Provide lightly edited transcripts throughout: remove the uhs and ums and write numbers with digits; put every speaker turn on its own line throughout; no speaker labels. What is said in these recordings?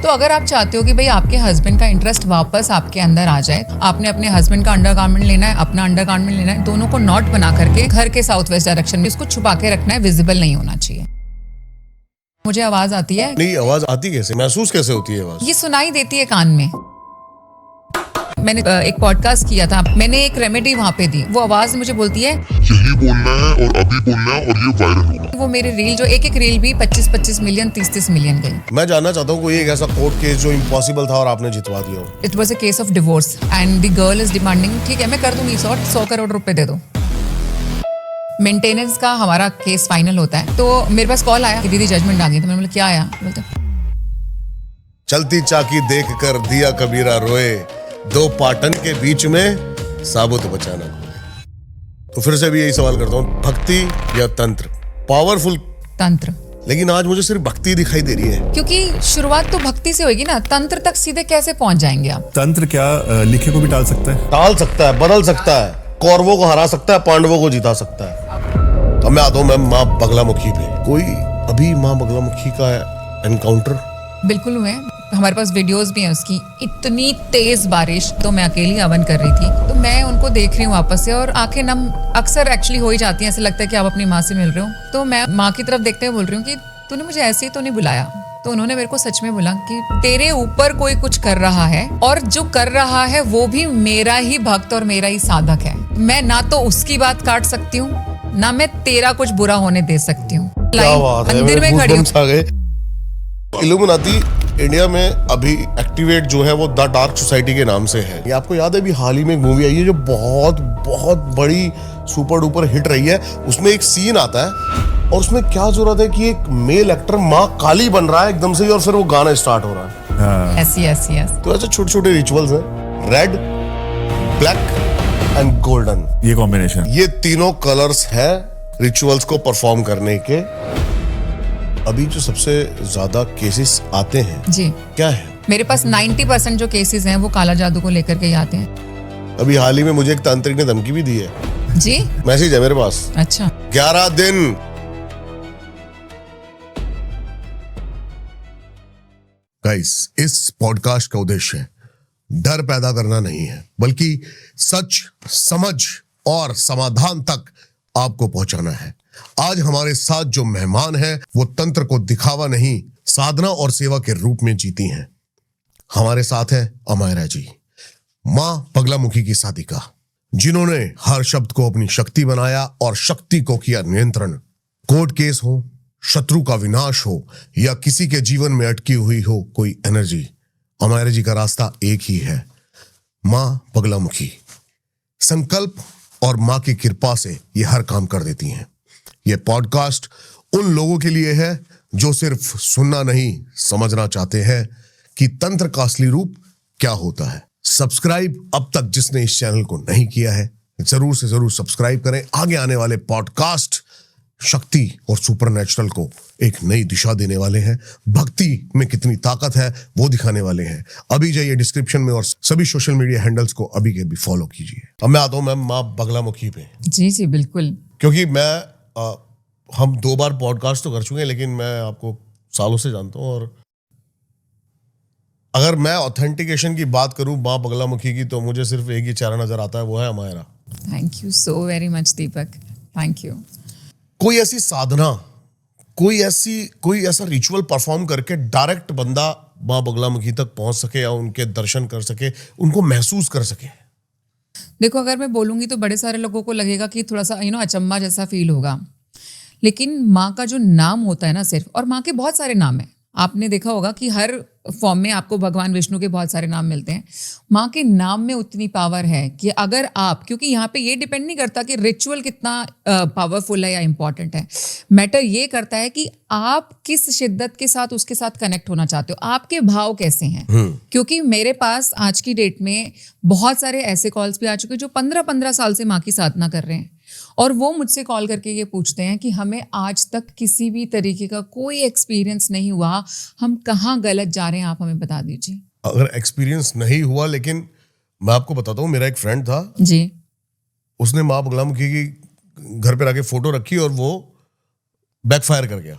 तो अगर आप चाहते हो कि भाई आपके हस्बैंड का इंटरेस्ट वापस आपके अंदर आ जाए, आपने अपने हस्बैंड का अंडरगारमेंट लेना है, अपना अंडरगारमेंट लेना है, दोनों को नॉट बना करके घर के साउथ वेस्ट डायरेक्शन में इसको छुपा के रखना है, विजिबल नहीं होना चाहिए। मुझे आवाज आती है?
नहीं, आवाज आती कैसे, महसूस कैसे होती है आवाज?
ये सुनाई देती है कान में। मैंने एक पॉडकास्ट किया था, मैंने एक रेमेडी वहाँ पे दी, वो आवाज मुझे बोलती है
यही बोलना है और अभी बोलना है और ये वायरल होगा।
वो मेरे रील जो एक रील भी 25-25 मिलियन 30-30 मिलियन गई।
मैं जानना चाहता हूँ कोई एक ऐसा कोर्ट केस जो इम्पॉसिबल था और आपने जितवा दिया हो।
It was a case of divorce and the girl is demanding, ठीक है मैं कर दूंगी 100 करोड़ रुपए दे दो। मेंटेनेंस का हमारा केस फाइनल होता है, तो मेरे पास कॉल आया कि दीदी जजमेंट आ गई। तो मैंने बोला क्या आया? बोलते
चलती चाकी देख कर दिया कबीरा रोए, दो पाटन के बीच में साबुत बचाना कोई। तो फिर से भी यही सवाल करता हूँ, भक्ति या तंत्र? पावरफुल
तंत्र।
लेकिन आज मुझे सिर्फ भक्ति दिखाई दे रही है।
क्योंकि शुरुआत तो भक्ति से होगी ना, तंत्र तक सीधे कैसे पहुंच जाएंगे आप?
तंत्र क्या लिखे को भी टाल सकता है?
टाल सकता है, बदल सकता है, कौरवों को हरा सकता है, पांडवों को जिता सकता है। अब मैं आता हूँ मैम माँ बगलामुखी पे। कोई अभी माँ बगलामुखी का एनकाउंटर?
बिल्कुल हुए, हमारे पास वीडियोस भी हैं उसकी। इतनी तेज बारिश, तो मैं अकेली हवन कर रही थी, तो मैं उनको देख रही हूँ वापस से और आंखें नम अक्सर एक्चुअली हो ही जाती हैं, ऐसे लगता है कि आप अपनी माँ से मिल रहे हो। तो मैं माँ की तरफ देखते हुए बोल रही हूँ कि तूने मुझे ऐसे ही तो नहीं बुलाया। तो उन्होंने मेरे को सच में बोला कि तेरे ऊपर कोई कुछ कर रहा है और जो कर रहा है वो भी मेरा ही भक्त और मेरा ही साधक है। मैं ना तो उसकी बात काट सकती हूँ, ना मैं तेरा कुछ बुरा होने दे सकती हूँ। मंदिर में खड़ी हूँ।
इल्यूमिनाती इंडिया में अभी एक्टिवेट जो है वो द डार्क सोसाइटी के नाम से है। ये आपको याद है, अभी हाल ही में एक मूवी आई है जो बहुत बहुत बड़ी सुपर डुपर हिट रही है। उसमें एक सीन आता है और उसमें क्या जरूरत है कि एक मेल एक्टर माँ काली बन रहा है एकदम से ही और फिर वो गाना स्टार्ट हो रहा है।
ऐसी
तो ऐसे छोटे छोटे रिचुअल्स हैं, रेड, ब्लैक एंड गोल्डन,
ये कॉम्बिनेशन,
ये तीनों कलर्स है रिचुअल्स को परफॉर्म करने के। अभी जो सबसे ज्यादा केसेस आते हैं
जी,
क्या है?
मेरे पास 90% जो केसेस हैं वो काला जादू को लेकर के ही आते हैं।
अभी हाल ही में मुझे एक तांत्रिक ने धमकी भी दी है।
जी,
मैसेज है मेरे पास।
अच्छा,
11 दिन। गाइस, इस पॉडकास्ट का उद्देश्य डर पैदा करना नहीं है, बल्कि सच, समझ और समाधान तक आपको पहुंचाना है। आज हमारे साथ जो मेहमान हैं वो तंत्र को दिखावा नहीं, साधना और सेवा के रूप में जीती हैं। हमारे साथ है अमायरा जी, मां बगलामुखी की साधिका, जिन्होंने हर शब्द को अपनी शक्ति बनाया और शक्ति को किया नियंत्रण। कोर्ट केस हो, शत्रु का विनाश हो या किसी के जीवन में अटकी हुई हो कोई एनर्जी, अमायरा जी का रास्ता एक ही है, मां बगलामुखी। संकल्प और मां की कृपा से ये हर काम कर देती हैं। ये पॉडकास्ट उन लोगों के लिए है जो सिर्फ सुनना नहीं, समझना चाहते हैं कि तंत्र का असली रूप क्या होता है। सब्सक्राइब अब तक जिसने इस चैनल को नहीं किया है, जरूर से जरूर सब्सक्राइब करें। आगे आने वाले पॉडकास्ट शक्ति और सुपरनैचुरल को एक नई दिशा देने वाले हैं। भक्ति में कितनी ताकत है वो दिखाने वाले हैं। अभी जाइए डिस्क्रिप्शन में और सभी सोशल मीडिया हैंडल्स को अभी के अभी फॉलो कीजिए। अब मैं आता हूँ मैम माँ बगलामुखी पे।
जी जी बिल्कुल।
क्योंकि हम 2 बार पॉडकास्ट तो कर चुके हैं, लेकिन मैं आपको सालों से जानता हूँ और अगर मैं ऑथेंटिकेशन की बात करूं माँ बगलामुखी की, तो मुझे सिर्फ एक ही चेहरा नजर आता है, वो है Amaira.
Thank you so very much Deepak, thank you.
कोई ऐसी साधना, कोई ऐसा रिचुअल परफॉर्म करके डायरेक्ट बंदा माँ बगलामुखी तक पहुंच सके या उनके दर्शन कर सके, उनको महसूस कर सके?
देखो, अगर मैं बोलूंगी तो बड़े सारे लोगों को लगेगा कि थोड़ा सा अचंभा जैसा फील होगा, लेकिन माँ का जो नाम होता है ना सिर्फ, और माँ के बहुत सारे नाम हैं, आपने देखा होगा कि हर फॉर्म में आपको भगवान विष्णु के बहुत सारे नाम मिलते हैं। माँ के नाम में उतनी पावर है कि अगर आप, क्योंकि यहाँ पे ये डिपेंड नहीं करता कि रिचुअल कितना पावरफुल है या इंपॉर्टेंट है, मैटर ये करता है कि आप किस शिद्दत के साथ उसके साथ कनेक्ट होना चाहते हो, आपके भाव कैसे हैं। क्योंकि मेरे पास आज की डेट में बहुत सारे ऐसे कॉल्स भी आ चुके हैं जो 15-15 साल से माँ की साधना कर रहे हैं और वो मुझसे कॉल करके ये पूछते हैं कि हमें आज तक किसी भी तरीके का कोई एक्सपीरियंस नहीं हुआ, हम कहाँ गलत जा रहे हैं, आप हमें बता दीजिए।
अगर एक्सपीरियंस नहीं हुआ, लेकिन मैं आपको बताता हूँ, मेरा एक फ्रेंड था
जी,
उसने माँ बगलामुखी की घर पे आके फोटो रखी और वो बैकफायर कर गया,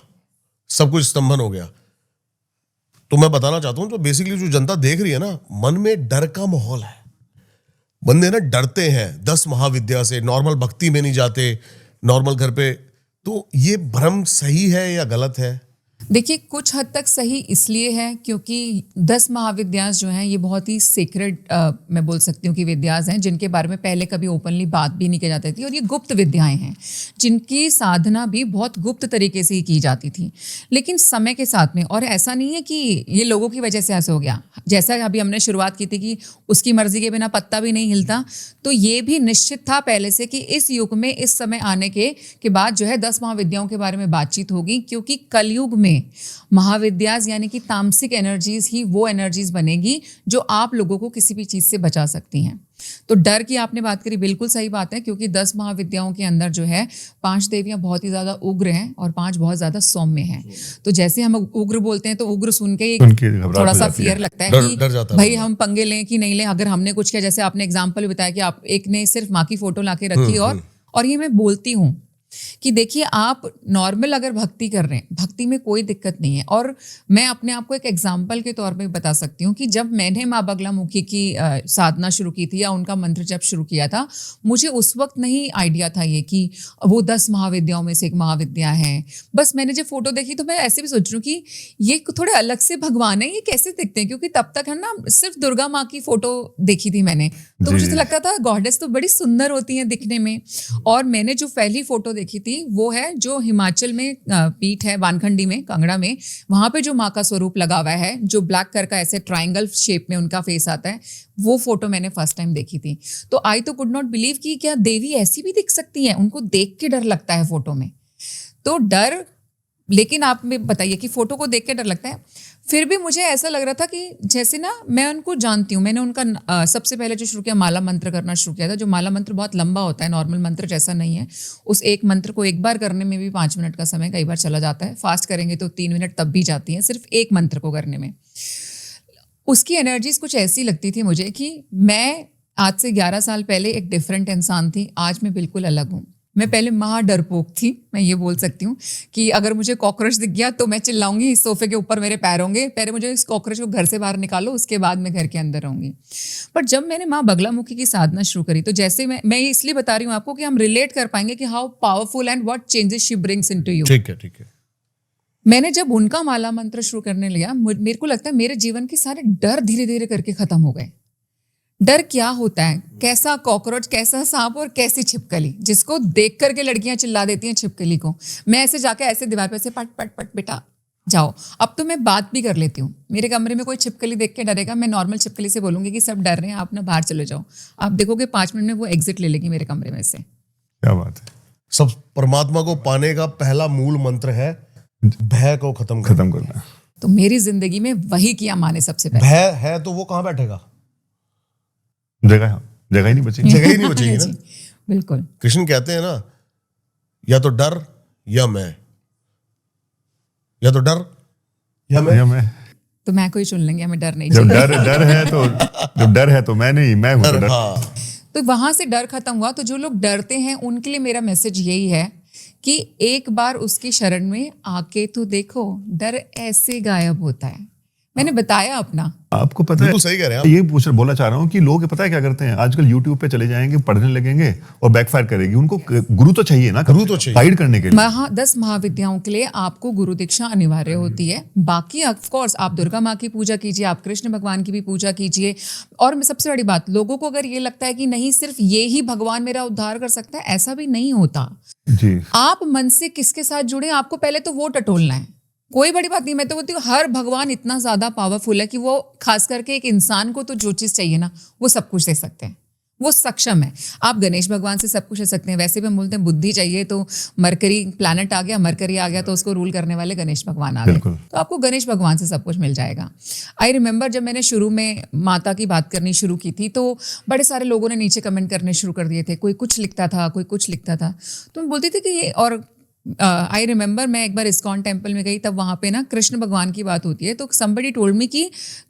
सब कुछ स्तंभन हो गया। तो मैं बताना चाहता हूं, तो बेसिकली जो जनता देख रही है ना, मन में डर का माहौल है। बंदे ना डरते हैं 10 महाविद्या से, नॉर्मल भक्ति में नहीं जाते, नॉर्मल घर पे। तो ये भ्रम सही है या गलत है?
देखिए, कुछ हद तक सही इसलिए है क्योंकि 10 महाविद्यास जो हैं ये बहुत ही सीक्रेट मैं बोल सकती हूँ कि विद्यास हैं, जिनके बारे में पहले कभी ओपनली बात भी नहीं की जाती थी, और ये गुप्त विद्याएं हैं जिनकी साधना भी बहुत गुप्त तरीके से ही की जाती थी। लेकिन समय के साथ में, और ऐसा नहीं है कि ये लोगों की वजह से ऐसा हो गया, जैसा अभी हमने शुरुआत की थी कि उसकी मर्जी के बिना पत्ता भी नहीं हिलता, तो ये भी निश्चित था पहले से कि इस युग में, इस समय आने के बाद जो है 10 महाविद्याओं के बारे में बातचीत होगी, क्योंकि कलयुग में महाविद्यास यानी कि तामसिक एनर्जीज ही वो एनर्जीज बनेगी जो आप लोगों को किसी भी चीज से बचा सकती हैं। तो डर की आपने बात करी, बिल्कुल सही बात है, क्योंकि 10 महाविद्याओं के अंदर जो है 5 देवियां बहुत ही ज्यादा उग्र हैं और 5 बहुत ज्यादा सौम्य हैं। तो जैसे हम उग्र बोलते हैं तो उग्र सुन के थोड़ा सा फियर लगता है कि
डर जाता है
भाई हम पंगे लें कि नहीं लें। अगर हमने कुछ किया, जैसे आपने एग्जाम्पल बताया कि आप एक ने सिर्फ माँ की फोटो लाके रखी, और ये मैं बोलती हूँ कि देखिए, आप नॉर्मल अगर भक्ति कर रहे हैं, भक्ति में कोई दिक्कत नहीं है। और मैं अपने आप को एक एग्जाम्पल के तौर पे बता सकती हूँ कि जब मैंने माँ बगलामुखी की साधना शुरू की थी या उनका मंत्र जप शुरू किया था, मुझे उस वक्त नहीं आइडिया था ये कि वो 10 महाविद्याओं में से एक महाविद्या है। बस मैंने जब फोटो देखी तो मैं ऐसे भी सोच रही हूँ कि ये थोड़े अलग से भगवान है, ये कैसे दिखते हैं, क्योंकि तब तक है ना सिर्फ दुर्गा माँ की फोटो देखी थी मैंने, तो मुझे तो लगता था गॉडेस तो बड़ी सुंदर होती है दिखने में। और मैंने जो पहली फोटो देखी थी वो है जो हिमाचल में पीठ है, वानखंडी में, कांगड़ा में, वहां पे जो माँ का स्वरूप लगा हुआ है, जो ब्लैक कलर का ऐसे ट्रायंगल शेप में उनका फेस आता है, वो फोटो मैंने फर्स्ट टाइम देखी थी। तो आई तो कुड नॉट बिलीव कि क्या देवी ऐसी भी दिख सकती है। उनको देख के डर लगता है फोटो में, तो डर। लेकिन आप में बताइए कि फोटो को देख के डर लगता है, फिर भी मुझे ऐसा लग रहा था कि जैसे ना मैं उनको जानती हूँ। मैंने उनका सबसे पहले जो शुरू किया, माला मंत्र करना शुरू किया था। जो माला मंत्र बहुत लंबा होता है, नॉर्मल मंत्र जैसा नहीं है। उस एक मंत्र को एक बार करने में भी 5 मिनट का समय कई बार चला जाता है, फास्ट करेंगे तो 3 मिनट तब भी जाती हैं, सिर्फ एक मंत्र को करने में। उसकी एनर्जीज कुछ ऐसी लगती थी मुझे कि मैं आज से 11 साल पहले एक डिफरेंट इंसान थी, आज मैं बिल्कुल अलग हूँ। मैं पहले महा डरपोक थी, मैं ये बोल सकती हूँ कि अगर मुझे कॉकरोच दिख गया तो मैं चिल्लाऊंगी, इस सोफे के ऊपर मेरे पैर होंगे, पहले मुझे इस कॉकरोच को घर से बाहर निकालो, उसके बाद मैं घर के अंदर रहूंगी। पर जब मैंने माँ बगलामुखी की साधना शुरू करी, तो जैसे मैं ये इसलिए बता रही हूँ आपको कि हम रिलेट कर पाएंगे कि how powerful and what changes she brings into you.
ठीक है।
मैंने जब उनका माला मंत्र शुरू करने लिया, मेरे को लगता है मेरे जीवन के सारे डर धीरे धीरे करके खत्म हो गए। डर क्या होता है, कैसा कॉकरोच, कैसा सांप और कैसी छिपकली, जिसको देख करके लड़कियां चिल्ला देती हैं छिपकली को। मैं ऐसे जाके ऐसे दीवार पे ऐसे पट पट पट बेटा जाओ। अब तो मैं बात भी कर लेती हूँ। मेरे कमरे में कोई छिपकली देख के डरेगा, मैं नॉर्मल छिपकली से बोलूंगी कि सब डर रहे हैं, आप ना बाहर चले जाओ। आप देखोगे 5 मिनट में वो एग्जिट ले लेगी मेरे कमरे में से।
क्या बात है।
सब परमात्मा को पाने का पहला मूल मंत्र है भय को खत्म
करना।
तो मेरी जिंदगी में वही किया माँ ने सबसे पहले।
भय है तो वो कहाँ बैठेगा,
जगह ही नहीं बचेगी।
जगह ही नहीं बचेगी ना।
बिल्कुल।
कृष्ण कहते हैं ना, या तो डर या मैं, या तो डर या मैं।
तो मैं कोई चुन लेंगे, हमें डर नहीं
जब
चाहिए।
डर है तो मैं नहीं, मैं हूं तो डर।
हाँ।
तो वहां से डर खत्म हुआ। तो जो लोग डरते हैं उनके लिए मेरा मैसेज यही है कि एक बार उसकी शरण में आके तो देखो, डर ऐसे गायब होता है। मैंने बताया अपना।
आपको पता है,
बिल्कुल सही कह रहे हैं आप।
ये बोलना चाह रहा हूँ कि लोग पता है क्या करते हैं आजकल, YouTube पे चले जाएंगे, पढ़ने लगेंगे और बैकफायर करेगी। उनको गुरु तो चाहिए ना,
गुरु तो चाहिए
गाइड करने के लिए।
10 महाविद्याओं के लिए आपको गुरु दीक्षा अनिवार्य होती है। बाकी ऑफ कोर्स आप दुर्गा माँ की पूजा कीजिए, आप कृष्ण भगवान की भी पूजा कीजिए। और सबसे बड़ी बात, लोगों को अगर ये लगता है कि नहीं सिर्फ ये ही भगवान मेरा उद्धार कर सकता है, ऐसा भी नहीं होता
जी।
आप मन से किसके साथ जुड़े, आपको पहले तो वो टटोलना है। कोई बड़ी बात नहीं। मैं तो बोलती हूँ हर भगवान इतना ज्यादा पावरफुल है कि वो खास करके एक इंसान को तो जो चीज चाहिए ना वो सब कुछ दे सकते हैं, वो सक्षम है। आप गणेश भगवान से सब कुछ ले सकते हैं। वैसे भी हम बोलते हैं बुद्धि चाहिए तो मरकरी प्लैनेट आ गया, मरकरी आ गया तो उसको रूल करने वाले गणेश भगवान आ गए, तो आपको गणेश भगवान से सब कुछ मिल जाएगा। आई रिमेंबर जब मैंने शुरू में माता की बात करनी शुरू की थी तो बड़े सारे लोगों ने नीचे कमेंट करने शुरू कर दिए थे। कोई कुछ लिखता था, कोई कुछ लिखता था। तो मैं बोलती थी कि ये, और आई रिमेंबर मैं एक बार इस्कॉन टेम्पल में गई, तब वहाँ पे ना कृष्ण भगवान की बात होती है। तो somebody told me कि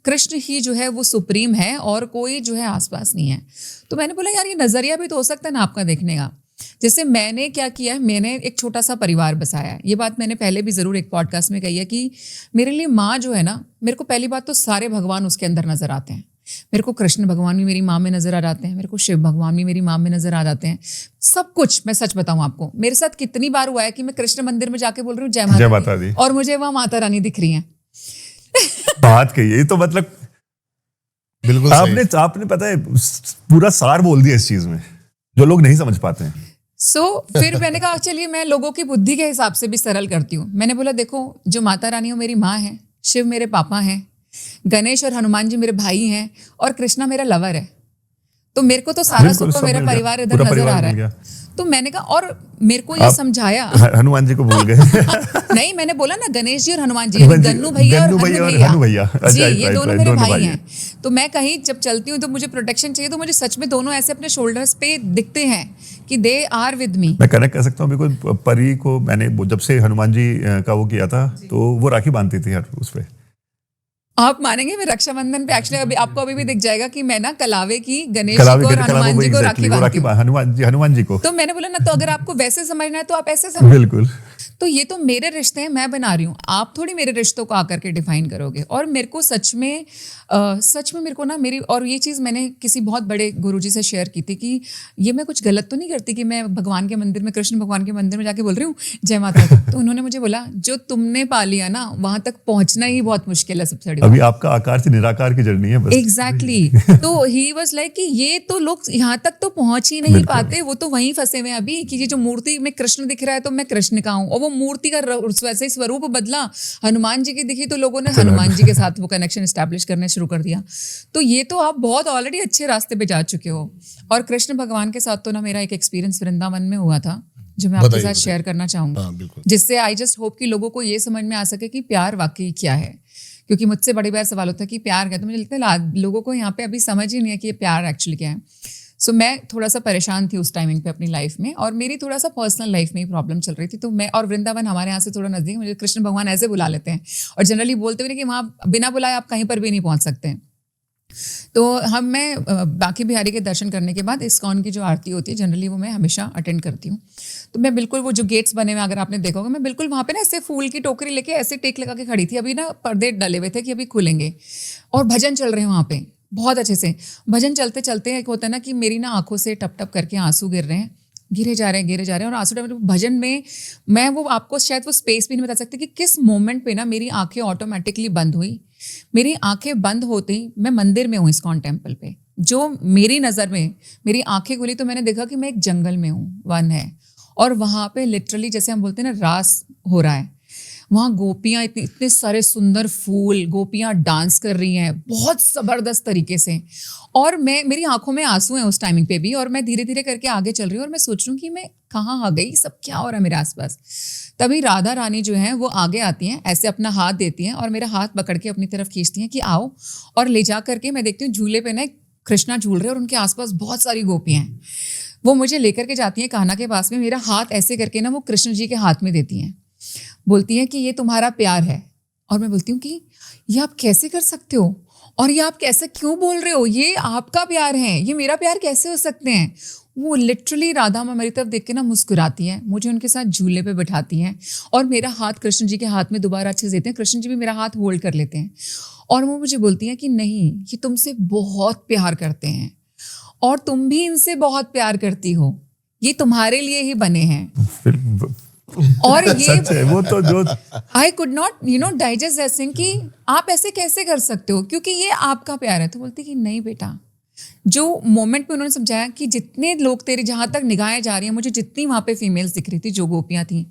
कृष्ण ही जो है वो सुप्रीम है और कोई जो है आसपास नहीं है। तो मैंने बोला यार ये नजरिया भी तो हो सकता है ना आपका देखने का। जैसे मैंने क्या किया है, मैंने एक छोटा सा परिवार बसाया है। ये बात मैंने पहले भी ज़रूर एक पॉडकास्ट में कही है कि मेरे लिए माँ जो है ना, मेरे को पहली बात तो सारे भगवान उसके अंदर नज़र आते हैं। मेरे को कृष्ण भगवान भी मेरी माँ में नज़र आ जाते हैं, मेरे को शिव भगवान भी मेरी माँ में नज़र आ जाते हैं। सब कुछ, मैं सच बताऊँ आपको, मेरे साथ कितनी बार हुआ है कि मैं कृष्ण मंदिर में जाके बोल रही हूँ जय माता दी, और मुझे वहाँ माता रानी दिख रही हैं।
बात कही है, तो मतलब
बिल्कुल
आपने पता है पूरा सार बोल दिया इस चीज में, जो लोग नहीं समझ पाते हैं।
फिर मैंने कहा चलिए मैं लोगों की बुद्धि के हिसाब से भी सरल करती हूँ। मैंने बोला देखो, जो माता रानी हो मेरी माँ है, शिव मेरे पापा हैं, गणेश और हनुमान जी मेरे भाई हैं, और कृष्णा मेरा लवर है। तो मेरे को तो सारा सुख तो मेरा परिवार इधर नजर आ रहा है। तो मैंने कहा, और मेरे को ये समझाया,
हनुमान जी को भूल गए।
नहीं, मैंने बोला ना गणेश जी और हनुमान जी, गन्नू भैया और हनु भैया जी, ये दोनों मेरे भाई हैं। तो मैं कहीं जब चलती हूँ तो मुझे प्रोटेक्शन चाहिए, तो मुझे सच में दोनों ऐसे अपने शोल्डर्स पे दिखते हैं कि दे आर विद मी।
मैं कनेक्ट कर सकता हूँ। बिल्कुल, परी को मैंने जब से हनुमान जी का वो किया था, तो वो राखी बांधती थी यार उस पे।
आप मानेंगे, मैं रक्षाबंधन पे एक्चुअली अभी भी दिख जाएगा कि मैं ना कलावे की गणेश जी को और हनुमान जी को राखी बांधती हूँ।
हनुमान जी को।
तो मैंने बोला ना, तो अगर आपको वैसे समझना है तो आप ऐसे समझ।
बिल्कुल।
तो ये तो मेरे रिश्ते हैं, मैं बना रही हूँ, आप थोड़ी मेरे रिश्तों को आकर के डिफाइन करोगे। और मेरे को सच में मेरे को ना मेरी, और ये चीज़ मैंने किसी बहुत बड़े गुरुजी से शेयर की थी कि ये मैं कुछ गलत तो नहीं करती कि मैं भगवान के मंदिर में, कृष्ण भगवान के मंदिर में जाके बोल रही हूँ जय माता दी। तो उन्होंने मुझे बोला, जो तुमने पा लिया ना, वहां तक पहुंचना ही बहुत मुश्किल है सबसे बड़ी।
अभी आपका आकार से निराकार की जर्नी है बस।
एग्जैक्टली। तो ही वाज लाइक कि ये तो लोग यहाँ तक तो पहुंच ही नहीं पाते, वो तो वहीं फंसे हुए अभी कि ये जो मूर्ति में कृष्ण दिख रहा है तो मैं कृष्ण का हूँ, और वो मूर्ति का वैसे ही स्वरूप बदला, हनुमान जी की दिखी तो लोगों ने हनुमान जी के साथ वो कनेक्शन एस्टैब्लिश करने शुरू कर दिया। तो ये तो आप बहुत ऑलरेडी अच्छे रास्ते पे जा चुके हो। और कृष्ण भगवान के साथ तो ना मेरा एक एक्सपीरियंस वृंदावन में हुआ था, जो मैं आपके साथ शेयर करना चाहूंगी, जिससे आई जस्ट होप कि लोगों को ये समझ में आ सके कि प्यार वाकई क्या है। क्योंकि मुझसे बड़ी बार सवाल होता है कि प्यार क्या है, तो मुझे लगता है लोगों को यहाँ पे अभी समझ ही नहीं है कि ये प्यार एक्चुअली क्या है। सो मैं थोड़ा सा परेशान थी उस टाइमिंग पे अपनी लाइफ में, और मेरी थोड़ा सा पर्सनल लाइफ में ही प्रॉब्लम चल रही थी। तो मैं, और वृंदावन हमारे यहाँ से थोड़ा नजदीक, मुझे कृष्ण भगवान ऐसे बुला लेते हैं, और जनरली बोलते भी नहीं कि वहाँ बिना बुलाए आप कहीं पर भी नहीं पहुँच सकते। तो मैं बांके बिहारी के दर्शन करने के बाद इस्कॉन की जो आरती होती है जनरली वो मैं हमेशा अटेंड करती हूँ। तो मैं बिल्कुल वो जो गेट्स बने हुए, अगर आपने देखा होगा, मैं बिल्कुल वहाँ पे ना ऐसे फूल की टोकरी लेके ऐसे टेक लगा के खड़ी थी। अभी ना पर्दे डले हुए थे कि अभी खुलेंगे, और भजन चल रहे हैं वहाँ पे बहुत अच्छे से। भजन चलते चलते एक होता है ना कि मेरी ना आंखों से टप टप करके आंसू गिर रहे हैं, गिरे जा रहे हैं, और आंसू भजन में मैं वो आपको शायद वो स्पेस भी नहीं बता सकती कि किस मोमेंट पे ना मेरी आंखें ऑटोमेटिकली बंद हुई। मेरी आंखें बंद होती, मैं मंदिर में हूँ इस्कॉन टेम्पल पे, जो मेरी नज़र में मेरी आंखें खुली तो मैंने देखा कि मैं एक जंगल में हूँ, वन है, और वहाँ पे लिटरली जैसे हम बोलते हैं ना रास हो रहा है। वहाँ गोपियाँ, इतने सारे सुंदर फूल, गोपियाँ डांस कर रही हैं बहुत ज़बरदस्त तरीके से, और मेरी आंखों में आंसू हैं उस टाइमिंग पे भी, और मैं धीरे धीरे करके आगे चल रही हूँ, और मैं सोच रही हूँ कि मैं कहाँ आ गई, सब क्या हो रहा है मेरे आसपास। तभी राधा रानी जो है वो आगे आती हैं, ऐसे अपना हाथ देती हैं और मेरा हाथ पकड़ के अपनी तरफ खींचती हैं कि आओ, और ले जा करके मैं देखती हूँ झूले पे ना कृष्णा झूल रहे हैं, और उनके आसपास बहुत सारी गोपियाँ हैं। वो मुझे लेकर के जाती हैं कान्हा के पास में, मेरा हाथ ऐसे करके ना वो कृष्ण जी के हाथ में देती हैं, बोलती हैं कि ये तुम्हारा प्यार है। और मैं बोलती हूँ कि ये आप कैसे कर सकते हो, और ये आप कैसे क्यों बोल रहे हो, ये आपका प्यार है, ये मेरा प्यार कैसे हो सकते हैं। वो लिटरली राधा मेरी तरफ देख के ना मुस्कुराती हैं, मुझे उनके साथ झूले पे बिठाती हैं, और मेरा हाथ कृष्ण जी के हाथ में दोबारा अच्छे से देते हैं। कृष्ण जी भी मेरा हाथ होल्ड कर लेते हैं, और वो मुझे बोलती हैं कि नहीं, ये तुमसे बहुत प्यार करते हैं, और तुम भी इनसे बहुत प्यार करती हो, ये तुम्हारे लिए ही बने हैं। और ये
वो तो जो
आई could not digest that thing कि आप ऐसे कैसे कर सकते हो, क्योंकि ये आपका प्यार है। तो बोलती कि नहीं बेटा, जो मोमेंट पे उन्होंने समझाया कि जितने लोग तेरे, जहाँ तक निगाहें जा रही हैं, मुझे जितनी वहाँ पे फीमेल्स दिख रही थी जो गोपियाँ थी,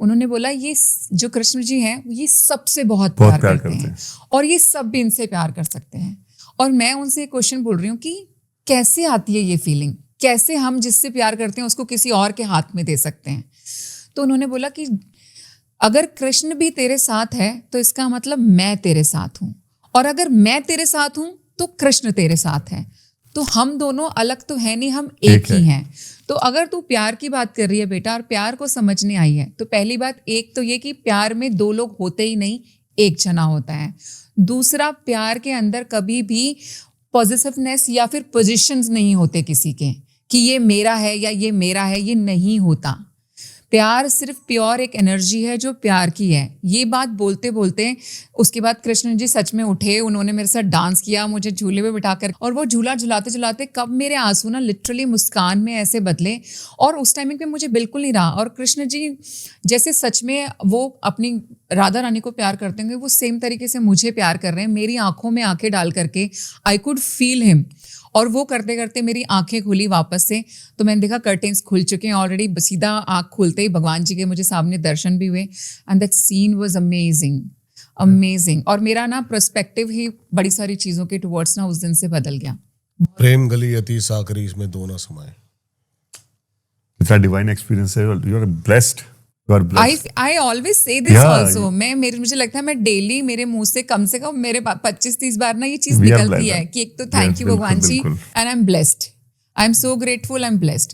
उन्होंने बोला ये जो कृष्ण जी हैं ये सबसे बहुत प्यार करते हैं, और ये सब भी इनसे प्यार कर सकते हैं। और मैं उनसे एक क्वेश्चन बोल रही हूँ कि कैसे आती है ये फीलिंग, कैसे हम जिससे प्यार करते हैं उसको किसी और के हाथ में दे सकते हैं। तो उन्होंने बोला कि अगर कृष्ण भी तेरे साथ है तो इसका मतलब मैं तेरे साथ हूँ, और अगर मैं तेरे साथ हूँ तो कृष्ण तेरे साथ है, तो हम दोनों अलग तो है नहीं, हम एक ही हैं। तो अगर तू प्यार की बात कर रही है बेटा, और प्यार को समझने आई है, तो पहली बात एक तो ये कि प्यार में दो लोग होते ही नहीं, एक जना होता है। दूसरा, प्यार के अंदर कभी भी पॉजिटिवनेस या फिर पोजीशंस नहीं होते किसी के, कि ये मेरा है या ये मेरा है, ये नहीं होता। प्यार सिर्फ प्योर एक एनर्जी है जो प्यार की है। ये बात बोलते बोलते उसके बाद कृष्ण जी सच में उठे, उन्होंने मेरे साथ डांस किया, मुझे झूले पे बिठाकर, और वो झूला झुलाते झुलाते कब मेरे आंसू ना लिटरली मुस्कान में ऐसे बदले, और उस टाइमिंग पे मुझे बिल्कुल नहीं रहा। और कृष्ण जी जैसे सच में वो अपनी राधा रानी को प्यार करते होंगे, वो सेम तरीके से मुझे प्यार कर रहे हैं, मेरी आंखों में आंखें डाल करके। I could feel him. और वो करते करते मेरी आंखें खुली वापस से, तो मैंने देखा कर्टेन्स खुल चुके हैं ऑलरेडी। सीधा आंख खुलते ही भगवान जी के मुझे सामने दर्शन भी हुए, and that scene was amazing, amazing. और मेरा ना पर्सपेक्टिव ही बड़ी सारी चीज़ों के टुवर्ड्स ना उस दिन से बदल गया।
प्रेम गली अति साकरी, इसमें दो ना समाये।
इट्स अ डिवाइन एक्सपीरियंस है, you are blessed, you are blessed.
I always say this
Yeah,
also. मुझे लगता है मैं डेली मेरे मुंह से कम मेरे 25-30 बार ना ये चीज
We are
निकलती
blessed.
है कि एक तो थैंक यू
बिल्कुल,
भगवान जी,
बिल्कुल।
And I am blessed, I am so grateful, I am blessed.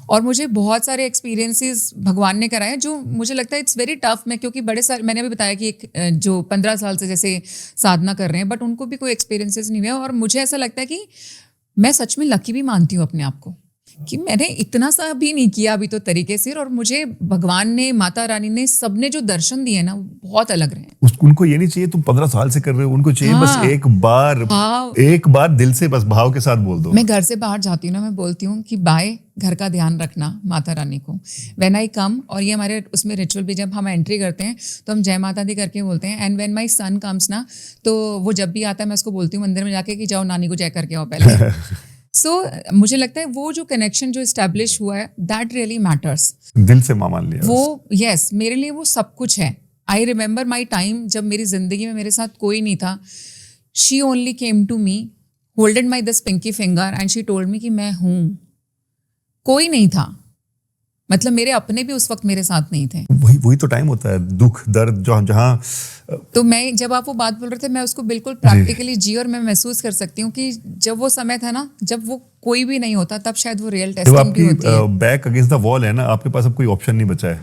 और मुझे बहुत सारे एक्सपीरियंसेस भगवान ने कराए जो मुझे लगता है इट्स वेरी टफ में, क्योंकि बड़े सारे, मैंने अभी बताया कि एक जो 15 साल से जैसे साधना कर रहे हैं, बट उनको भी कोई एक्सपीरियंसेस नहीं हुआ। और मुझे ऐसा लगता है कि मैं सच में लकी भी मानती हूँ अपने आप को कि मैंने इतना सा भी नहीं किया अभी तो तरीके से, और मुझे भगवान ने, माता रानी ने, सबने जो दर्शन दिए ना, वो बहुत अलग रहे।
उनको ये नहीं चाहिए तुम 15 साल से कर रहे हो, उनको चाहिए बस एक बार दिल से, बस भाव के साथ बोल दो।
मैं घर से बाहर जाती हूँ ना, मैं बोलती हूँ कि बाय, घर का ध्यान रखना माता रानी को। व्हेन आई कम, और ये हमारे उसमें रिचुअल भी, जब हम एंट्री करते हैं तो हम जय माता दी करके बोलते हैं। And when my son comes ना, तो वो जब भी आता है मैं उसको बोलती हूँ मंदिर में जाके कि जाओ नानी को जय करके आओ पहले। सो मुझे लगता है वो जो कनेक्शन जो एस्टेब्लिश हुआ है, दैट रियली मैटर्स।
दिल से मान लिया
वो यस, मेरे लिए वो सब कुछ है। आई रिमेंबर माई टाइम जब मेरी जिंदगी में मेरे साथ कोई नहीं था। She only came to me, holded my this pinky finger, and she told me कि मैं हूँ। कोई नहीं था, मतलब मेरे अपने भी उस वक्त मेरे साथ नहीं थे।
वही तो टाइम होता है, दुख दर्द जो जहाँ।
तो मैं, जब आप वो बात बोल रहे थे, मैं उसको बिल्कुल प्रैक्टिकली जी, और मैं महसूस कर सकती हूँ कि जब वो समय था ना, जब वो कोई भी नहीं होता, तब शायद वो रियल
जब
टेस्टिंग भी होती है।
आपकी बैक अगेंस्ट द वॉल है ना, आपके पास अब कोई ऑप्शन नहीं बचा है,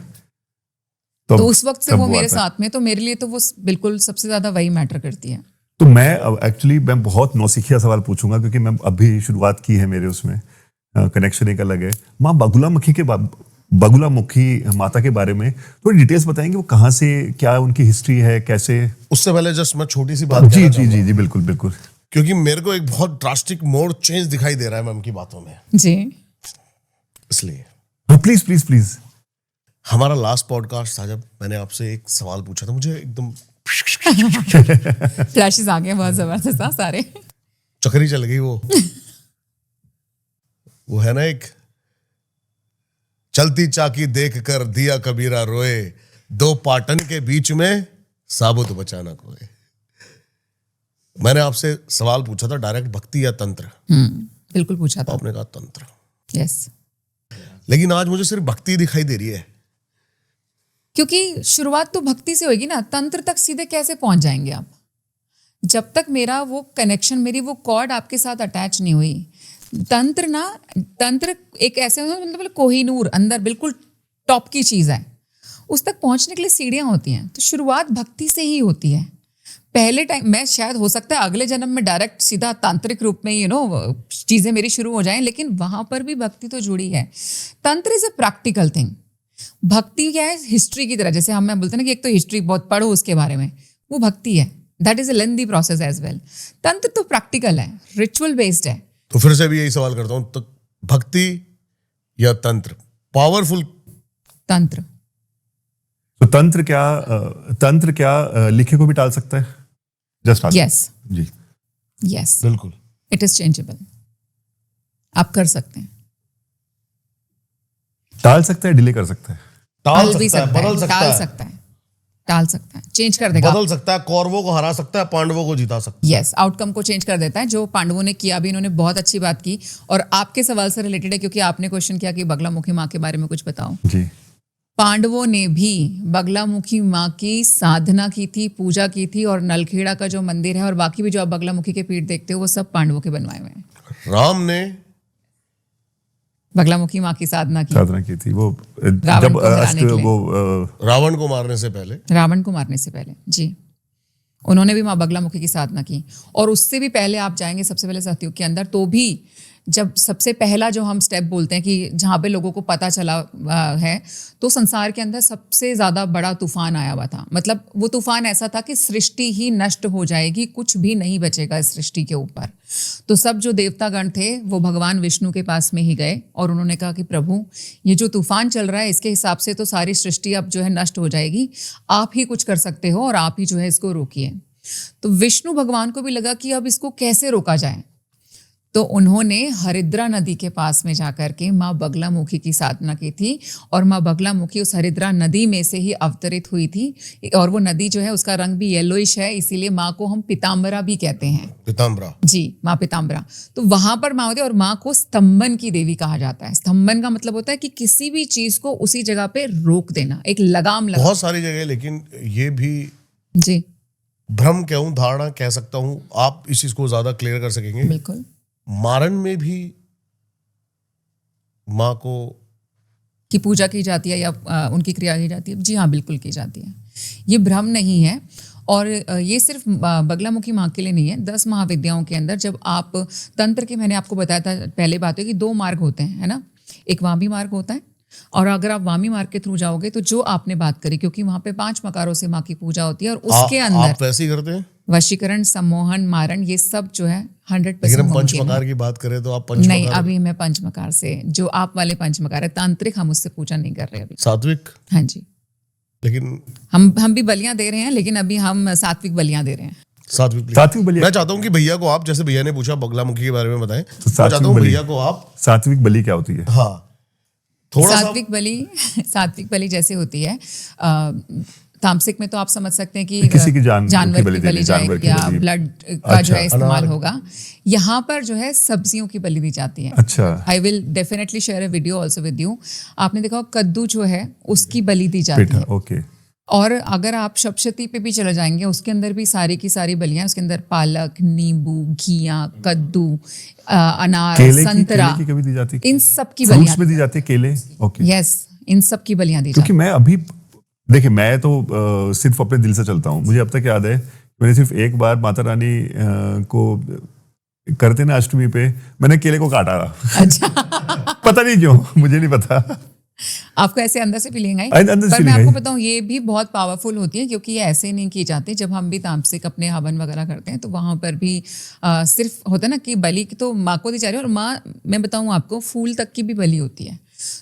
तो उस वक्त से वो मेरे
आता है।
साथ में, तो मेरे लिए तो वो बिल्कुल सबसे ज्यादा वही मैटर करती है।
तो मैं एक्चुअली मैं बहुत नौसिखिया सवाल पूछूंगा, क्योंकि मैं अभी शुरुआत की है मेरे उसमें, कनेक्शन एक अलग है। माँ बगुलामुखी माता के बारे में थोड़ी डिटेल्स बताएंगे, वो कहाँ से, क्या उनकी हिस्ट्री है, कैसे?
उससे पहले जस्ट मैं छोटी सी बात
जी
कहना
जी
चाहूंगा,
जी जी बिल्कुल बिल्कुल।
क्योंकि मेरे को एक बहुत ड्रास्टिक मोड चेंज दिखाई दे रहा है मैम की बातों में,
जी
इसलिए
प्लीज प्लीज प्लीज।
हमारा लास्ट पॉडकास्ट था, जब मैंने आपसे एक सवाल पूछा था, मुझे एकदम
फ्लैशेस आ गए बहुत जबरदस्त हाँ, सारे
चक्री चल गई। वो है ना, एक चलती चाकी देख कर दिया कबीरा रोए, दो पाटन के बीच में साबुत बचाना कोई। मैंने आपसे सवाल पूछा था डायरेक्ट, भक्ति या तंत्र?
बिल्कुल पूछा था
आपने कहा तंत्र।
यस,
लेकिन आज मुझे सिर्फ भक्ति दिखाई दे रही है।
क्योंकि शुरुआत तो भक्ति से होगी ना, तंत्र तक सीधे कैसे पहुंच जाएंगे आप, जब तक मेरा वो कनेक्शन, मेरी वो कॉर्ड आपके साथ अटैच नहीं हुई। तंत्र एक ऐसे मतलब कोहिनूर, अंदर बिल्कुल टॉप की चीज है, उस तक पहुंचने के लिए सीढ़ियां होती हैं। तो शुरुआत भक्ति से ही होती है। पहले टाइम मैं शायद, हो सकता है अगले जन्म में डायरेक्ट सीधा तांत्रिक रूप में चीजें मेरी शुरू हो जाएं, लेकिन वहां पर भी भक्ति तो जुड़ी है। तंत्र इज अ प्रैक्टिकल थिंग। भक्ति क्या है, हिस्ट्री की तरह, जैसे हम बोलते हैं ना कि एक तो हिस्ट्री बहुत पढ़ो उसके बारे में, वो भक्ति है। That is a lengthy process as well. तंत्र तो प्रैक्टिकल है, रिचुअल बेस्ड है।
तो फिर से भी यही सवाल करता हूं, तो भक्ति या तंत्र पावरफुल?
तंत्र।
तो तंत्र क्या लिखे को भी टाल सकता है? जस्ट
यस
जी,
यस,
बिल्कुल।
It is changeable. आप कर सकते हैं,
टाल सकता है, डिले कर सकता है,
टाल
भी
सकता है, बदल सकता
टाल
है,
सकता है, टाल सकता है, चेंज कर देगा।
बदल सकता है, कौरवों को हरा सकता है, पांडवों को जिता सकता है।
यस, आउटकम को चेंज कर देता है, जो पांडवों ने किया भी। इन्होंने बहुत अच्छी बात की, और आपके सवाल से रिलेटेड है, क्योंकि आपने क्वेश्चन किया कि बगलामुखी माँ के बारे में कुछ बताओ।
जी।
पांडवों ने भी बगलामुखी माँ की साधना की थी, पूजा की थी, और नलखेड़ा का जो मंदिर है और बाकी भी जो आप बगलामुखी के पीठ देखते हो, वो सब पांडवों के बनवाए हुए हैं।
राम ने
बगलामुखी माँ की साधना की
थी, वो
रावण
जब
को हराने के लिए।
वो
रावण को मारने से पहले,
रावण को मारने से पहले जी, उन्होंने भी माँ बगलामुखी की साधना की। और उससे भी पहले आप जाएंगे सबसे पहले सतयुग के अंदर, तो भी जब सबसे पहला जो हम स्टेप बोलते हैं कि जहाँ पे लोगों को पता चला है, तो संसार के अंदर सबसे ज़्यादा बड़ा तूफान आया हुआ था। मतलब वो तूफान ऐसा था कि सृष्टि ही नष्ट हो जाएगी, कुछ भी नहीं बचेगा इस सृष्टि के ऊपर। तो सब जो देवतागण थे वो भगवान विष्णु के पास में ही गए और उन्होंने कहा कि प्रभु, ये जो तूफान चल रहा है इसके हिसाब से तो सारी सृष्टि अब जो है नष्ट हो जाएगी, आप ही कुछ कर सकते हो और आप ही जो है इसको रोकिए। तो विष्णु भगवान को भी लगा कि अब इसको कैसे रोका जाए, तो उन्होंने हरिद्रा नदी के पास में जाकर के माँ बगलामुखी की साधना की थी और माँ बगलामुखी उस हरिद्रा नदी में से ही अवतरित हुई थी। और वो नदी जो है उसका रंग भी येलोइश है, इसीलिए माँ को हम पीताम्बरा भी कहते हैं।
पीताम्बरा
जी, माँ पीताम्बरा। तो वहां पर माँ होती है और माँ को स्तंभन की देवी कहा जाता है। स्तंभन का मतलब होता है कि किसी भी चीज को उसी जगह पे रोक देना, एक लगाम लगा।
बहुत सारी जगह, लेकिन ये भी
जी
भ्रम कहूं, धारणा कह सकता हूं, आप इस चीज को ज्यादा क्लियर कर सकेंगे।
बिल्कुल।
मारन में भी माँ को
की पूजा की जाती है या उनकी क्रिया की जाती है? जी हाँ, बिल्कुल की जाती है। ये भ्रम नहीं है। और ये सिर्फ बगलामुखी माँ के लिए नहीं है। 10 महाविद्याओं के अंदर जब आप तंत्र के, मैंने आपको बताया था पहले बात है कि 2 मार्ग होते हैं, है ना। एक वामी मार्ग होता है और अगर आप वामी मार्ग के थ्रू जाओगे तो जो आपने बात करी, क्योंकि वहां पे 5 मकारों से माँ की पूजा होती है और उसके अंदर
आप वैसे ही करते हैं।
वशीकरण, सम्मोहन, मारण, ये सब जो है 100%
लेकिन हम
मुमकिन
पंचमकार
है।
की बात करें तो आप
नहीं,
पंचमकार,
अभी मैं पंचमकार से, जो आप वाले पंचमकार है, तांत्रिक, हम उससे पूजा नहीं कर रहे अभी।
सात्विक,
हाँ जी,
लेकिन
हम भी बलियां दे रहे हैं, लेकिन अभी हम सात्विक बलियां दे रहे हैं।
सात्विक
बलि।
मैं चाहता हूँ कि भैया को आप, जैसे भैया ने पूछा बगलामुखी के बारे में बताएं,
तो
मैं चाहता हूँ भैया को आप
सात्विक बलि क्या होती है?
हाँ थोड़ा सा।
सात्विक बलि जैसे होती है, तामसिक में तो आप समझ सकते हैं कि
किसी की जानवर
की बलि जाए या ब्लड का जो है इस्तेमाल होगा। यहाँ पर जो है सब्जियों की बलि दी जाती है।
अच्छा।
I will definitely share a video also with you. आपने देखा कद्दू जो है उसकी बलि दी जाती है।
ओके।
और अगर आप सप्तशती पे भी चले जाएंगे, उसके अंदर भी सारी की सारी बलियां, उसके अंदर पालक, नींबू, घिया, कद्दू, अनार, संतरा,
केले की कभी दी जाती है?
इन सब की बलियां
में दी जाती है, केले। ओके,
यस, इन सब की बलियां दी
क्योंकि मैं अभी देखिए, मैं तो सिर्फ अपने दिल से चलता हूँ। मुझे अब तक याद है मैंने सिर्फ एक बार माता रानी को करते ना अष्टमी पे, मैंने केले को काटा।
अच्छा।
पता नहीं क्यों, मुझे नहीं पता।
आपको ऐसे अंदर से फीलिंग आई? पर मैं आपको बताऊं, ये भी बहुत पावरफुल होती है, क्योंकि ये ऐसे नहीं की जाती। जब हम भी तामसिक अपने हवन वगैरह करते हैं तो वहां पर भी सिर्फ होता है ना कि बलि तो माँ को दी जा रही है। और माँ, मैं बताऊं आपको, फूल तक की भी बलि होती है।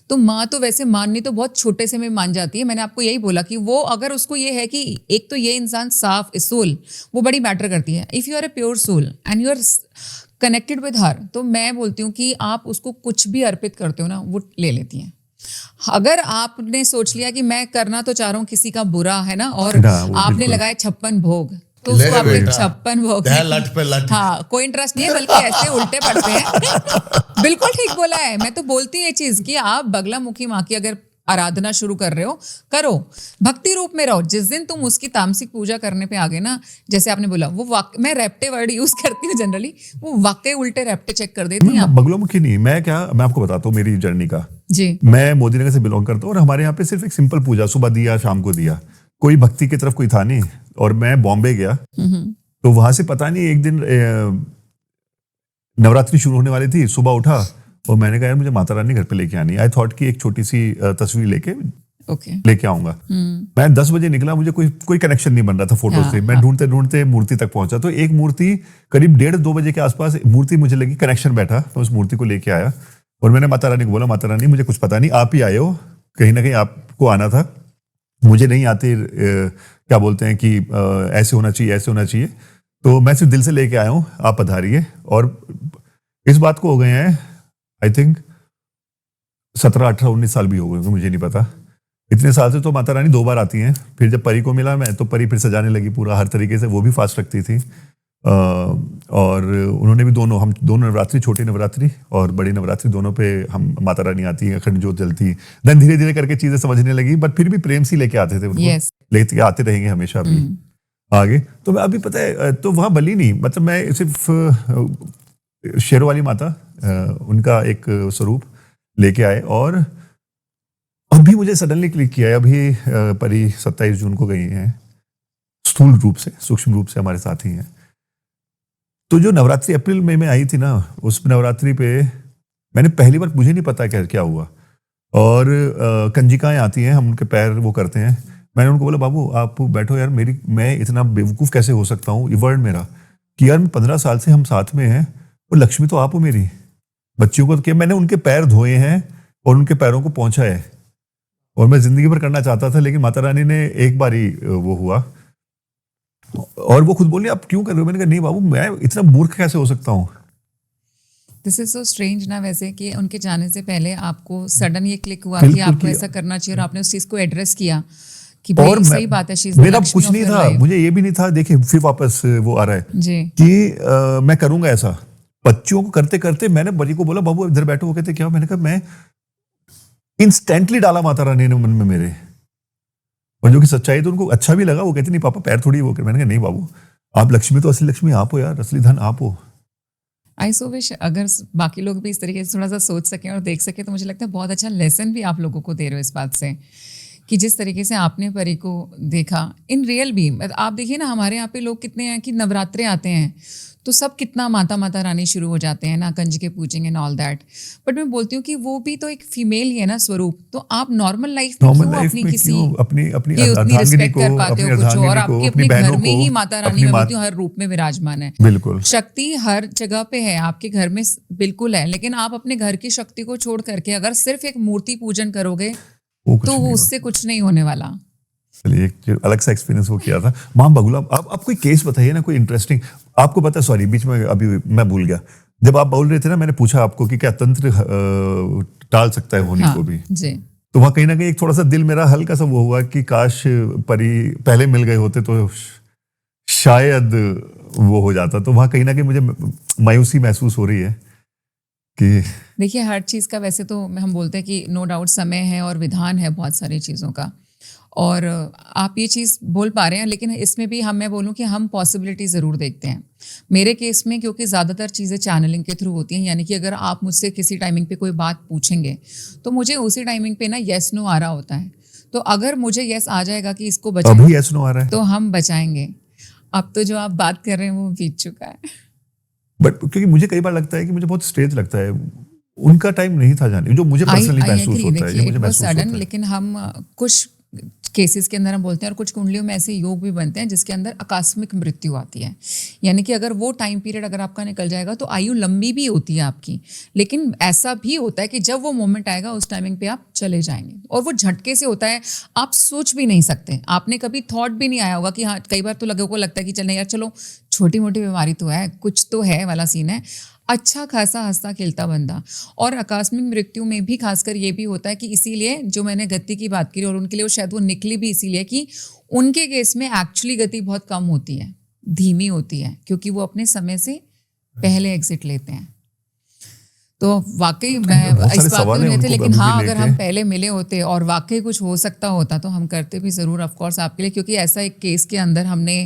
तो माँ तो वैसे माननी तो बहुत छोटे से में मान जाती है। मैंने आपको यही बोला कि वो, अगर उसको ये है कि एक तो ये इंसान साफ, सोल वो बड़ी मैटर करती है। If you are a pure soul and you are connected with her, तो मैं बोलती हूँ कि आप उसको कुछ भी अर्पित करते हो ना, वो ले लेती हैं। अगर आपने सोच लिया कि मैं करना तो चाह रहा हूँ किसी का बुरा, है ना, और आपने लगाए 56 भोग, तो उसको आपके 56 भोग,
लट पे लट,
हाँ, कोई इंटरेस्ट नहीं है, बल्कि ऐसे उल्टे पड़ते हैं। बिल्कुल ठीक बोला है। मैं तो बोलती हूँ ये चीज कि आप बगलामुखी माँ की अगर आराधना शुरू कर रहे हो, करो, भक्ति रूप में रहो। जिस दिन तुम उसकी तामसिक पूजा करने पे आ गए ना, जैसे आपने बोला, वो मैं रैप्टे वर्ड यूज करती हूँ जनरली, वो वाकई उल्टे रैप्टे चेक कर देती हैं।
बगलामुखी नहीं, मैं आपको बताता हूँ मेरी जर्नी का।
जी,
मैं मोदी नगर से बिलोंग करता हूँ और हमारे यहाँ पे सिर्फ एक सिंपल पूजा, सुबह दिया, शाम को दिया, कोई भक्ति की तरफ कोई था नहीं। और मैं बॉम्बे गया, तो वहां से पता नहीं एक दिन नवरात्रि शुरू होने वाली थी, सुबह उठा और मैंने कहा यार मुझे माता रानी घर पे लेके आनी। आई थॉट कि एक छोटी सी तस्वीर लेके आऊंगा। मैं 10 बजे निकला, मुझे कोई कनेक्शन नहीं बन रहा था फोटो से। मैं ढूंढते ढूंढते मूर्ति तक पहुंचा, तो एक मूर्ति करीब 1:30-2 बजे के आसपास मूर्ति मुझे लगी, कनेक्शन बैठा। मैं उस मूर्ति को लेके आया और मैंने माता रानी को बोला, माता रानी मुझे कुछ पता नहीं, आप ही आए हो, कहीं ना कहीं आपको आना था, मुझे नहीं आते, क्या बोलते हैं कि ऐसे होना चाहिए, ऐसे होना चाहिए, तो मैं सिर्फ दिल से लेके आया हूँ, आप पधारिए। और इस बात को हो गए हैं आई थिंक 17, 18, 19 साल भी हो गए, मुझे नहीं पता। इतने साल से तो माता रानी 2 बार आती हैं। फिर जब परी को मिला मैं, तो परी फिर सजाने लगी पूरा हर तरीके से, वो भी फास्ट रखती थी। और उन्होंने भी हम दोनों नवरात्रि, छोटी नवरात्रि और बड़ी नवरात्रि, दोनों पे हम माता रानी आती है, अखंड ज्योत जलती। देन धीरे धीरे करके चीजें समझने लगी, बट फिर भी प्रेम से लेके आते थे उनको, लेके आते रहेंगे हमेशा भी आगे। तो मैं अभी पता है, तो वहाँ बलि नहीं, मतलब मैं सिर्फ शेरों वाली माता, उनका एक स्वरूप लेके आए। और अभी मुझे सडनली क्लिक किया है, अभी परी 27 जून को गई हैं, स्थूल रूप से, सूक्ष्म रूप से हमारे साथ ही हैं। तो जो नवरात्रि अप्रैल मई में आई थी ना, उस नवरात्रि पे मैंने पहली बार, मुझे नहीं पता क्या हुआ, और कंजिकाएं आती हैं, हम उनके पैर वो करते हैं। मैंने उनको बोला बाबू आप बैठो यार, मैं इतना बेवकूफ़ कैसे हो सकता हूँ, ये वर्ड मेरा कि यार 15 साल से हम साथ में हैं और लक्ष्मी तो आप हो मेरी। बच्चियों को तो क्या, मैंने उनके पैर धोए हैं और उनके पैरों को पहुंचा है, और मैं जिंदगी भर करना चाहता था, लेकिन माता रानी ने एक बार ही वो हुआ। और वो खुद बोली आप क्यों कर रहे हो? मैंने कहा नहीं बाबू, मैं इतना मूर्ख कैसे हो सकता हूँ।
दिस इज सो स्ट्रेंज ना, वैसे कि उनके जाने से पहले आपको सडन ये क्लिक हुआ कि आपको ऐसा करना चाहिए, और आपने उस चीज को एड्रेस किया कि भाई सही बात है,
मेरा कुछ नहीं था, मुझे ये भी नहीं था। देखिए फिर वापस वो आ रहा है
जी
कि मैं करूंगा ऐसा। बच्चों को करते करते मैंने बड़ी को बोला बाबू इधर बैठो। वो कहते क्या? मैंने कहा मैं इंस्टेंटली डाला माता रानी ने मन में मेरे, और जो कि सच्चाई तो उनको अच्छा भी लगा। वो कहते नहीं पापा पैर थोड़ी वो कर। मैंने कहा नहीं बाबू, आप लक्ष्मी तो असली लक्ष्मी आप हो यार, असली धन आप हो।
आई सो विश अगर बाकी लोग भी इस तरीके से थोड़ा सा सोच सकें और देख सकें, तो मुझे लगता है बहुत अच्छा लेसन भी आप लोगों को दे रहे हो इस बात से कि जिस तरीके से आपने परी को देखा इन रियल भी। आप देखिए ना, हमारे यहाँ पे लोग कितने हैं कि नवरात्रे आते हैं तो सब कितना माता माता रानी शुरू हो जाते हैं ना, कंजके पूजेंगे एंड ऑल दैट। बट मैं बोलती हूँ कि वो भी तो एक फीमेल ही है ना स्वरूप, तो आप नॉर्मल लाइफ में क्यों अपनी किसी
अपनी
ये उतनी रिस्पेक्ट कर पाते हो कुछ, और आपके अपने घर में ही माता रानी, मैं बोलती हूँ हर रूप में विराजमान है।
बिल्कुल
शक्ति हर जगह पे है, आपके घर में बिल्कुल है, लेकिन आप अपने घर की शक्ति को छोड़ करके अगर सिर्फ एक मूर्ति पूजन करोगे तो उससे कुछ नहीं होने वाला।
चलिए एक अलग सा एक्सपीरियंस वो किया था। मां बगुला, आप कोई केस बताइए ना, कोई इंटरेस्टिंग। आपको पता है, सॉरी बीच में अभी मैं भूल गया, जब आप बोल रहे थे ना, मैंने पूछा आपको कि क्या तंत्र टाल सकता है होनी को भी
जी,
तो वहां कहीं ना कहीं एक थोड़ा सा दिल मेरा हल्का सा वो हुआ कि काश परी पहले मिल गए होते तो शायद वो हो जाता। तो वहां कहीं ना कहीं मुझे मायूसी महसूस हो रही है कि
देखिए हर चीज़ का वैसे तो हम बोलते हैं कि नो डाउट समय है और विधान है बहुत सारी चीज़ों का, और आप ये चीज़ बोल पा रहे हैं, लेकिन इसमें भी मैं बोलूँ कि हम पॉसिबिलिटी ज़रूर देखते हैं। मेरे केस में क्योंकि ज़्यादातर चीज़ें चैनलिंग के थ्रू होती हैं, यानी कि अगर आप मुझसे किसी टाइमिंग पे कोई बात पूछेंगे तो मुझे उसी टाइमिंग पे ना येस नो आ रहा होता है। तो अगर मुझे येस आ जाएगा कि इसको बचाएं,
अभी येस नो आ रहा है
तो हम बचाएंगे। अब तो जो आप बात कर रहे हैं वो बीत चुका है।
बट क्योंकि मुझे कई बार लगता है कि मुझे बहुत स्ट्रेंज लगता है, उनका टाइम नहीं था जाने, जो मुझे पर्सनली महसूस होता है, जो मुझे महसूस होता है।
लेकिन हम कुछ केसेस के अंदर हम बोलते हैं, और कुछ कुंडलियों में ऐसे योग भी बनते हैं जिसके अंदर आकस्मिक मृत्यु आती है, यानी कि अगर वो टाइम पीरियड अगर आपका निकल जाएगा तो आयु लंबी भी होती है आपकी, लेकिन ऐसा भी होता है कि जब वो मोमेंट आएगा उस टाइमिंग पे आप चले जाएंगे, और वो झटके से होता है, आप सोच भी नहीं सकते। आपने कभी थॉट भी नहीं आया होगा कि हाँ, कई बार तो लोगों को लगता है कि चल यार चलो छोटी मोटी बीमारी तो है, कुछ तो है वाला सीन है, अच्छा खासा हंसता खेलता बंदा। और आकस्मिक मृत्यु में भी खासकर ये भी होता है कि इसीलिए जो मैंने गति की बात की, और उनके लिए वो शायद वो निकली भी इसीलिए कि उनके केस में एक्चुअली गति बहुत कम होती है, धीमी होती है, क्योंकि वो अपने समय से पहले एग्जिट लेते हैं। तो वाकई मैं इस बात में नहीं थे, लेकिन हाँ अगर हम पहले मिले होते और वाकई कुछ हो सकता होता तो हम करते भी ज़रूर ऑफ कोर्स आपके लिए, क्योंकि ऐसा एक केस के अंदर हमने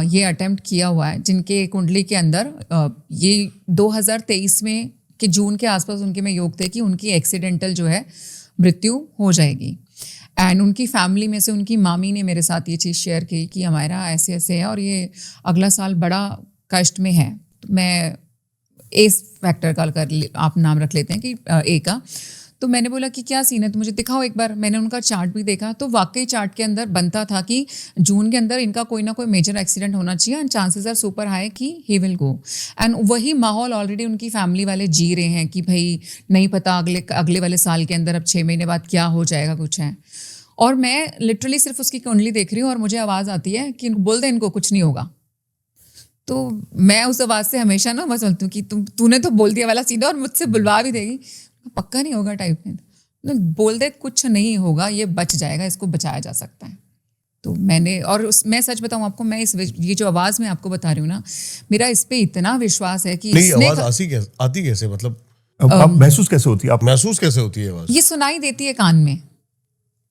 ये अटेम्प्ट किया हुआ है जिनके कुंडली के अंदर ये 2023 में के जून के आसपास उनके में योग थे कि उनकी एक्सीडेंटल जो है मृत्यु हो जाएगी। एंड उनकी फैमिली में से उनकी मामी ने मेरे साथ ये चीज़ शेयर की कि हमारा ऐसे ऐसे है और ये अगला साल बड़ा कष्ट में है। तो मैं एस फैक्टर का आप नाम रख लेते हैं कि ए का। तो मैंने बोला कि क्या सीन है, तो मुझे दिखाओ एक बार। मैंने उनका चार्ट भी देखा, तो वाकई चार्ट के अंदर बनता था कि जून के अंदर इनका कोई ना कोई मेजर एक्सीडेंट होना चाहिए and chances are super high कि ही विल गो। एंड वही माहौल ऑलरेडी उनकी फैमिली वाले जी रहे हैं कि भाई नहीं पता अगले वाले साल के अंदर अब 6 महीने बाद क्या हो जाएगा, कुछ है। और मैं लिटरली सिर्फ उसकी कुंडली देख रही हूँ और मुझे आवाज़ आती है कि बोल दे इनको कुछ नहीं होगा। तो मैं उस आवाज़ से हमेशा ना बस बोलती हूँ कि तूने तो बोल दिया वाला सीधा, और मुझसे बुलवा भी देगी, पक्का नहीं होगा टाइप में। तो बोल दे कुछ नहीं होगा, ये बच जाएगा, इसको बचाया जा सकता है। तो मैंने मैं सच बताऊँ आपको, मैं ये जो आवाज़ मैं आपको बता रही हूँ ना, मेरा इस पे इतना विश्वास है कि
नहीं, आवाज़ आती कैसे, मतलब
आप महसूस कैसे होती है? आप
महसूस कैसे होती है आवाज़?
ये सुनाई देती है कान में,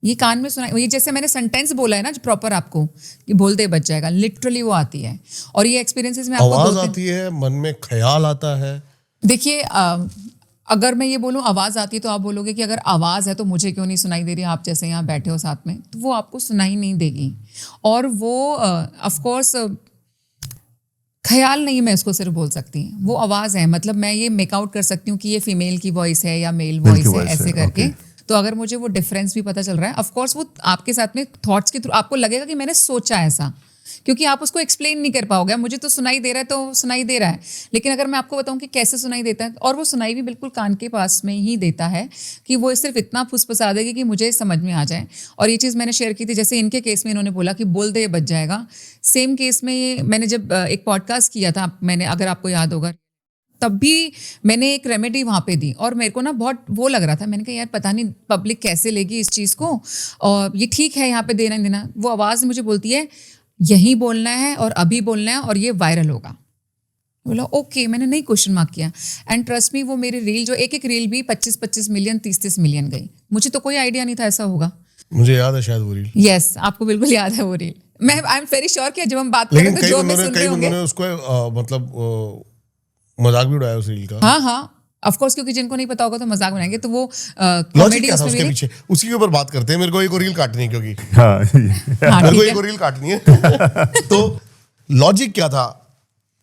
ये कान में सुनाई, ये जैसे मैंने सेंटेंस बोला है ना जो प्रॉपर आपको कि बोल दे बच जाएगा, लिटरली वो आती है। और ये एक्सपीरियंसेस में आपको
आवाज़ आती है, मन में ख्याल आता है।
देखिए अगर मैं ये बोलूँ आवाज़ आती है तो आप बोलोगे कि अगर आवाज़ है तो मुझे क्यों नहीं सुनाई दे रही, आप जैसे यहाँ बैठे हो साथ में, तो वो आपको सुनाई नहीं देगी। और वो ऑफ कोर्स ख्याल नहीं मैं उसको सिर्फ बोल सकती, वो आवाज़ है, मतलब मैं ये मेकआउट कर सकती हूँ कि ये फीमेल की वॉइस है या मेल वॉइस है, ऐसे करके। तो अगर मुझे वो डिफरेंस भी पता चल रहा है, ऑफ कोर्स वो आपके साथ में थॉट्स के थ्रू आपको लगेगा कि मैंने सोचा ऐसा, क्योंकि आप उसको एक्सप्लेन नहीं कर पाओगे। मुझे तो सुनाई दे रहा है तो सुनाई दे रहा है, लेकिन अगर मैं आपको बताऊं कि कैसे सुनाई देता है, और वो सुनाई भी बिल्कुल कान के पास में ही देता है कि वो सिर्फ इतना फुसफुसा देगी कि मुझे समझ में आ जाए। और ये चीज़ मैंने शेयर की थी, जैसे इनके केस में इन्होंने बोला कि बोल दे ये बच जाएगा। सेम केस में ये मैंने जब एक पॉडकास्ट किया था, मैंने, अगर आपको याद होगा, तब भी मैंने एक रेमेडी वहाँ पे दी, और मेरे को ना बहुत वो लग रहा था, मैंने कहा यार पता नहीं पब्लिक कैसे लेगी इस चीज़ को, और ये ठीक है यहाँ पे देना नहीं देना। वो आवाज़ मुझे बोलती है यही बोलना है और अभी बोलना है और ये वायरल होगा। बोला ओके, मैंने नहीं क्वेश्चन मार्क किया। एंड ट्रस्ट मी, वो मेरी रील जो एक रील भी 25-25 मिलियन 30-30 मिलियन गई। मुझे तो कोई आइडिया नहीं था ऐसा होगा।
मुझे याद है शायद वो रील।
यस, आपको बिल्कुल याद है वो रील। मैं आई एम वेरी श्योर कि जब हम बात कर रहे थे, जो हमें सुन रहे होंगे,
उसको मतलब मजाक भी उड़ाया उस रील का।
हाँ ऑफ कोर्स, क्योंकि जिनको नहीं पता होगा तो मजाक बनाएंगे। तो वो
लॉजिक क्या था उसके पीछे, उसी के ऊपर बात करते हैं। मेरे को एक और रील काटनी है, क्योंकि
हाँ,
मेरे को एक और रील काटनी है। तो लॉजिक क्या था,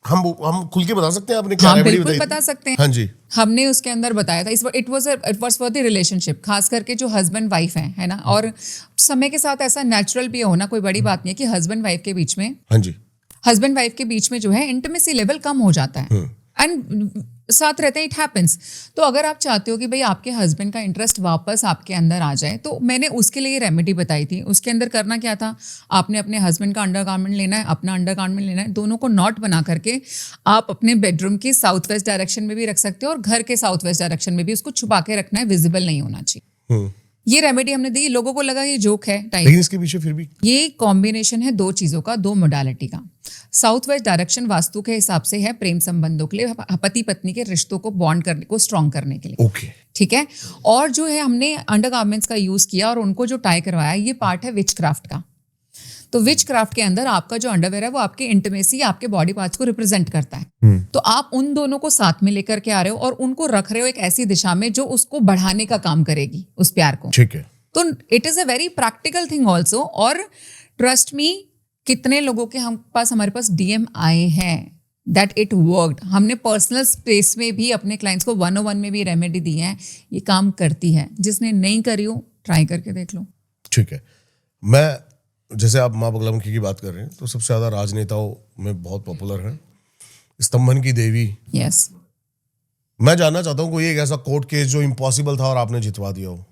हम खुल के बता सकते हैं? आपने क्या रेमेडी बताई?
बता सकते हैं।
हाँ जी,
हमने उसके अंदर बताया था, it was for the relationship, खास करके जो हस्बैंड वाइफ है ना। और समय के साथ ऐसा नेचुरल भी होना कोई बड़ी बात नहीं है कि हस्बैंड वाइफ के बीच में,
हाँ जी,
हस्बैंड वाइफ के बीच में जो है इंटीमेसी लेवल कम हो जाता है, एंड साथ रहते हैं, इट हैपेंस। तो अगर आप चाहते हो कि भाई आपके हस्बैंड का इंटरेस्ट वापस आपके अंदर आ जाए, तो मैंने उसके लिए रेमेडी बताई थी। उसके अंदर करना क्या था, आपने अपने हस्बैंड का अंडरगारमेंट लेना है, अपना अंडरगारमेंट लेना है, दोनों को नॉट बना करके आप अपने बेडरूम की साउथ वेस्ट डायरेक्शन में भी रख सकते हो और घर के साउथ वेस्ट डायरेक्शन में भी उसको छुपा के रखना है, विजिबल नहीं होना चाहिए। ये रेमेडी हमने दी, लोगों को लगा ये जोक है टाइप,
लेकिन इसके पीछे फिर भी
ये कॉम्बिनेशन है दो चीजों का, दो मोडालिटी का। साउथ वेस्ट डायरेक्शन वास्तु के हिसाब से है प्रेम संबंधों के लिए, पति पत्नी के रिश्तों को बॉन्ड करने को स्ट्रॉन्ग करने के लिए।
ओके,
ठीक है। और जो है हमने अंडरगारमेंट्स का यूज किया और उनको जो टाई करवाया, ये पार्ट है विच क्राफ्ट का। तो विच क्राफ्ट के अंदर आपका जो अंडरवेयर है वो आपके इंटीमेसी, आपके बॉडी पार्ट्स को रिप्रेजेंट करता है। तो आप उन दोनों को साथ में लेकर के आ रहे हो और उनको रख रहे हो एक ऐसी दिशा में जो उसको बढ़ाने का काम करेगी, उस प्यार को।
ठीक है।
तो it is a very practical thing also. और ट्रस्ट मी, कितने लोगों के हमारे पास DM आए हैं दैट इट वर्कड। हमने पर्सनल स्पेस में भी अपने क्लाइंट्स को 101 में भी रेमेडी दी है, ये काम करती है। जिसने नहीं करी हो ट्राई करके देख लो।
ठीक है। मैं, जैसे आप माँ बगलामुखी की बात कर रहे हैं, तो सबसे ज्यादा राजनेताओं में बहुत पॉपुलर है स्तंभन की देवी।
यस।
मैं जानना चाहता हूँ कोई एक ऐसा कोर्ट केस जो इम्पॉसिबल था और आपने जितवा दिया हो।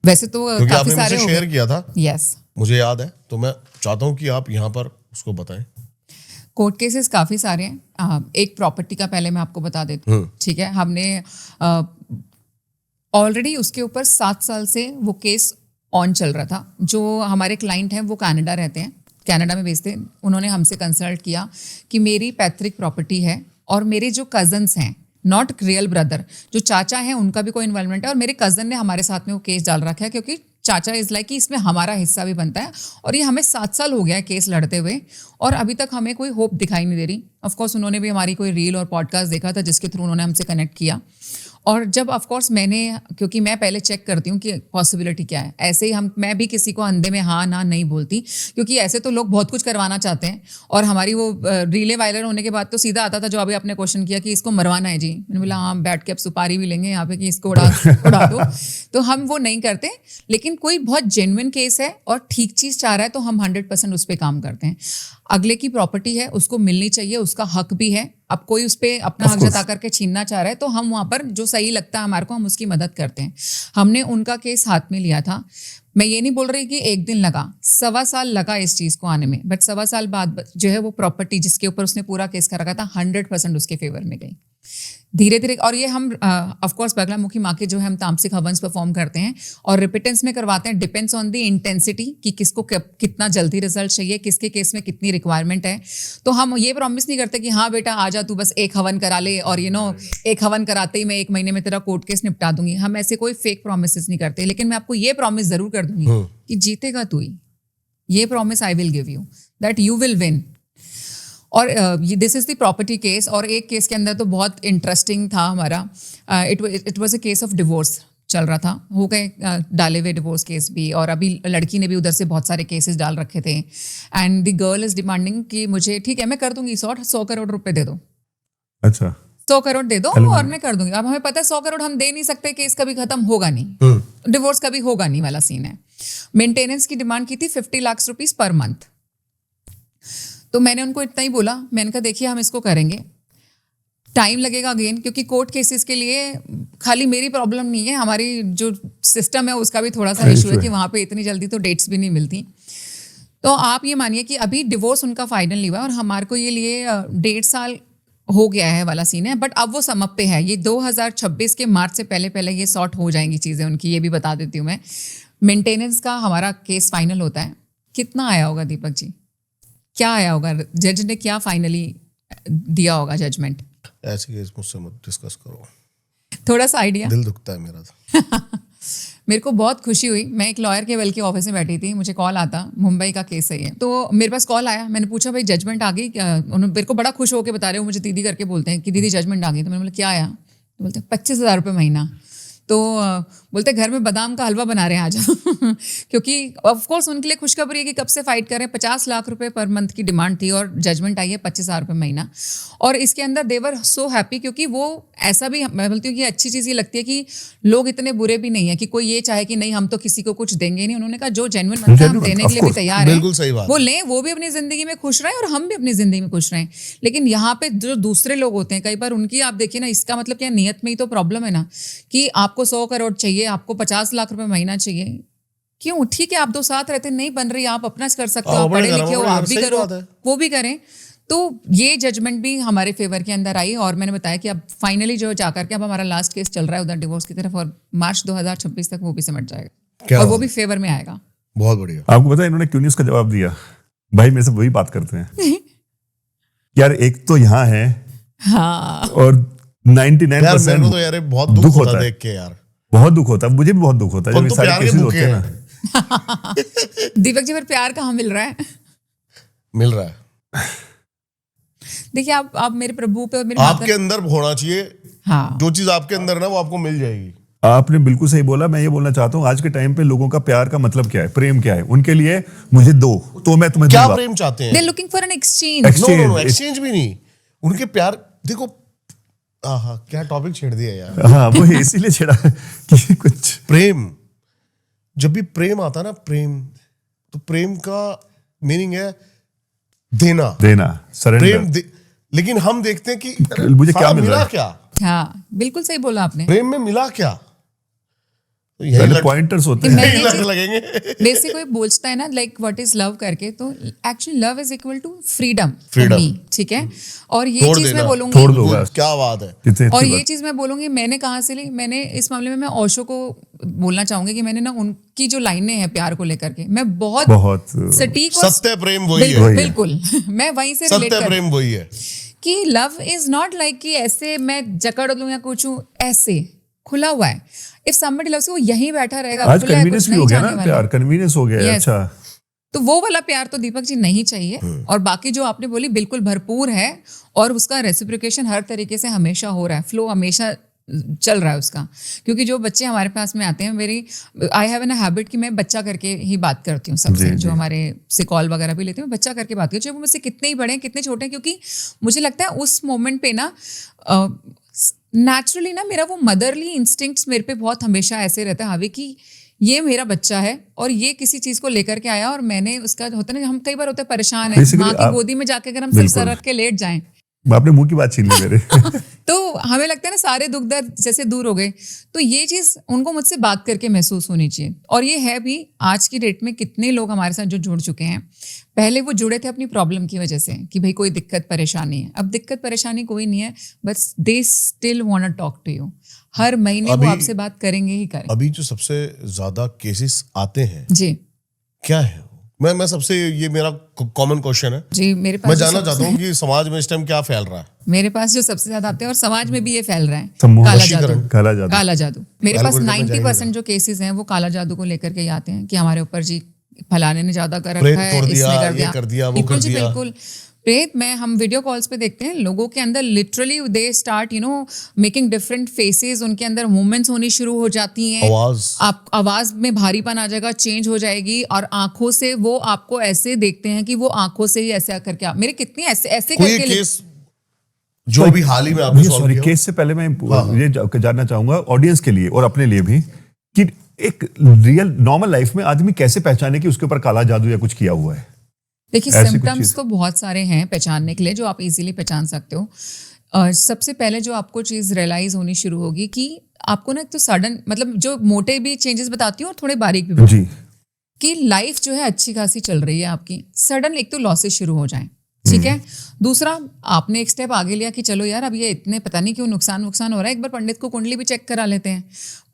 वैसे तो
क्योंकि
काफी
आपने
सारे
मुझे शेयर किया था,
यस,
मुझे याद है, तो मैं चाहता हूँ कि आप यहाँ पर उसको बताएं।
कोर्ट केसेस काफी सारे हैं। एक प्रॉपर्टी का पहले मैं आपको बता देती हूँ, ठीक है। हमने ऑलरेडी उसके ऊपर 7 साल से वो केस ऑन चल रहा था। जो हमारे क्लाइंट हैं वो कनाडा रहते हैं, कनाडा में बेचते हैं। उन्होंने हमसे कंसल्ट किया कि मेरी पैतृक प्रॉपर्टी है और मेरे जो कजन्स हैं, नॉट रियल ब्रदर, जो चाचा हैं उनका भी कोई इन्वॉल्वमेंट है, और मेरे कजन ने हमारे साथ में वो केस डाल रखा है, क्योंकि चाचा इज लाइक कि इसमें हमारा हिस्सा भी बनता है। और ये हमें 7 साल हो गया है केस लड़ते हुए, और अभी तक हमें कोई होप दिखाई नहीं दे रही। ऑफकोर्स उन्होंने भी हमारी कोई रील और पॉडकास्ट देखा था जिसके थ्रू उन्होंने हमसे कनेक्ट किया। और जब ऑफकोर्स मैंने, क्योंकि मैं पहले चेक करती हूँ कि पॉसिबिलिटी क्या है, ऐसे ही मैं भी किसी को अंधे में हाँ ना नहीं बोलती, क्योंकि ऐसे तो लोग बहुत कुछ करवाना चाहते हैं। और हमारी वो रीलें वायरल होने के बाद तो सीधा आता था जो अभी आपने क्वेश्चन किया कि इसको मरवाना है जी। मैंने बोला हाँ, बैठ के अब सुपारी भी लेंगे यहाँ पे कि इसको उड़ा दो। तो हम वो नहीं करते, लेकिन कोई बहुत जेन्युइन केस है और ठीक चीज़ चाह रहा है तो हम 100% उस पर काम करते हैं। अगले की प्रॉपर्टी है, उसको मिलनी चाहिए, उसका हक भी है। अब कोई उस पर अपना हक जता करके छीनना चाह रहा है तो हम वहाँ पर जो सही लगता है हमारे को, हम उसकी मदद करते हैं। हमने उनका केस हाथ में लिया था। मैं ये नहीं बोल रही कि एक दिन लगा, 1.25 साल लगा इस चीज़ को आने में, बट 1.25 साल बाद जो है वो प्रॉपर्टी जिसके ऊपर उसने पूरा केस कर रखा था 100% उसके फेवर में गई धीरे धीरे। और ये हम ऑफकोर्स बगलामुखी माँ के जो है हम तामसिक हवंस परफॉर्म करते हैं और रिपिटेंस में करवाते हैं। डिपेंड्स ऑन द इंटेंसिटी कि किसको कितना जल्दी रिजल्ट चाहिए, किसके केस में कितनी रिक्वायरमेंट है। तो हम ये प्रॉमिस नहीं करते कि हाँ बेटा आ जा तू बस एक हवन करा ले और एक हवन कराते ही मैं 1 महीने में तेरा कोर्ट केस निपटा दूंगी। हम ऐसे कोई फेक प्रोमिस नहीं करते, लेकिन मैं आपको ये प्रॉमिस जरूर कर दूंगी कि जीतेगा तू ही। ये promise I will give you that you will win. और this is the property case. और एक केस के अंदर तो बहुत इंटरेस्टिंग था हमारा, it was a case of divorce चल रहा था, हो गए डाले हुए डिवोर्स केस भी, और अभी लड़की ने भी उधर से बहुत सारे केसेस डाल रखे थे, and the girl is demanding कि मुझे ठीक है मैं कर दूंगी 100 करोड़ रुपए दे दो,
अच्छा
100 करोड़ दे दो और मैं कर दूंगी। अब हमें पता है 100 करोड़ हम दे नहीं सकते, केस कभी खत्म होगा नहीं, डिवोर्स कभी होगा नहीं वाला सीन है। मेंटेनेंस की डिमांड की थी 50 लाख रुपीस पर मंथ। तो मैंने उनको इतना ही बोला, मैंने कहा देखिए हम इसको करेंगे, टाइम लगेगा अगेन, क्योंकि कोर्ट केसेस के लिए खाली मेरी प्रॉब्लम नहीं है, हमारी जो सिस्टम है उसका भी थोड़ा सा इशू है कि वहाँ पे इतनी जल्दी तो डेट्स भी नहीं मिलती। तो आप ये मानिए कि अभी डिवोर्स उनका फाइनल नहीं हुआ और हमारे को ये लिए 1.5 साल हो गया है वाला सीन है, बट अब वो समझ पे है। ये 2026 के मार्च से पहले पहले ये सॉर्ट हो जाएंगी चीज़ें उनकी, ये भी बता देती हूँ मैं। मेंटेनेंस का हमारा केस फाइनल होता है, कितना आया होगा दीपक जी, क्या आया होगा, जज ने क्या फाइनली दिया होगा जजमेंट?
ऐसे केस मुझसे मत डिस्कस करो,
थोड़ा सा आइडिया।
दिल दुखता है मेरा तो।
मेरे को बहुत खुशी हुई, मैं एक लॉयर के बल्कि ऑफिस में बैठी थी, मुझे कॉल आता मुंबई का केस है ये, तो मेरे पास कॉल आया, मैंने पूछा भाई जजमेंट आ गई क्या? उन्होंने मेरे को बड़ा खुश होकर बता रहे हो, मुझे दीदी करके बोलते हैं कि दीदी जजमेंट आ गई। तो मैंने बोला क्या आया? तो बोलते हैं 25,000 रुपये महीना। तो बोलते घर में बादाम का हलवा बना रहे हैं आज क्योंकि ऑफ कोर्स उनके लिए खुशखबरी है कि कब से फाइट कर रहे हैं। 50 लाख रुपए पर मंथ की डिमांड थी और जजमेंट आई है 25,000 रुपये महीना। और इसके अंदर देवर सो हैप्पी, क्योंकि वो ऐसा भी मैं बोलती हूँ कि अच्छी चीज़ ये लगती है कि लोग इतने बुरे भी नहीं है कि कोई ये चाहे कि नहीं हम तो किसी को कुछ देंगे नहीं। उन्होंने कहा जो जेन्युइन बनता है हम देने के लिए भी तैयार
बिल्कुल सही बात।
है, वो लें, वो भी अपनी जिंदगी में खुश रहें और हम भी अपनी जिंदगी में खुश रहें। लेकिन यहाँ पे जो दूसरे लोग होते हैं कई बार उनकी आप देखिए ना, इसका मतलब क्या नियत में ही तो प्रॉब्लम है ना, कि आपको 100 करोड़ चाहिए, आपको 50 लाख रुपए महीना चाहिए। क्यों? ठीक है आप दो साथ रहते नहीं बन रही, आप अपना कर सकते हो, आप पढ़े लिखे हो, आप भी करो, वो भी करें। तो ये जजमेंट भी हमारे फेवर के अंदर आई और मैंने बताया कि अब फाइनली जो जाकर के अब हमारा लास्ट केस चल रहा है उधर डिवोर्स की तरफ, और मार्च 2026 तक वो भी सिमट जाएगा और वो भी फेवर में आएगा।
बहुत बढ़िया।
आपको पता है इन्होंने क्यों नहीं उसका जवाब दिया? भाई मेरे से वही बात करते हैं यार, एक तो यहाँ है
हाँ,
और 99%
तो यार बहुत दुख होता है देख के यार,
बहुत दुख होता है, मुझे भी बहुत दुख होता है जब ये सारे केसेस होते हैं ना।
दीपक जी, पर प्यार कहाँ मिल रहा है?
मिल रहा है।
देखिए आप मेरे प्रभु पे और मेरे
आपके अंदर होना चाहिए।
हाँ,
जो चीज आपके अंदर ना वो आपको मिल जाएगी।
आपने बिल्कुल सही बोला। मैं ये बोलना चाहता हूँ आज के टाइम पे लोगों का प्यार का मतलब क्या है, प्रेम क्या है? उनके लिए मुझे दो तो मैं तुम्हें
क्या
दूंगा।
प्रेम चाहते हैं?
They looking for an exchange.
No exchange भी नहीं, उनके प्यार देखो। आहा, क्या टॉपिक छेड़ दिया यार।
हाँ वो इसीलिए छेड़ा कि कुछ
प्रेम, जब भी प्रेम आता ना, प्रेम तो प्रेम का मीनिंग है देना,
सरेंडर।
लेकिन हम देखते हैं कि
मुझे क्या मिला
क्या?
हाँ बिल्कुल सही बोला आपने।
प्रेम में मिला क्या? तो
पहले पॉइंटर्स होते हैं,
यही लगेंगे।
बेसिक कोई बोलता है ना लाइक व्हाट इज लव करके, तो actually love is equal to freedom. ठीक है, और ये चीज मैं बोलूंगी,
छोड़ दूंगा,
क्या बात है।
और ये चीज मैं बोलूंगी, मैंने कहाँ से ली, मैंने इस मामले में मैं ओशो को बोलना चाहूंगी कि मैंने ना उनकी जो लाइनें हैं प्यार को लेकर के, मैं बहुत सटीक और
सत्य प्रेम वही है।
बिल्कुल मैं वहीं से रिलेट
सत्य प्रेम वही है
कि लव इज नॉट लाइक कि ऐसे मैं जकड़ लूं या कुछ हूं, ऐसे खुला हुआ है। इफ समबडी लव्स यू, वो यहीं बैठा रहेगा।
आज कन्वीनियंस भी हो गया ना, प्यार कन्वीनियंस हो गया। अच्छा,
तो वो वाला प्यार तो दीपक जी नहीं चाहिए। और बाकी जो आपने बोली बिल्कुल भरपूर है और उसका रेसिप्रोकेशन हर तरीके से हमेशा हो रहा है, फ्लो हमेशा चल रहा है उसका। क्योंकि जो बच्चे हमारे पास में आते हैं, आई हैव एन हैबिट कि मैं बच्चा करके ही बात करती हूँ सबसे। जो हमारे से कॉल वगैरह भी लेते हैं, बच्चा करके बात करती हूँ, चाहे वो मुझसे कितने ही बड़े हैं कितने छोटे हैं, क्योंकि मुझे लगता है उस मोमेंट पे ना नेचुरली ना मेरा वो मदरली इंस्टिंक्ट्स मेरे पे बहुत हमेशा ऐसे रहता है हावी कि ये मेरा बच्चा है और ये किसी चीज को लेकर के आया और मैंने उसका होता है ना, हम कई बार होते हैं परेशान है माँ की गोदी में जाके अगर हम सिर सर रख के लेट जाएं,
आपने मुंह की बात छीन ली मेरे
तो हमें लगता है ना सारे दुख दर्द जैसे दूर हो गए। तो ये चीज उनको मुझसे बात करके महसूस होनी चाहिए। और ये है भी आज की डेट में कितने लोग हमारे साथ जो जुड़ चुके हैं, पहले वो जुड़े थे अपनी प्रॉब्लम की वजह से कि भाई कोई दिक्कत परेशानी है, अब दिक्कत परेशानी कोई नहीं है, बस they still want to talk to you. हर महीने वो आपसे बात करेंगे ही करेंगे।
अभी जो सबसे ज्यादा केसेस आते हैं
जी,
क्या है? मैं सबसे, ये मेरा कॉमन क्वेश्चन है
जी, मेरे पास
मैं जानना चाहता हूँ कि समाज में इस टाइम क्या फैल रहा है।
मेरे पास जो सबसे ज्यादा आते हैं और समाज में भी ये फैल रहा है, काला जादू। मेरे पास 90% जो केसेस हैं वो काला जादू को लेकर के आते हैं कि हमारे ऊपर जी फलाने ने ज्यादा कर रखा है, इसने कर दिया,
वो कर दिया।
बिल्कुल। प्रेत मैं हम वीडियो कॉल्स पे देखते हैं लोगों के अंदर literally they start making different phases, उनके अंदर मूवमेंट्स होनी शुरू हो जाती हैं, आप आवाज में भारीपन आ जाएगा, चेंज हो जाएगी, और आंखों से वो आपको ऐसे देखते हैं कि वो आंखों से ही ऐसे करके मेरे कितनी ऐसे ऐसे
कोई
करके
केस जो भी हाल ही में आपने सॉल्व किया?
केस से पहले मैं ये जानना चाहूंगा ऑडियंस के लिए और अपने लिए भी कि एक रियल नॉर्मल लाइफ में आदमी कैसे पहचाने कि उसके ऊपर काला जादू या कुछ किया हुआ है।
देखिए सिम्टम्स तो बहुत सारे हैं पहचानने के लिए जो आप इजीली पहचान सकते हो। सबसे पहले जो आपको चीज़ रियलाइज होनी शुरू होगी कि आपको ना एक तो सडन, मतलब जो मोटे भी चेंजेस बताती हूँ और थोड़े बारीक भी
जी,
कि लाइफ जो है अच्छी खासी चल रही है आपकी, सडन एक तो लॉसेस शुरू हो जाएं, ठीक है। दूसरा आपने एक स्टेप आगे लिया कि चलो यार अब ये इतने पता नहीं क्यों नुकसान हो रहा है, एक बार पंडित को कुंडली भी चेक करा लेते हैं।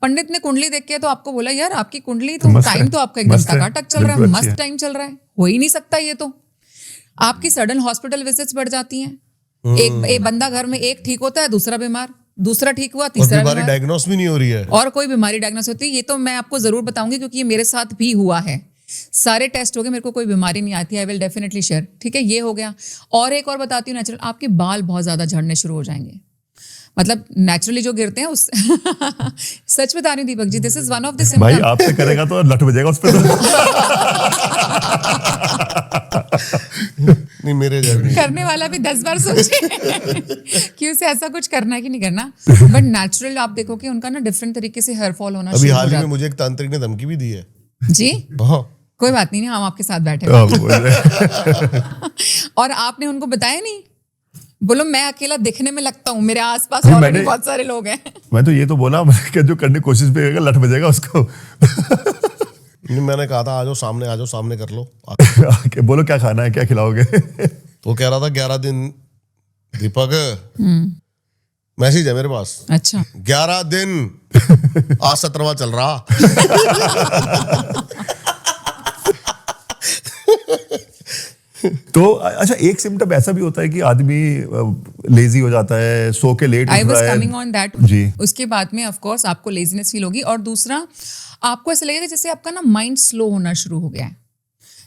पंडित ने कुंडली देख के तो आपको बोला यार आपकी कुंडली तो टाइम तो आपका एकदम टकाटक चल रहा है, मस्त टाइम चल रहा है, हो ही नहीं सकता ये तो। आपकी सडन हॉस्पिटल विजिट्स बढ़ जाती हैं, एक बंदा घर में एक ठीक होता है, दूसरा बीमार, दूसरा ठीक हुआ, तीसरा
बीमारी डायग्नोस भी नहीं हो रही है,
और कोई बीमारी डायग्नोस होती है। ये तो मैं आपको जरूर बताऊंगी क्योंकि ये मेरे साथ भी हुआ है, सारे टेस्ट हो गए, मेरे को कोई बीमारी नहीं आती, आई विल डेफिनेटली शेयर, ठीक है। ये हो गया। और एक और बताती हूँ नेचुरल, आपके बाल बहुत ज्यादा झड़ने शुरू हो जाएंगे, मतलब नेचुरली जो गिरते हैं उस सच बता रही हूँ Deepak ji, this is one of the
भाई आपसे करेगा तो लट बजेगा उस पे
नहीं मेरे जर्नी
करने वाला भी 10 बार सोचे कि उसे ऐसा कुछ करना है कि नहीं करना, बट नेचुरल आप देखो कि उनका ना डिफरेंट तरीके से हेयर फॉल होना
अभी
शुरू हो
हाल ही
जाता
में मुझे एक तांत्रिक ने धमकी भी दी है
जी।
हाँ।
कोई बात नहीं, हम आपके साथ बैठे हैं। और आपने उनको बताया नहीं? बोलो मैं अकेला दिखने में लगता हूँ, मेरे आसपास और भी बहुत सारे लोग हैं।
मैं तो ये तो बोला कि जो करने की कोशिश भी करेगा लट बजेगा उसको।
मैंने कहा था आ जाओ सामने कर लो
बोलो क्या खाना है, क्या खिलाओगे?
तो कह रहा था 11 दिन दीपक, मैसेज है मेरे पास,
अच्छा
11 दिन आज 17वां चल रहा।
तो अच्छा एक सिम्टम ऐसा भी होता है कि आदमी लेजी हो जाता है, सो के लेट उठ रहा है।
I was coming on that
जी।
उसके बाद में ऑफ कोर्स आपको लेजीनेस फील होगी, और दूसरा आपको ऐसा लगेगा जैसे आपका ना माइंड स्लो होना शुरू हो गया है।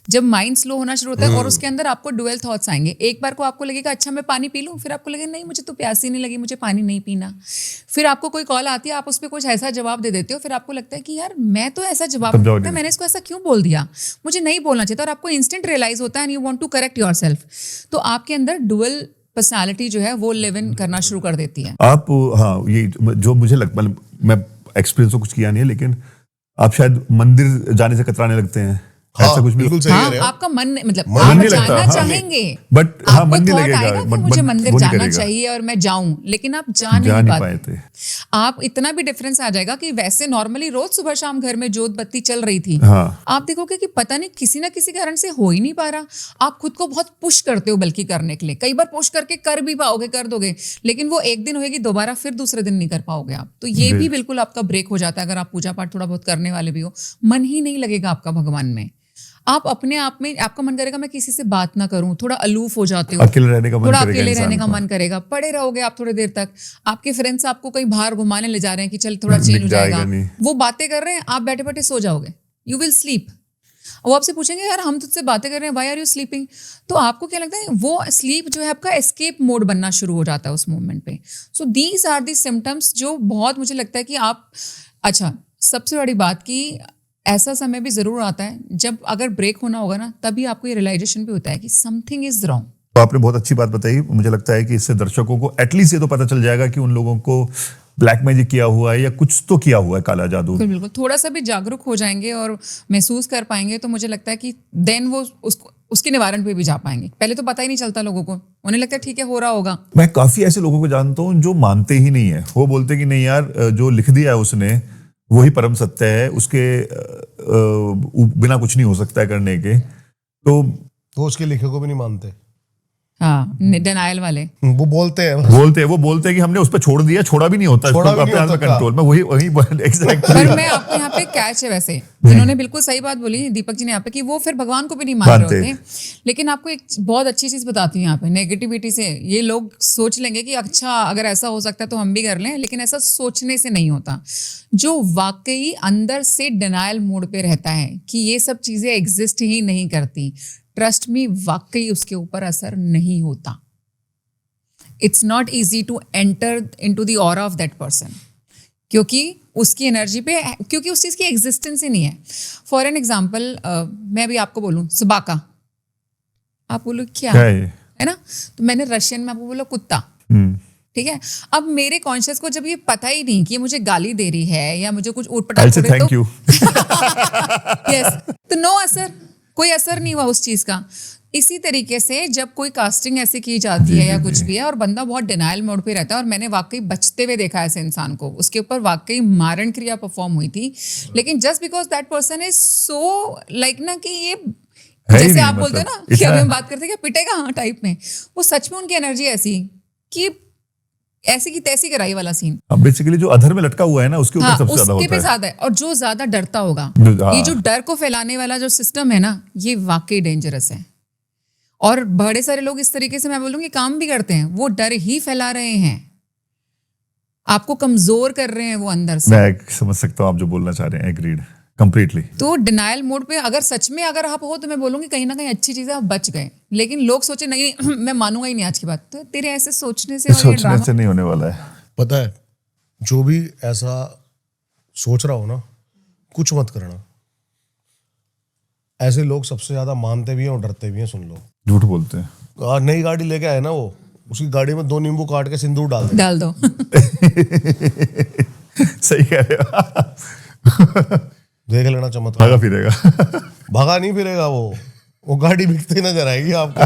जब माइंड स्लो होना शुरू होता है और उसके अंदर आपको डुअल थॉट्स आएंगे, एक बार को आपको लगेगा अच्छा मैं पानी पी लूं, फिर आपको लगेगा नहीं मुझे तो प्यास ही नहीं लगी, मुझे पानी नहीं पीना। फिर आपको कोई कॉल आती है, आप उस पर कुछ ऐसा जवाब दे देते हो, फिर आपको लगता है कि यार मैं तो ऐसा जवाब नहीं, मैंने इसको ऐसा क्यों बोल दिया, मुझे नहीं बोलना चाहिए था, और आपको इंस्टेंट रियलाइज होता है and you want to correct yourself. तो आपके अंदर डुअल पर्सनालिटी जो है वो लिव इन करना शुरू कर देती है।
आप हाँ, ये जो मुझे मतलब मैं एक्सपीरियंस तो कुछ किया नहीं है, लेकिन आप शायद मंदिर जाने से कतराने लगते हैं।
हाँ,
ऐसा कुछ भी
बिल्कुल सही कह रहे हैं।
आपका मन मतलब
मन
आप
नहीं
जाना
लगता, हाँ,
चाहेंगे,
बट हाँ,
आपको
मन नहीं
थॉट
लगेगा,
आएगा कि
मन-
मुझे
मन-
मंदिर
वो नहीं
जाना
करेगा।
चाहिए और मैं जाऊं, लेकिन आप जा
जा
नहीं
नहीं
पाते।
पाए थे।
आप इतना भी डिफरेंस आ जाएगा कि वैसे नॉर्मली रोज सुबह शाम घर में जोत बत्ती चल रही थी,
हाँ।
आप देखोगे कि पता नहीं किसी ना किसी कारण से हो ही नहीं पा रहा। आप खुद को बहुत पुश करते हो बल्कि करने के लिए, कई बार पुश करके कर भी पाओगे, कर दोगे, लेकिन वो एक दिन होगी, दोबारा फिर दूसरे दिन नहीं कर पाओगे आप। तो ये भी बिल्कुल आपका ब्रेक हो जाता है। अगर आप पूजा पाठ थोड़ा बहुत करने वाले भी हो, मन ही नहीं लगेगा आपका भगवान में। आप अपने आप में, आपका मन करेगा मैं किसी से बात ना करूं, थोड़ा अलूफ हो जाते हो,
अकेले रहने का मन
थोड़ा
करेगा
अकेले
इंसान
रहने का
को।
मन करेगा, पड़े रहोगे आप थोड़ी देर तक। आपके फ्रेंड्स आपको कहीं बाहर घुमाने ले जा रहे हैं कि चल थोड़ा चेंज हो
दिख जाएगा
जाएगा,
नहीं।
वो बातें कर रहे हैं, आप बैठे बैठे सो जाओगे, यू विल स्लीप। वो आपसे पूछेंगे यार हम तुझसे बातें कर रहे हैं, व्हाई आर यू स्लीपिंग? तो आपको क्या लगता है, वो स्लीप जो है आपका एस्केप मोड बनना शुरू हो जाता है उस मोमेंट पे। So these are the symptoms जो बहुत मुझे लगता है कि आप, अच्छा सबसे बड़ी बात कि ऐसा समय भी जरूर आता है जब अगर ब्रेक होना होगा ना, तभी आपको ये रियलाइजेशन भी होता है कि समथिंग इज रॉन्ग।
तो आपने बहुत अच्छी बात बताई। मुझे लगता है कि इससे दर्शकों को एटलीस्ट ये तो पता चल जाएगा कि उन लोगों को ब्लैक मैजिक किया हुआ है या कुछ तो किया हुआ है, काला जादू।
बिल्कुल, थोड़ा सा भी जागरूक हो जाएंगे और महसूस कर पाएंगे तो मुझे लगता है कि देन वो उसके निवारण पे भी जा पाएंगे। पहले तो पता ही नहीं चलता लोगों को, उन्हें लगता है ठीक है हो रहा होगा।
मैं काफी ऐसे लोगों को जानता हूँ जो मानते ही नहीं है। वो बोलते कि नहीं यार, जो लिख दिया है उसने वही परम सत्य है, उसके बिना कुछ नहीं हो सकता है करने के। तो
उसके लिखे को भी नहीं मानते।
हाँ, डिनायल वाले
वो बोलते हैं
कि हमने उस पर छोड़ दिया, छोड़ा भी नहीं होता अपने हाथ में कंट्रोल में। वही एग्जैक्टली।
पर मैं आपको यहाँ पे कैच है वैसे, जिन्होंने बिल्कुल सही बात बोली दीपक जी ने यहाँ पे कि वो फिर भगवान को भी नहीं मान रहे होते। लेकिन आपको एक बहुत अच्छी चीज बताती हूँ यहाँ पे, नेगेटिविटी से ये लोग सोच लेंगे कि अच्छा अगर ऐसा हो सकता है तो हम भी कर लें, लेकिन ऐसा सोचने से नहीं होता। जो वाकई अंदर से डिनायल मोड पे रहता है कि ये सब चीजें एग्जिस्ट ही नहीं करती, ट्रस्ट मी, वाकई उसके ऊपर असर नहीं होता. It's not easy to enter into the aura of that person, क्योंकि उसकी एनर्जी पे, क्योंकि उस चीज़ की एग्जिस्टेंस ही नहीं है. फॉर एन एग्जाम्पल, मैं अभी आपको बोलूँ सुबाका, आप बोलो क्या है ना, तो मैंने रशियन में आपको बोला कुत्ता, ठीक है. अब मेरे कॉन्शियस को जब ये पता ही नहीं कि ये मुझे गाली दे रही है या मुझे कुछ ऊटपटांग बोल रही, तो यस, तो नो असर, कोई असर नहीं हुआ उस चीज का. इसी तरीके से जब कोई कास्टिंग ऐसी की जाती है या कुछ भी है और बंदा बहुत डिनायल मोड पे रहता है, और मैंने वाकई बचते हुए देखा ऐसे इंसान को, उसके ऊपर वाकई मारण क्रिया परफॉर्म हुई थी, लेकिन just because that person is so like ना कि ये जैसे आप बोलते हो ना कि अभी हम बात करते हैं कि पिटेगा हाँ टाइप में, वो सच में उनकी एनर्जी ऐसी कि ऐसी की तैसी कराई वाला सीन.
बेसिकली जो अधर में लटका हुआ है ना, उसके ऊपर सबसे ज्यादा
उसके
होता
पे ज्यादा है. और जो ज्यादा डरता होगा, ये जो डर को फैलाने वाला जो सिस्टम है ना, ये वाकई डेंजरस है. और बड़े सारे लोग इस तरीके से मैं बोलूंगी काम भी करते हैं, वो डर ही फैला रहे हैं, आपको कमजोर कर रहे हैं वो अंदर से.
मैं समझ सकता हूँ आप जो बोलना चाह रहे हैं, एग्रीड कंप्लीटली.
तो डिनायल मोड पे अगर सच में अगर आप हो, तो मैं बोलूंगी कहीं ना कहीं अच्छी चीजें आप बच गए. लेकिन लोग सोचे नहीं मैं मानूंगा ही नहीं आज की बात, तो तेरे ऐसे सोचने से
सोचने से नहीं होने वाला है.
पता है, जो भी ऐसा सोच रहा हो ना, कुछ मत करना. ऐसे लोग सबसे ज्यादा मानते भी हैं और डरते भी हैं. सुन लो,
झूठ बोलते हैं.
नई गाड़ी लेके आए ना, वो उसकी गाड़ी में 2 नींबू काट के सिंदूर डाल
दो.
सही कह रहे हो.
देख लेना चमत्कार.
भागा फिरेगा.
भागा नहीं फिरेगा, वो गाड़ी बिकते नजर आएगी आपको.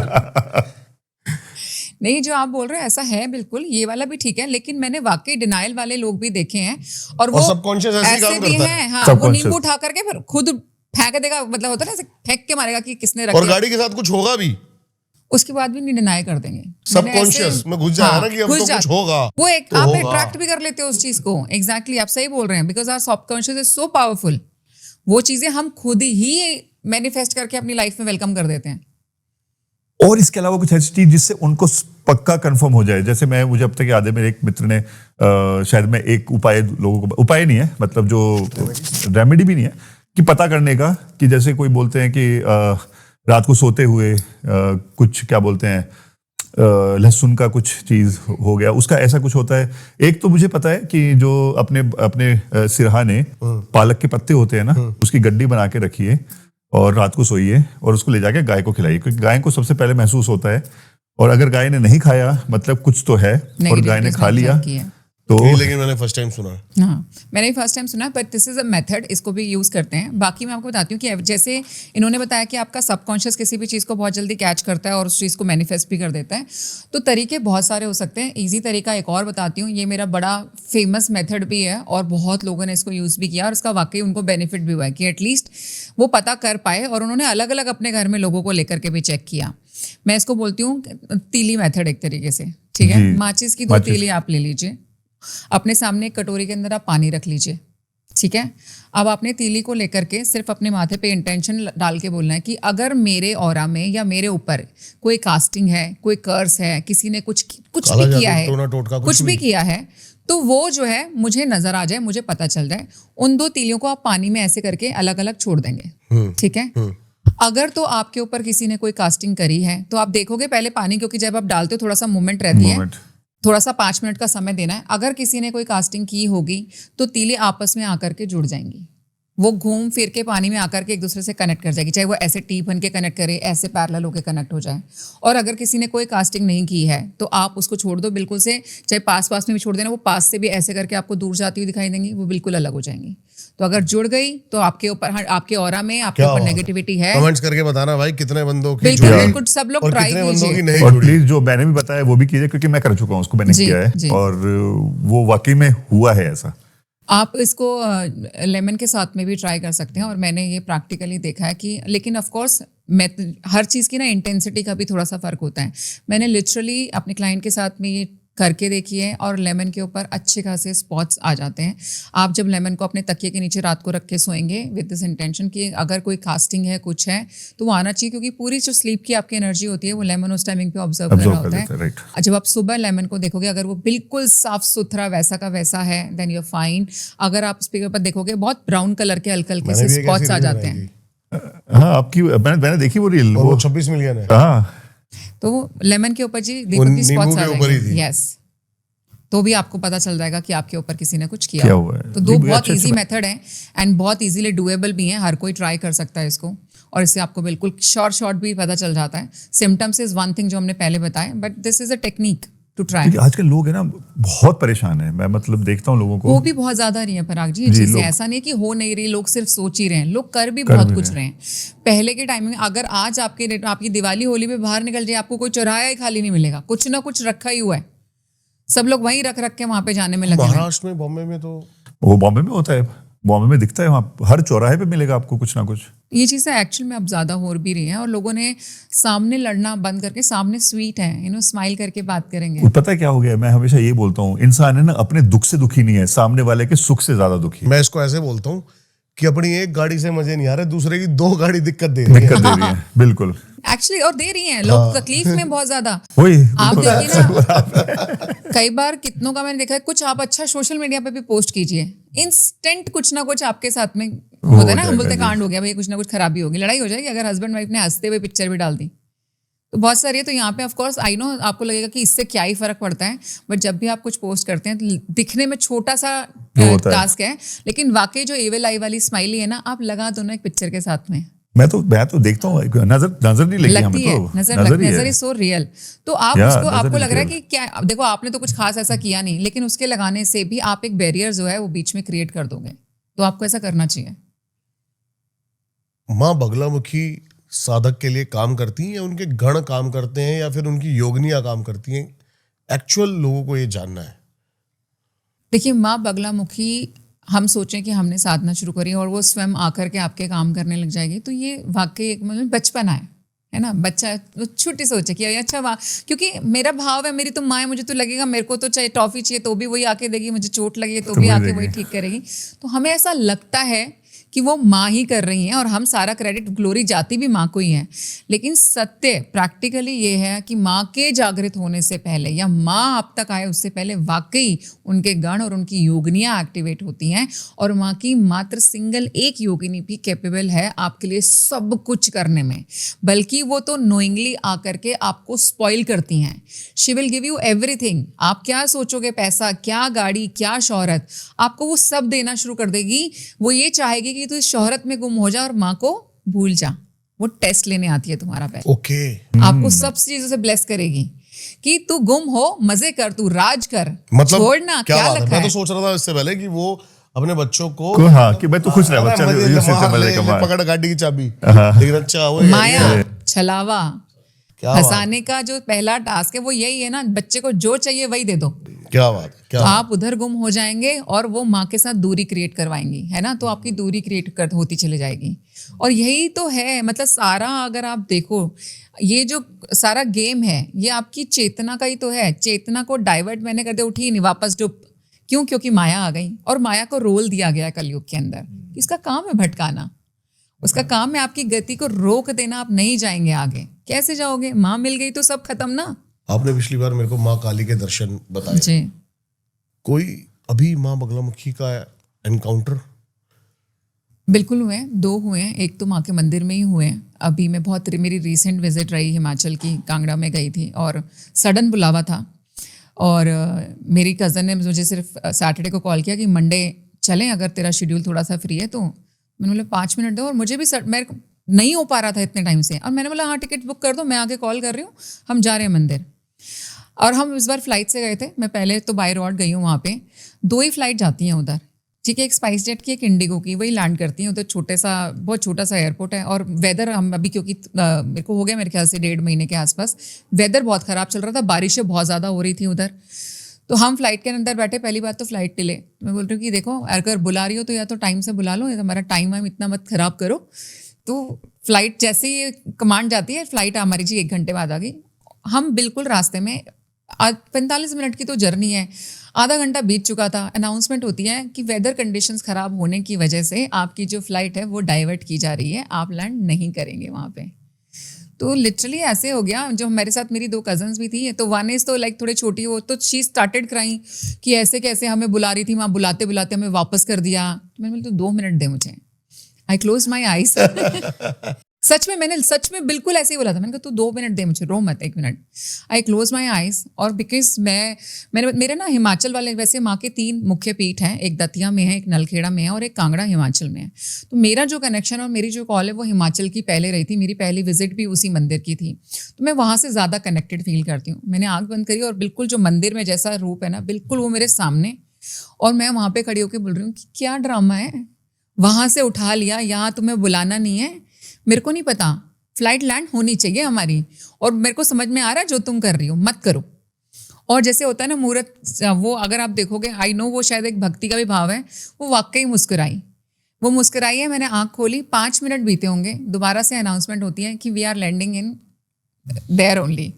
नहीं, जो आप बोल रहे हैं ऐसा है बिल्कुल, ये वाला भी ठीक है, लेकिन मैंने वाकई डिनायल वाले लोग भी देखे हैं, और वो
सबकॉन्शियस
ऐसे भी हैं. हाँ, वो नींबू उठा करके फिर खुद फेंक देगा, मतलब होता है ना, फेंक के मारेगा कि किसने रखा,
और गाड़ी के साथ कुछ होगा भी,
उसके बाद भी नहीं डिनाई कर देंगे.
सबकॉन्शियस में घुस जाएगा ना कि अब तो कुछ होगा.
वो एक
तो
आप
होगा.
अट्रैक्ट भी कर लेते हो उस चीज को. एग्जैक्टली, आप सही बोल रहे हैं, because our subconscious is so powerful. वो चीजें हम खुद ही मैनिफेस्ट करके अपनी लाइफ में वेलकम कर देते हैं.
और इसके अलावा कुछ ऐसी चीज जिससे उनको पक्का कंफर्म हो जाए. जैसे मुझे अब तक याद है, मेरे एक मित्र ने शायद मैं एक उपाय लोगों को, उपाय नहीं है मतलब जो रेमेडी भी नहीं है, कि पता करने का, कि जैसे कोई बोलते हैं कि रात को सोते हुए कुछ क्या बोलते हैं, लहसुन का कुछ चीज हो गया, उसका ऐसा कुछ होता है. एक तो मुझे पता है कि जो अपने सिरहाने पालक के पत्ते होते हैं ना, उसकी गड्डी बना के रखिए और रात को सोइए और उसको ले जाके गाय को खिलाइए, क्योंकि गाय को सबसे पहले महसूस होता है, और अगर गाय ने नहीं खाया मतलब कुछ तो है, और गाय ने खा लिया तो.
लेकिन मैंने फर्स्ट टाइम सुना.
हाँ, मैंने भी फर्स्ट टाइम सुना, but this is a method, इसको भी यूज करते हैं. बाकी मैं आपको बताती हूँ कि जैसे इन्होंने बताया कि आपका सबकॉन्शियस किसी भी चीज़ को बहुत जल्दी कैच करता है और उस चीज़ को मैनिफेस्ट भी कर देता है. तो तरीके बहुत सारे हो सकते हैं. ईजी तरीका एक और बताती हूँ, ये मेरा बड़ा फेमस मेथड भी है और बहुत लोगों ने इसको यूज़ भी किया और इसका वाकई उनको बेनिफिट भी हुआ है कि एटलीस्ट वो पता कर पाए, और उन्होंने अलग अलग अपने घर में लोगों को लेकर के भी चेक किया. मैं इसको बोलती हूँ तीली मेथड एक तरीके से, ठीक है. माचिस की 2 तीली आप ले लीजिए, अपने सामने एक कटोरी के अंदर आप पानी रख लीजिए, ठीक है. अब आपने तीली को लेकर के सिर्फ अपने माथे पे इंटेंशन डाल के बोलना है कि अगर मेरे ऑरा में या मेरे ऊपर कोई कास्टिंग है, कोई कर्स है, किसी ने कुछ भी किया है, कुछ भी किया है, तो वो जो है मुझे नजर आ जाए, मुझे पता चल जाए. उन 2 तीलियों को आप पानी में ऐसे करके अलग अलग छोड़ देंगे, ठीक है. अगर तो आपके ऊपर किसी ने कोई कास्टिंग करी है, तो आप देखोगे पहले पानी, क्योंकि जब आप डालते हो थोड़ा सा मूवमेंट रहती है, थोड़ा सा 5 मिनट का समय देना है. अगर किसी ने कोई कास्टिंग की होगी तो तीली आपस में आकर के जुड़ जाएंगी, वो घूम फिर के पानी में आकर के एक दूसरे से कनेक्ट कर जाएगी, चाहे वो ऐसे टी बन के कनेक्ट करे, ऐसे पैरेलल होके कनेक्ट हो जाए. और अगर किसी ने कोई कास्टिंग नहीं की है तो आप उसको छोड़ दो बिल्कुल से, चाहे पास में भी छोड़ देना, वो पास से भी ऐसे करके आपको दूर जाती हुई दिखाई देंगी, वो बिल्कुल अलग हो जाएंगी. तो अगर जुड़ गई तो आपके ऊपर, आपके ऑरा में आपके ऊपर नेगेटिविटी है.
कमेंट्स करके बताना भाई कितने बंदों की
जुड़ी, बिल्कुल सब लोग ट्राई कीजिए,
और प्लीज जो मैंने भी बताया वो भी कीजिए, क्योंकि मैं कर चुका हूँ उसको, मैंने किया है और वो वाकई में हुआ है ऐसा.
आप इसको लेमन के साथ में भी ट्राई कर सकते हैं, और मैंने ये प्रैक्टिकली देखा है कि, लेकिन ऑफ कोर्स हर चीज़ की ना इंटेंसिटी का भी थोड़ा सा फर्क होता है. मैंने लिटरली अपने क्लाइंट के साथ में ये करके देखी है, और लेमन के ऊपर अच्छे खासे स्पॉट्स आ जाते हैं. आप जब लेमन को अपने तकिए के नीचे रात को रख के सोएंगे विद दिस इंटेंशन कि अगर कोई कास्टिंग है, कुछ है, तो वो आना चाहिए, क्योंकि पूरी जो स्लीप की आपकी एनर्जी होती है वो लेमन उस टाइमिंग पे ऑब्जर्व कर रहा होता है. जब आप सुबह लेमन को देखोगे, अगर वो बिल्कुल साफ सुथरा वैसा का वैसा है, देन यू आर फाइन. अगर आप स्पीकर पर देखोगे बहुत ब्राउन कलर के हल्के हल्के से स्पॉट्स आ जाते हैं.
हाँ आपकी मैंने देखी वो रील,
और वो 26 मिलियन है।
हाँ
तो वो लेमन के ऊपर जी
वो
दीपक की
नींबू
स्पॉट्स
के
आ
ऊपर ही
जाएंगे।
थी।
यस, तो भी आपको पता चल जाएगा कि आपके ऊपर किसी ने कुछ
क्या
किया
हुआ है।
तो दो
नहीं,
बहुत
अच्छे-
इजी
अच्छे-
मेथड है एंड बहुत इजीली डुएबल भी है, हर कोई ट्राई कर सकता है इसको, और इससे आपको बिल्कुल शॉर्ट भी पता चल जाता है। सिम्टम्स इज वन थिंग जो हमने पहले बताया, but this is a technique to try.
क्योंकि आजकल लोग है ना बहुत परेशान है, मैं मतलब देखता हूँ लोगों को।
वो भी बहुत ज्यादा रही है पराग जी, ये
जी,
चीजें
लोग-
ऐसा नहीं कि हो नहीं रही, लोग सिर्फ सोच ही रहे हैं, लोग कर भी
कर
बहुत
भी
कुछ
रहे
रहे हैं। पहले के टाइम में अगर आज आपकी दिवाली होली पे बाहर निकल जाए, आपको कोई चौराहा ही खाली नहीं मिलेगा, कुछ ना कुछ रखा ही हुआ है, सब लोग वहीं रख के वहां पे जाने में लगे हुए हैं।
महाराष्ट्र में, बॉम्बे में तो
वो बॉम्बे में होता है, बॉम्बे में दिखता है, वहाँ हर चौराहे पे मिलेगा आपको कुछ ना कुछ।
ये चीज़ें एक्चुअल में अब ज़्यादा हो भी रही हैं, और लोगों ने सामने लड़ना बंद करके सामने स्वीट है, स्माइल करके बात करेंगे।
वो पता है क्या हो गया, मैं हमेशा ये बोलता हूँ, इंसान है ना अपने दुख से दुखी नहीं है, सामने वाले के सुख से ज्यादा दुखी है।
मैं इसको ऐसे बोलता हूँ कि अपनी एक गाड़ी से मजे नहीं आ रहे, दूसरे की 2 गाड़ी दिक्कत दे रही है।
दिक्कत दे रही है, बिल्कुल
एक्चुअली, और दे रही हैं लोग तकलीफ में बहुत ज्यादा।
वही
आप
बिल्कुल।
देखिए ना, कई बार कितनों का मैंने देखा है, कुछ आप अच्छा सोशल मीडिया पे भी पोस्ट कीजिए, इंस्टेंट कुछ ना कुछ आपके साथ में होता है ना, हम बोलते हैं कांड हो गया भाई, कुछ ना कुछ खराबी होगी, लड़ाई हो जाएगी अगर हस्बैंड वाइफ ने हंसते हुए पिक्चर भी डाल दी, तो बहुत सारी है। तो यहाँ पे ऑफ कोर्स आई नो आपको लगेगा कि इससे क्या ही फर्क पड़ता है, बट जब भी आप कुछ पोस्ट करते हैं तो दिखने में छोटा सा टास्क है, लेकिन वाकई जो एविल आई वाली स्माइली है ना, आप लगा दो ना एक पिक्चर के साथ में,
मैं तो देखता हूँ, नजर नहीं लगी हमें
लगती है,
तो
नजर इज सो रियल। तो आप
या,
उसको,
नजर
आपको
is
लग रहा है
real।
कि क्या, अब देखो आपने तो कुछ खास ऐसा किया नहीं, लेकिन उसके लगाने से भी आप एक बैरियर जो है वो बीच में क्रिएट कर दोगे, तो आपको ऐसा करना चाहिए।
माँ बगलामुखी साधक के लिए काम करती हैं, या उनके गण काम करते हैं, या फिर उनकी योगनियां काम करती हैं? एक्चुअल लोगों को ये जानना है।
देखिए, माँ बगलामुखी, हम सोचें कि हमने साधना शुरू करी और वो स्वयं आकर के आपके काम करने लग जाएगी, तो ये वाकई एक मतलब बचपना है ना, बच्चा छोटी सोचे कि अच्छा वाह, क्योंकि मेरा भाव है, मेरी तो माँ है, मुझे तो लगेगा मेरे को तो चाहे टॉफी चाहिए तो भी वही आके देगी, मुझे चोट लगी तो भी आके वही ठीक करेगी, तो हमें ऐसा लगता है कि वो माँ ही कर रही हैं, और हम सारा क्रेडिट, ग्लोरी जाती भी माँ को ही है। लेकिन सत्य प्रैक्टिकली ये है कि माँ के जागृत होने से पहले, या माँ आप तक आए उससे पहले, वाकई उनके गण और उनकी योगिनियाँ एक्टिवेट होती हैं, और माँ की मात्र सिंगल एक योगिनी भी कैपेबल है आपके लिए सब कुछ करने में, बल्कि वो तो नोइंगली आकर के आपको स्पॉइल करती हैं। She will give you everything, आप क्या सोचोगे, पैसा, क्या गाड़ी, क्या शोहरत, आपको वो सब देना शुरू कर देगी। वो ये चाहेगी कि तू इस शोहरत में गुम हो जा और माँ को भूल जा, वो टेस्ट लेने आती है तुम्हारा पहले।
ओके।
आपको सब चीजों से ब्लेस करेगी कि तू गुम हो, मजे कर, तू राज कर,
मतलब
छोड़ना क्या
बात है?
रखा
मैं
है।
तो सोच रहा था इससे पहले कि वो अपने बच्चों को
हाँ कि मैं तो खुश रहा,
अरे
चल
मजे
यूं से
मार
मजे
ले,
कमा।
ले पकड़ गाड़ी की चाबी, लेकिन अच्छा वो
माया, छलावा,
क्या बात
हंसाने का जो पहला टास्क है वो यही है ना, बच्चे को जो चाहिए वही दे दो,
क्या बात है, क्या
तो
बात
आप उधर गुम हो जाएंगे और वो माँ के साथ दूरी क्रिएट करवाएंगी, है ना, तो आपकी दूरी क्रिएट होती चली जाएगी। और यही तो है, मतलब सारा अगर आप देखो, ये जो सारा गेम है ये आपकी चेतना का ही तो है। चेतना को डाइवर्ट मैंने कर दिया, उठी नहीं, वापस डुब, क्यों? क्योंकि माया आ गई, और माया को रोल दिया गया कलयुग के अंदर, इसका काम है भटकाना, उसका काम है आपकी गति को रोक देना, आप नहीं जाएंगे आगे। कैसे जाओगे? माँ मिल गई तो सब खत्म ना।
आपने पिछली बार मेरे को माँ काली के दर्शन बताए,
जी,
कोई अभी माँ बगलामुखी का एनकाउंटर?
बिल्कुल हुए हैं, 2 हुए हैं, एक तो माँ के मंदिर में ही हुए हैं। अभी मैं मेरी रीसेंट विजिट रही हिमाचल की, कांगड़ा में गई थी और सडन बुलावा था, और मेरी कज़न ने मुझे सिर्फ सैटरडे को कॉल किया कि मंडे चलें अगर तेरा शेड्यूल थोड़ा सा फ्री है, तो मैंने बोला 5 मिनट दो, और मुझे भी मेरे को नहीं हो पा रहा था इतने टाइम से, और मैंने बोला हाँ टिकट बुक कर दो, मैं आगे कॉल कर रही हूँ, हम जा रहे हैं मंदिर। और हम इस बार फ्लाइट से गए थे, मैं पहले तो बाय रोड गई हूँ, वहाँ पे 2 ही फ्लाइट जाती हैं उधर, ठीक है, एक स्पाइस जेट की, एक इंडिगो की, वही लैंड करती हैं उधर, बहुत छोटा सा एयरपोर्ट है। और वेदर, हम अभी क्योंकि मेरे को हो गया मेरे ख्याल से 1.5 महीने के आसपास, वेदर बहुत ख़राब चल रहा था, बारिशें बहुत ज़्यादा हो रही थी उधर, तो हम फ्लाइट के अंदर बैठे, पहली बात तो फ्लाइट डिले, मैं बोल रही हूँ कि देखो अगर बुला रही हो तो या तो टाइम से बुला लो, या हमारा टाइम वाइम इतना मत खराब करो। तो फ्लाइट जैसे ही कमांड जाती है, फ्लाइट हमारी जी 1 घंटे बाद आ गई। हम बिल्कुल रास्ते में, 45 मिनट की तो जर्नी है, आधा घंटा बीत चुका था, अनाउंसमेंट होती है कि वेदर कंडीशंस ख़राब होने की वजह से आपकी जो फ्लाइट है वो डाइवर्ट की जा रही है, आप लैंड नहीं करेंगे वहाँ पे। तो लिटरली ऐसे हो गया, जो मेरे साथ मेरी 2 कजन्स भी थी, तो वन इज तो लाइक थोड़ी छोटी हो, तो शी स्टार्टेड क्राइंग कि ऐसे कैसे हमें बुला रही थी, वहाँ बुलाते बुलाते हमें वापस कर दिया। मैंने बोला तो 2 मिनट दे मुझे, आई क्लोज माई आईज सच में बिल्कुल ऐसे ही बोला था। मैंने कहा तू 2 मिनट दे मुझे, रो मत 1 minute. I close my eyes और बिकॉज मेरे ना हिमाचल वाले, वैसे माँ के 3 मुख्य पीठ हैं, एक दतिया में है, एक नलखेड़ा में है और एक कांगड़ा हिमाचल में है। तो मेरा जो कनेक्शन और मेरी जो कॉल है वो हिमाचल की पहले रही थी, मेरी पहली विजिट भी उसी मंदिर की थी, तो मैं वहाँ से ज़्यादा कनेक्टेड फील करती हूँ। मैंने आँख बंद करी और बिल्कुल जो मंदिर में जैसा रूप है ना, बिल्कुल वो मेरे सामने, और मैं वहाँ पे खड़ी होकर बोल रही हूँ कि क्या ड्रामा है, वहाँ से उठा लिया, यहाँ तुम्हें बुलाना नहीं है, मेरे को नहीं पता, फ्लाइट लैंड होनी चाहिए हमारी, और मेरे को समझ में आ रहा है जो तुम कर रही हो मत करो। और जैसे होता है ना मुहूर्त, वो अगर आप देखोगे, आई नो वो शायद एक भक्ति का भी भाव है, वो वाकई मुस्कुराई है। मैंने आंख खोली, 5 मिनट बीते होंगे, दोबारा से अनाउंसमेंट होती है कि we are landing in there only,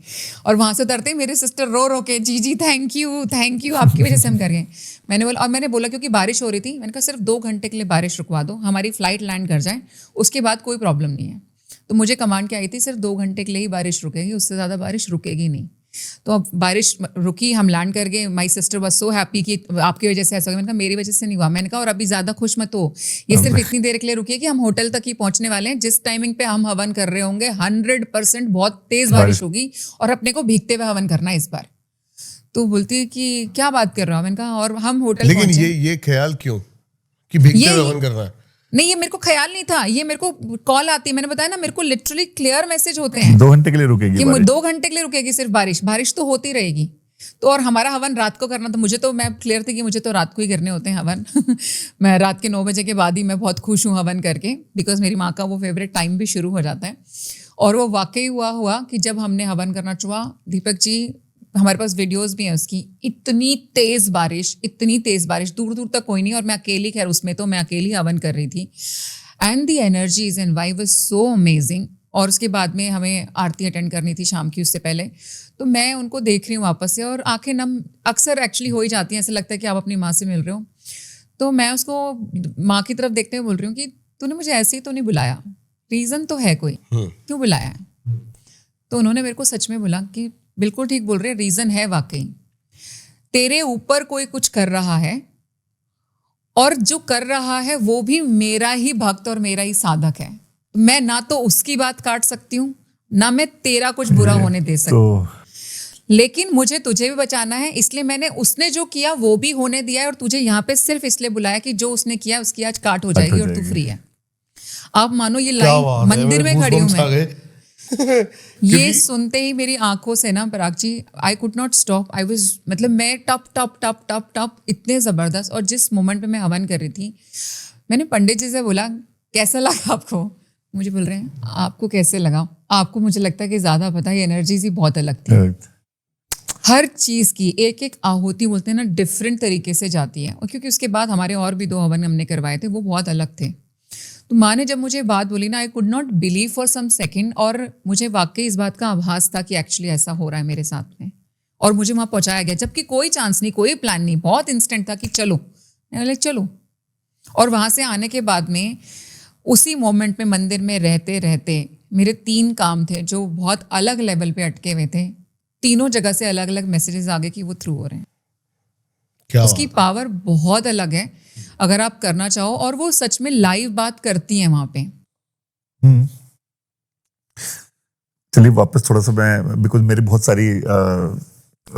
और वहां से उतरते ही मेरे सिस्टर रो के जी थैंक यू आपकी वजह से हम कर गए। मैंने बोला क्योंकि बारिश हो रही थी, मैंने कहा सिर्फ 2 घंटे के लिए बारिश रुकवा दो, हमारी फ्लाइट लैंड कर जाए, उसके बाद कोई प्रॉब्लम नहीं है। तो मुझे कमांड क्या आई थी, सिर्फ 2 घंटे के लिए ही बारिश रुकेगी, उससे ज़्यादा बारिश रुकेगी नहीं। तो अब बारिश रुकी, हम लैंड कर गए। My sister was so happy कि आपकी वजह से ऐसा हो गया। मैंने कहा मेरी वजह से नहीं हुआ। मैंने कहा और अभी ज़्यादा खुश मत हो, ये सिर्फ इतनी देर के लिए रुकी है कि हम होटल तक ही पहुंचने वाले हैं, जिस टाइमिंग पे हम हवन कर रहे होंगे 100% बहुत तेज बारिश होगी और अपने को भीगते हुए हवन करना है इस बार। तो बोलती है कि क्या बात कर रहा हूँ। मैंने कहा और हम होटल,
लेकिन ये ख्याल क्यों कि भीगते हुए हवन करना है?
नहीं, ये मेरे को ख्याल नहीं था, ये मेरे को कॉल आती है। मैंने बताया ना, मेरे को लिटरली क्लियर मैसेज होते हैं
2 घंटे के लिए रुकेगी
कि
बारिश।
2 घंटे के लिए रुकेगी सिर्फ बारिश तो होती रहेगी। तो और हमारा हवन रात को करना, तो मुझे तो, मैं क्लियर थी कि मुझे तो रात को ही करने होते हैं हवन मैं रात के 9 बजे के बाद ही मैं बहुत खुश हूँ हवन करके, बिकॉज मेरी माँ का वो फेवरेट टाइम भी शुरू हो जाता है। और वो वाकई हुआ कि जब हमने हवन करना चुहा, दीपक जी, हमारे पास वीडियोस भी हैं उसकी, इतनी तेज बारिश, दूर दूर तक कोई नहीं, और मैं अकेली, खैर उसमें तो मैं अकेली हवन कर रही थी, and the energies and vibe was so amazing. और उसके बाद में हमें आरती अटेंड करनी थी शाम की, उससे पहले, तो मैं उनको देख रही हूँ वापस से, और आंखें नम अक्सर एक्चुअली हो ही जाती हैं, ऐसा लगता है कि आप अपनी माँ से मिल रहे हो। तो मैं उसको माँ की तरफ देखते हुए बोल रही हूँ कि तूने मुझे ऐसे ही तो नहीं बुलाया, रीज़न तो है कोई, क्यों बुलाया है? तो उन्होंने मेरे को सच में बोला कि बिल्कुल ठीक बोल रहे, रीज़न है वाकई, तेरे ऊपर कोई कुछ कर रहा है, और जो कर रहा है वो भी मेरा ही भक्त और मेरा ही साधक है। मैं ना तो उसकी बात काट सकती हूँ, ना मैं तेरा कुछ बुरा होने दे सकती हूँ, लेकिन मुझे तुझे भी बचाना है, इसलिए मैंने उसने जो किया वो भी होने दिया है, और तुझे यहाँ पे सिर्फ इसलिए बुलाया कि जो उसने किया उसकी आज काट हो जाएगी और तू फ्री है। आप मानो ये लाइन मंदिर में खड़ी हूँ मैं ये सुनते ही मेरी आंखों से ना, Parag ji, I could not stop, I was, मतलब मैं टप इतने ज़बरदस्त। और जिस मोमेंट पे मैं हवन कर रही थी, मैंने पंडित जी से बोला कैसा लगा आपको? मुझे बोल रहे हैं आपको कैसे लगा? आपको, मुझे लगता है कि ज़्यादा पता, ये एनर्जीज ही बहुत अलग थी। हर चीज़ की एक एक आहुति, बोलते हैं ना, डिफरेंट तरीके से जाती है। और क्योंकि उसके बाद हमारे और भी 2 हवन हमने करवाए थे, वो बहुत अलग थे। तो माँ ने जब मुझे बात बोली ना, I could not believe for some second, और मुझे वाकई इस बात का आभास था कि एक्चुअली ऐसा हो रहा है मेरे साथ में, और मुझे वहाँ पहुँचाया गया, जबकि कोई चांस नहीं, कोई प्लान नहीं, बहुत इंस्टेंट था कि चलो, मैं बोला चलो। और वहाँ से आने के बाद में, उसी मोमेंट में मंदिर में रहते रहते मेरे 3 काम थे जो बहुत अलग लेवल पे अटके हुए थे, तीनों जगह से अलग अलग मैसेजेस आ गए कि वो थ्रू हो रहे हैं।
क्या
उसकी पावर बहुत अलग है अगर आप करना चाहो, और वो सच में लाइव बात करती हैं वहां पे।
चलिए वापस थोड़ा सा, मैं, बिकॉज मेरी बहुत सारी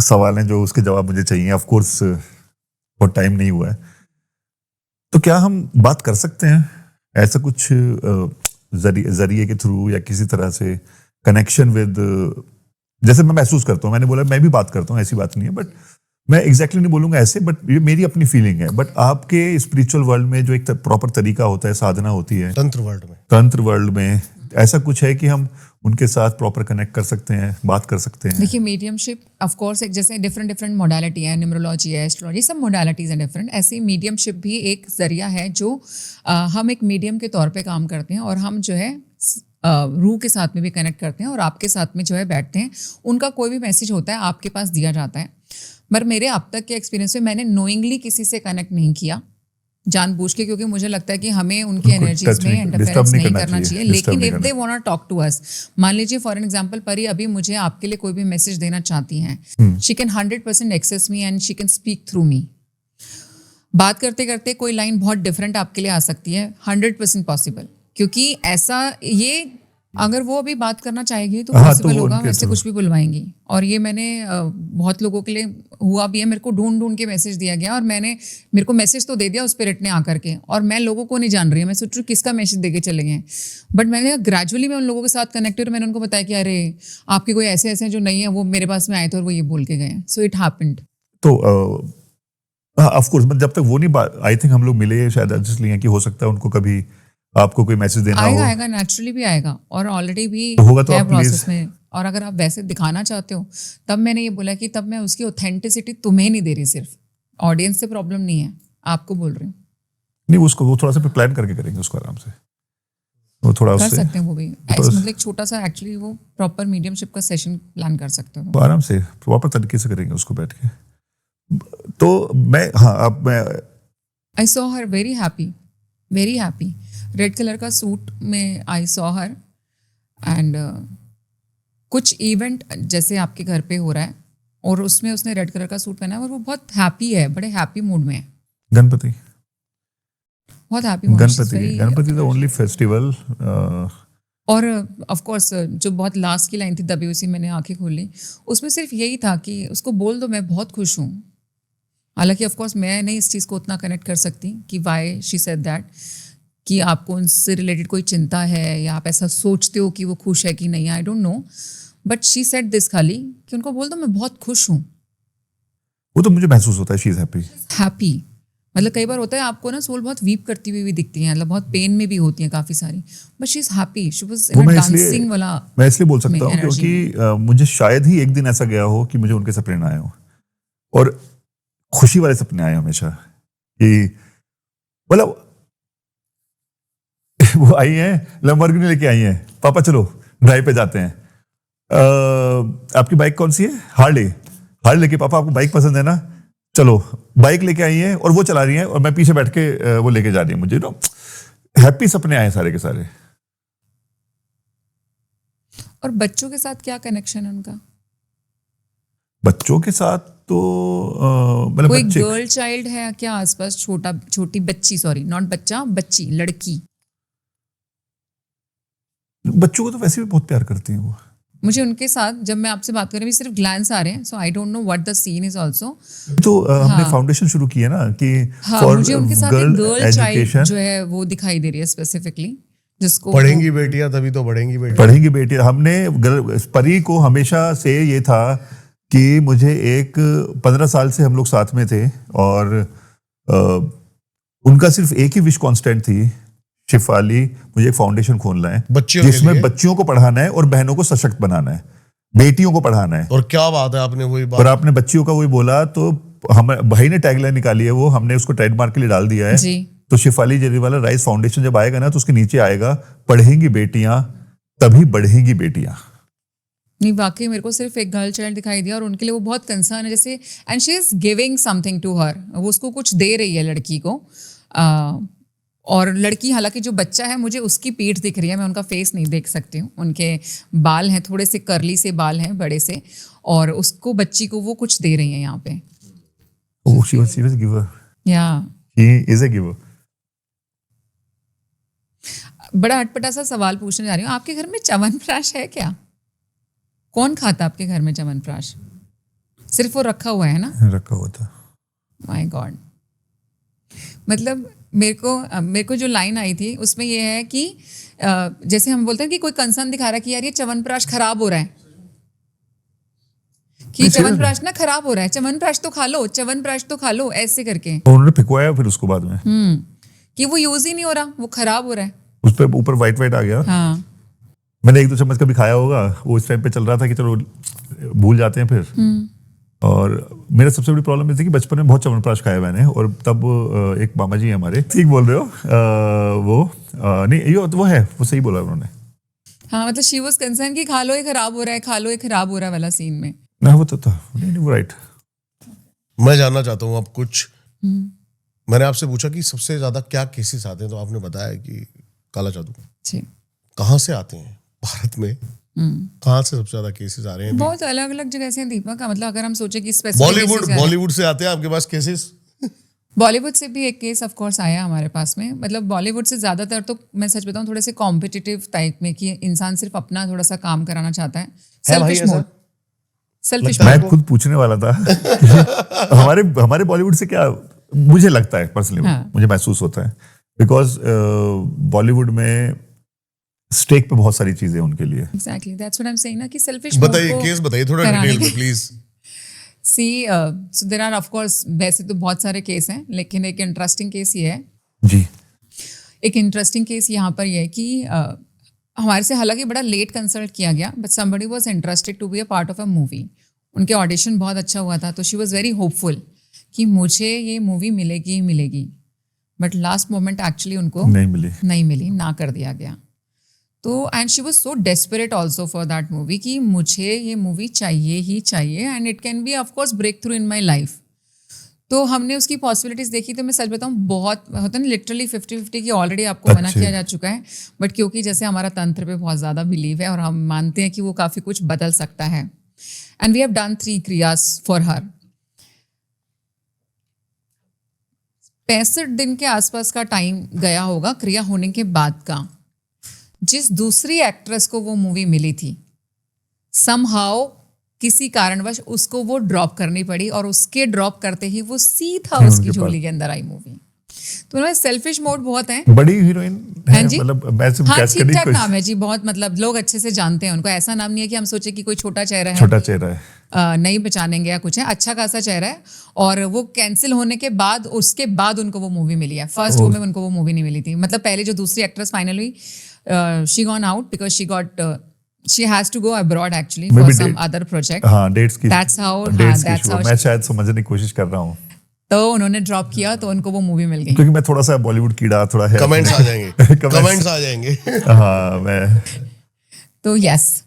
सवाल हैं जो उसके जवाब मुझे चाहिए, ऑफ कोर्स बहुत टाइम नहीं हुआ है, तो क्या हम बात कर सकते हैं ऐसा कुछ जरिए के थ्रू, या किसी तरह से कनेक्शन विद, जैसे मैं महसूस करता हूँ, मैंने बोला मैं भी बात करता हूँ, ऐसी बात नहीं है, बट मैं एग्जैक्टली नहीं बोलूंगा ऐसे, बट ये मेरी अपनी फीलिंग है। बट आपके स्पिरिचुअल वर्ल्ड में जो एक प्रॉपर तरीका होता है, साधना होती है, तंत्र वर्ल्ड में ऐसा कुछ है कि हम उनके साथ प्रॉपर कनेक्ट कर सकते हैं, बात कर सकते हैं?
देखिए, मीडियमशिप ऑफ कोर्स एक जैसे डिफरेंट मोडालिटी है, न्यूमरोलॉजी है, एस्ट्रोलॉजी, सब मोडालिटीज हैं डिफरेंट। ऐसे मीडियमशिप भी एक जरिया है जो हम एक मीडियम के तौर पे काम करते हैं, और हम जो है रूह के साथ में भी कनेक्ट करते हैं, और आपके साथ में जो है बैठते हैं, उनका कोई भी मैसेज होता है आपके पास दिया जाता है। पर मेरे अब तक के एक्सपीरियंस में मैंने नोइंगली किसी से कनेक्ट नहीं किया जानबूझ के, क्योंकि मुझे लगता है कि हमें उनकी एनर्जीज में इंटरफेरेंस नहीं करना चाहिए। लेकिन if they want to talk to us, मान लीजिए फॉर एन एग्जांपल, परी अभी मुझे आपके लिए कोई भी मैसेज देना चाहती हैं, she can 100% access me and she can speak through me. बात करते करते कोई लाइन बहुत डिफरेंट आपके लिए आ सकती है, 100% पॉसिबल, क्योंकि ऐसा ये अगर वो अभी बात करना चाहेगी तो
हाँ,
पॉसिबल
तो
होगा,
उनके
वैसे
तो-
कुछ भी बुलवाएंगी। और ये मैंने बहुत लोगों के लिए हुआ भी है, मेरे को ढूंढ ढूंढ के मैसेज दिया गया और मेरे को मैसेज तो दे दिया उस स्पिरिट ने आकर के, और मैं लोगों को नहीं जान रही हूँ, मैं सोच रही हूँ किसका मैसेज देके चले गए। बट मैंने ग्रेजुअली मैं उन लोगों के साथ कनेक्ट हुई और मैंने उनको बताया कि अरे आपके कोई ऐसे ऐसे हैं जो नहीं है, वो मेरे पास में आए थे और वो ये बोल के गए। So it happened.
तो ऑफ कोर्स, जब तक वो नहीं बात, आई थिंक हम लोग मिले शायद इसलिए कि हो सकता है उनको कभी आपको कोई मैसेज देना
आएगा
हो।
आएगा नेचुरली भी आएगा, और ऑलरेडी भी
होगा तो
है
आप
प्रोसेस
please-
में। और अगर आप वैसे दिखाना चाहते हो तब मैंने ये बोला कि तब मैं उसकी ऑथेंटिसिटी तुम्हें नहीं दे रही, सिर्फ ऑडियंस से प्रॉब्लम नहीं है, आपको बोल रही हूँ।
नहीं, उसको वो थोड़ा सा प्लान करके करेंगे उसको आराम से, वो थोड़ा
कर
उससे
सकते हैं वो भी, मतलब एक छोटा सा एक्चुअली वो प्रॉपर मीडियमशिप का सेशन प्लान कर सकते हो।
वो आराम से प्रॉपर तरीके से करेंगे उसको बैठ के। तो मैं, हाँ, अब मैं
I saw her very happy, red colour का सूट में आई सॉ हर, एंड कुछ इवेंट जैसे आपके घर पे हो रहा है और उसमें उसने रेड कलर का सूट पहना है और वो बहुत हैप्पी है, बड़े हैप्पी मूड में है,
गणपति
बहुत happy mood.
Ganpati the only festival.
और ऑफ कोर्स जो बहुत लास्ट की लाइन थी दबी हुई सी, मैंने आंखें खोल ली, उसमें सिर्फ यही था कि उसको बोल दो मैं बहुत खुश हूँ। हालांकि ऑफ कोर्स मैं नहीं इस चीज़ को उतना कनेक्ट कर सकती कि वाई शी सेड दैट, कि आपको उनसे रिलेटेड कोई चिंता है या आप ऐसा सोचते हो कि वो खुश है कि नहीं, आई don't no, but she said this खाली कि उनको बोल दो मैं बहुत खुश हूँ।
वो तो मुझे महसूस होता है शी इज
हैप्पी, मतलब कई बार होता है आपको ना सोल बहुत वीप करती हुई भी दिखती है, मतलब बहुत पेन में भी होती है काफ़ी सारी, but she is happy, she was in a dancing वाला।
मैं इसलिए बोल सकता हूँ
में
क्योंकि मुझे शायद ही एक दिन ऐसा गया हो कि मुझे उनके सपने ना आए हो, और खुशी वाले सपने आए हमेशा, कि मतलब वो आई हैं, लैम्बोर्गिनी लेके आई हैं, पापा चलो ड्राइव पे जाते हैं, आपकी बाइक कौन सी है, हार्ले लेके, पापा आपको बाइक पसंद है ना, चलो बाइक लेके आई हैं और वो चला रही हैं और मैं पीछे बैठ के वो लेके जा रही है मुझे, नो हैप्पी सपने आए सारे के सारे।
और बच्चों के साथ क्या कनेक्शन है उनका?
बच्चों के साथ तो मतलब
कोई
बच्चे,
गर्ल चाइल्ड है क्या आसपास, छोटी बच्ची, सॉरी नॉट बच्चा, बच्ची, लड़की?
बच्चों को तो वैसे भी बहुत प्यार करती हैं वो।
मुझे उनके साथ जब मैं आपसे बात कर रही हूँ सिर्फ ग्लैंस आ रहे हैं, so I don't know what the scene is also.
तो हमने फाउंडेशन शुरू की है ना कि
हाँ,
फॉर
मुझे उनके साथ एक गर्ल चाइल्ड
एजुकेशन
जो है वो दिखाई दे रही है स्पेसिफिकली, जिसको
पढ़ेंगी बेटियां तभी तो बढ़ेंगी बेटियां।
पढ़ेंगी बेटी। हमने परी को हमेशा से ये था कि मुझे 15 साल से हम लोग साथ में थे और उनका सिर्फ एक ही विश कांस्टेंट थी, शिफाली मुझे एक फाउंडेशन खोलना है
बच्चियों के
जिसमें
लिए।
बच्चियों को पढ़ाना है और बहनों को सशक्त बनाना है, बेटियों को पढ़ाना है।
और क्या बात है, आपने वही
और
बात,
आपने बच्चियों का वही बोला, तो हम भाई ने टैगलाइन निकाली है, वो हमने उसको ट्रेडमार्क के लिए डाल दिया है।
जी।
तो शिफाली जरीवाला राइस फाउंडेशन जब आएगा ना तो उसके नीचे आएगा पढ़ेंगी बेटियां तभी बढ़ेंगी बेटियां।
नहीं, वाकई मेरे को सिर्फ एक गर्ल चाइल्ड दिखाई दिया और उनके लिए वो बहुत कंसर्न है, जैसे and she is giving something to her, वो उसको कुछ दे रही है लड़की को। और लड़की, हालांकि जो बच्चा है मुझे उसकी पीठ दिख रही है, मैं उनका फेस नहीं देख सकती हूँ, उनके बाल हैं थोड़े से करली से बाल हैं बड़े से, और उसको बच्ची को वो कुछ दे रही है यहाँ पे।
Oh, she was a giver.
या
He is a giver.
बड़ा अटपटा सा सवाल पूछने जा रही हूँ, आपके घर में च्यवनप्राश है क्या? कौन खाता आपके घर में च्यवनप्राश? सिर्फ वो रखा हुआ है ना?
रखा हुआ था।
माय गॉड, मतलब मेरे को जो लाइन आई थी उसमें ये है कि जैसे हम बोलते हैं कि कोई कंसर्न दिखा रहा है कि यार ये च्यवनप्राश खराब हो रहा है, कि च्यवनप्राश ना खराब हो रहा है, च्यवनप्राश तो खा लो, च्यवनप्राश तो खा लो, ऐसे करके।
उन्होंने फिकवाया फिर उसको बाद में
कि वो यूज ही नहीं हो रहा, वो खराब हो रहा है।
उस पर ऊपर वाइट आ गया।
हाँ,
मैंने 1-2 चम्मच कभी खाया होगा, वो इस टाइम पे चल रहा था कि चलो भूल जाते हैं फिर। और मेरा सबसे बड़ी प्रॉब्लम ये थी कि बचपन में बहुत च्यवनप्राश खाया मैंने, और तब एक मामा जी हमारे, ठीक बोल रहे हो, नहीं ये वो है, वो सही बोला उन्होंने।
हाँ, मतलब शी वाज कंसर्न कि खा लो ये खराब हो रहा है, खा लो ये खराब हो रहा है वाला सीन में।
ना वो तो था, नहीं वो राइट।
मैं जानना चाहता हूँ अब कुछ। मैंने आपसे पूछा कि सबसे ज्यादा क्या केसेस आते हैं, तो आपने बताया कि काला जादू।
जी।
कहाँ से आते हैं भारत में? कहाँ से सबसे ज्यादा केसेस आ रहे हैं?
बहुत अलग अलग जगह से हैं दीपक का, मतलब अगर हम सोचे कि स्पेसिफिक
बॉलीवुड से आते हैं आपके पास केसेस?
बॉलीवुड से भी एक केस ऑफ कोर्स आया हमारे पास में, मतलब बॉलीवुड से ज़्यादातर तो मैं सच बताऊं थोड़े से कॉम्पिटिटिव टाइप में कि इंसान सिर्फ अपना थोड़ा सा काम कराना चाहता है,
भाई
सेल्फिश
ऐसा?
मोड, सेल्फिश
लगता है
मोड।
मैं खुद पूछने वाला था हमारे बॉलीवुड से क्या मुझे लगता है पर्सनली,
हाँ।
मुझे महसूस होता है बिकॉज बॉलीवुड में स्टेक पे बहुत सारी चीजें उनके लिए।
Exactly that's what I am saying ना कि सेल्फिश
बताइए, केस बताइए थोड़ा डिटेल में please.
See so there are of course, वैसे तो बहुत सारे केस हैं लेकिन एक इंटरेस्टिंग केस ये है,
जी।
एक इंटरेस्टिंग केस यहाँ पर ये है कि हमारे से हालांकि बड़ा लेट कंसल्ट किया गया, but somebody was interested to be a part of a movie. उनके ऑडिशन बहुत अच्छा हुआ था, तो शी वाज वेरी होपफुल कि मुझे ये मूवी मिलेगी ही मिलेगी, बट लास्ट मोमेंट एक्चुअली उनको नहीं मिली, ना कर दिया गया। तो and she was so desperate also for that movie कि मुझे ये मूवी चाहिए ही चाहिए and it can be of course breakthrough in my life. तो हमने उसकी पॉसिबिलिटीज देखी, तो मैं सच बताऊं बहुत होता है लिटरली 50-50 की ऑलरेडी आपको मना किया जा चुका है, बट क्योंकि जैसे हमारा तंत्र पे बहुत ज़्यादा बिलीव है और हम मानते हैं कि वो काफ़ी कुछ बदल सकता है, एंड वी हैव डन 3 क्रियास फॉर हर। 65 दिन के आसपास का टाइम गया होगा क्रिया होने के बाद का। जिस दूसरी एक्ट्रेस को वो मूवी मिली थी, समहाउ किसी कारणवश उसको वो ड्रॉप करनी पड़ी और उसके ड्रॉप करते ही वो सीधा उसकी झोली के अंदर आई मूवी। तो उन्होंने सेल्फिश मोड बहुत है,
बड़ी हीरोइन है,
हाँ जी,
मतलब
हाँ ठीक ठाक नाम है जी, बहुत मतलब लोग अच्छे से जानते हैं उनको, ऐसा नाम नहीं है कि हम सोचे कि कोई छोटा चेहरा है, नहीं पहचानेंगे या कुछ है, अच्छा खासा चेहरा है। और वो कैंसिल होने के बाद उसके बाद उनको वो मूवी मिली है, फर्स्ट वो में उनको वो मूवी नहीं मिली थी, मतलब पहले जो दूसरी एक्ट्रेस फाइनल हुई she gone out because she got she has to go abroad actually for some other project.
हाँ, डेट्स की,
that's how
मैं शायद समझने की कोशिश कर रहा हूँ।
तो उन्होंने ड्रॉप किया तो उनको वो मूवी मिल गई।
क्योंकि मैं थोड़ा सा बॉलीवुड कीड़ा थोड़ा है,
कमेंट्स आ जाएंगे कमेंट्स आ जाएंगे
हाँ मैं
तो यस,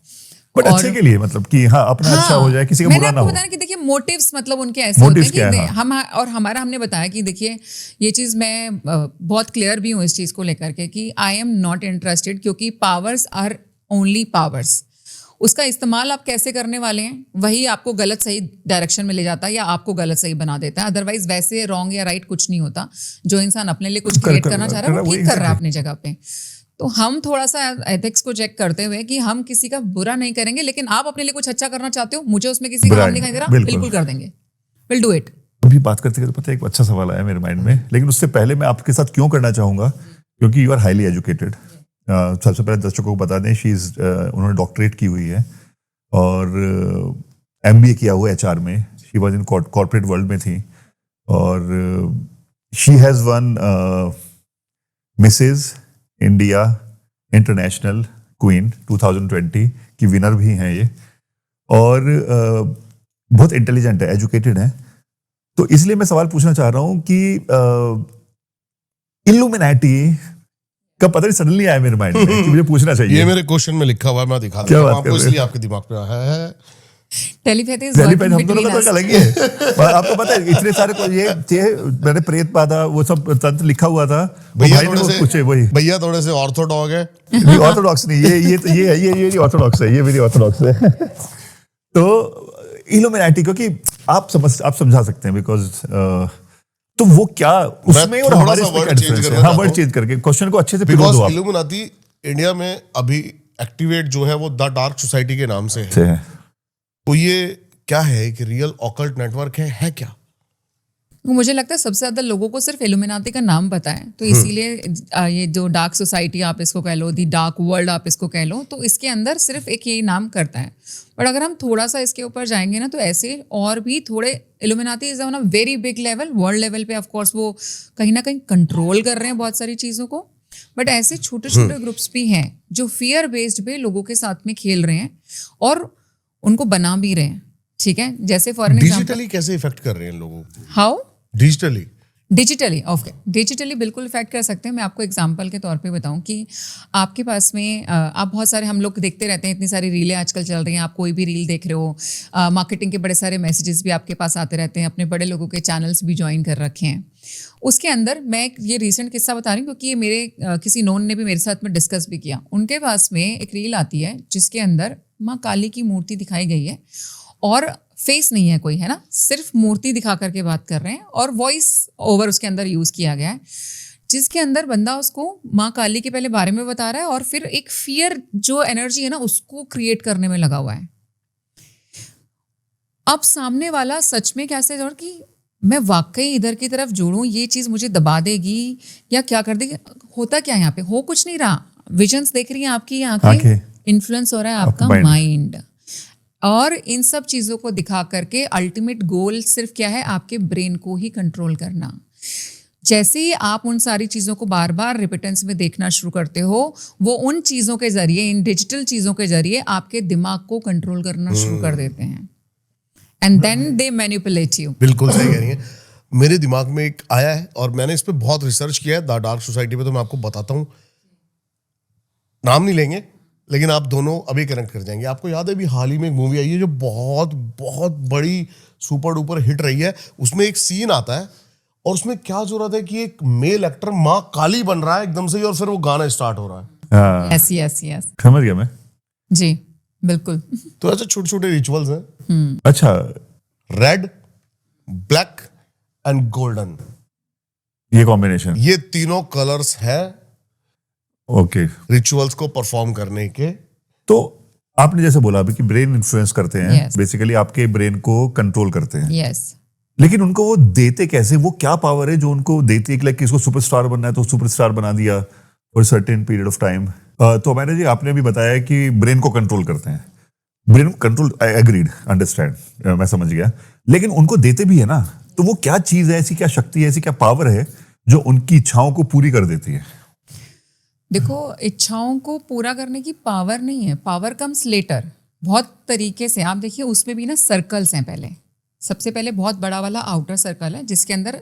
बट अच्छे के लिए, मतलब कि हाँ अपना अच्छा हो जाए, किसी का बुरा ना हो।
मैंने आपको बताया कि देखिए मोटिव्स मतलब उनके ऐसे होते हैं कि
हाँ।
हम और हमारा हमने बताया कि देखिए ये चीज़ मैं बहुत क्लियर भी हूँ इस चीज़ को लेकर के कि आई एम नॉट इंटरेस्टेड, क्योंकि पावर्स आर ओनली पावर्स। उसका इस्तेमाल आप कैसे करने वाले हैं वही आपको गलत सही डायरेक्शन में ले जाता है या आपको गलत सही बना देता है, अदरवाइज वैसे रॉन्ग या राइट कुछ नहीं होता। जो इंसान अपने लिए कुछ क्रिएट करना चाह रहा है वो ठीक कर रहा है अपनी जगह पे। तो हम थोड़ा सा एथिक्स को चेक करते हुए कि हम किसी का बुरा नहीं करेंगे, लेकिन आप अपने लिए कुछ अच्छा करना चाहते हो, मुझे उसमें किसी का नाम दिखाई दे रहा, बिल्कुल कर देंगे, विल डू इट।
अभी बात करते करते पता है एक अच्छा सवाल आया मेरे माइंड में, लेकिन उससे पहले मैं आपके साथ क्यों करना चाहूंगा, क्योंकि यू आर हाईली एजुकेटेड। सबसे पहले दर्शकों को बता दें, उन्होंने डॉक्टरेट की हुई है और MBA किया हुआ HR में, she was in corporate world में थी, और she has won Mrs India international queen 2020 की विनर भी हैं ये, और बहुत इंटेलिजेंट है, एजुकेटेड है। तो इसलिए मैं सवाल पूछना चाह रहा हूँ कि इल्यूमिनाटी का पता नहीं सडनली आया मेरे माइंड में कि मुझे पूछना चाहिए।
ये मेरे क्वेश्चन में लिखा हुआ है, मैं दिखा
क्या
देता हूं
बात कर
आपको,
रहे
इसलिए आपके दिमाग पे आया है।
टेलीपैथी
हम दोनों का तो अलग ही है। आपको पता है इतने सारे को ये मैंने प्रेत बाधा वो सब तंत्र लिखा हुआ था,
भैया
भाई ने वो पूछे, वही
भैया थोड़े से ऑर्थोडॉग है,
ऑर्थोडॉक्स नहीं, ये ऑर्थोडॉक्स है, ये भी ऑर्थोडॉक्स है। तो इल्यूमिनाटी, क्योंकि आप समझा सकते हैं बिकॉज तो वो क्या उसमें और हमारे वर्ड चेंज करके क्वेश्चन को अच्छे से पिरो दो आप।
इल्यूमिनाटी इंडिया में अभी एक्टिवेट जो है वो द डार्क सोसाइटी के नाम से है। तो ये क्या है, एक रियल ऑकल्ट नेटवर्क है क्या?
मुझे लगता है सबसे ज्यादा लोगों को सिर्फ इल्यूमिनाटी का नाम पता है, तो इसीलिए ये जो डार्क सोसाइटी आप इसको कह लो, दी डार्क वर्ल्ड आप इसको कह लो, तो इसके अंदर सिर्फ एक यही नाम करता है। बट अगर हम थोड़ा सा इसके ऊपर जाएंगे ना, तो ऐसे और भी थोड़े illuminati is on a very big level, world level पे ऑफ कोर्स वो कहीं ना कहीं कंट्रोल कर रहे हैं बहुत सारी चीज़ों को। बट ऐसे छोटे छोटे ग्रुप्स भी हैं जो फियर बेस्ड पे लोगों के साथ में खेल रहे हैं और उनको बना भी रहे हैं। ठीक है, जैसे फॉर एग्जांपल
डिजिटली कैसे इफेक्ट कर रहे हैं लोगों को?
हाउ
डिजिटली
ओके, डिजिटली बिल्कुल इफेक्ट कर सकते हैं। मैं आपको एग्जांपल के तौर पे बताऊं कि आपके पास में आप बहुत सारे, हम लोग देखते रहते हैं, इतनी सारी रीलें आजकल चल रही हैं, आप कोई भी रील देख रहे हो, मार्केटिंग के बड़े सारे मैसेजेस भी आपके पास आते रहते हैं, अपने बड़े लोगों के चैनल्स भी ज्वाइन कर रखे हैं। उसके अंदर मैं ये रिसेंट किस्सा बता रही हूँ क्योंकि ये मेरे किसी नोन ने भी मेरे साथ में डिस्कस भी किया। उनके पास में एक रील आती है जिसके अंदर माँ काली की मूर्ति दिखाई गई है और फेस नहीं है कोई, है ना, सिर्फ मूर्ति दिखा करके बात कर रहे हैं और वॉइस ओवर उसके अंदर यूज किया गया है, जिसके अंदर बंदा उसको माँ काली के पहले बारे में बता रहा है और फिर एक फियर जो एनर्जी है ना उसको क्रिएट करने में लगा हुआ है। अब सामने वाला सच में कैसे जोड़ कि मैं वाकई इधर की तरफ जोड़ूं, ये चीज मुझे दबा देगी या क्या कर देगी, होता क्या है यहाँ पे, हो कुछ नहीं रहा, विजन्स देख रही हैं आपकी आंखें, इन्फ्लुएंस हो रहा है आपका माइंड, और इन सब चीजों को दिखा करके अल्टीमेट गोल सिर्फ क्या है, आपके ब्रेन को ही कंट्रोल करना। जैसे ही आप उन सारी चीजों को बार बार रिपीटेंस में देखना शुरू करते हो, वो उन चीजों के जरिए, इन डिजिटल चीजों के जरिए आपके दिमाग को कंट्रोल करना शुरू कर देते हैं, and then they manipulate you.
बिल्कुल सही कह रही हैं। मेरे दिमाग में एक आया है और मैंने इस पे बहुत रिसर्च किया है द डार्क सोसाइटी पे, तो मैं आपको बताता हूँ, नाम नहीं लेंगे लेकिन आप दोनों अभी कनेक्ट कर जाएंगे। आपको याद है अभी हाल ही में एक मूवी आई है जो बहुत बहुत बड़ी सुपर डुपर हिट रही है, उसमें एक सीन आता है और उसमें क्या जरूरत है कि एक मेल एक्टर माँ काली बन रहा है एकदम से ही और फिर वो गाना स्टार्ट हो रहा है।
यस यस यस,
समझ गया मैं।
जी बिल्कुल।
तो ऐसे छोटे छोटे रिचुअल्स हैं।
अच्छा,
रेड, ब्लैक एंड गोल्डन,
ये कॉम्बिनेशन,
ये तीनों कलर्स है
ओके,
रिचुअल्स को परफॉर्म करने के।
तो आपने जैसे बोला अभी कि ब्रेन इन्फ्लुएंस करते हैं,
Yes.
बेसिकली आपके ब्रेन को कंट्रोल करते हैं,
यस,
लेकिन उनको वो देते कैसे, वो क्या पावर है जो उनको देती है कि लाइक किसको सुपरस्टार बनना है तो सुपरस्टार बना दिया for certain period of time. तो मैंने जी आपने भी बताया कि ब्रेन को कंट्रोल करते हैं, ब्रेन को कंट्रोल, आई एग्रीड, अंडरस्टैंड, मैं समझ गया, लेकिन उनको देते भी है ना, तो वो क्या चीज है, ऐसी क्या शक्ति है, ऐसी क्या पावर है जो उनकी इच्छाओं को पूरी कर देती है?
देखो, इच्छाओं को पूरा करने की पावर नहीं है, पावर कम्स लेटर, बहुत तरीके से। आप देखिए उसमें भी ना सर्कल्स हैं, पहले सबसे पहले बहुत बड़ा वाला आउटर सर्कल है जिसके अंदर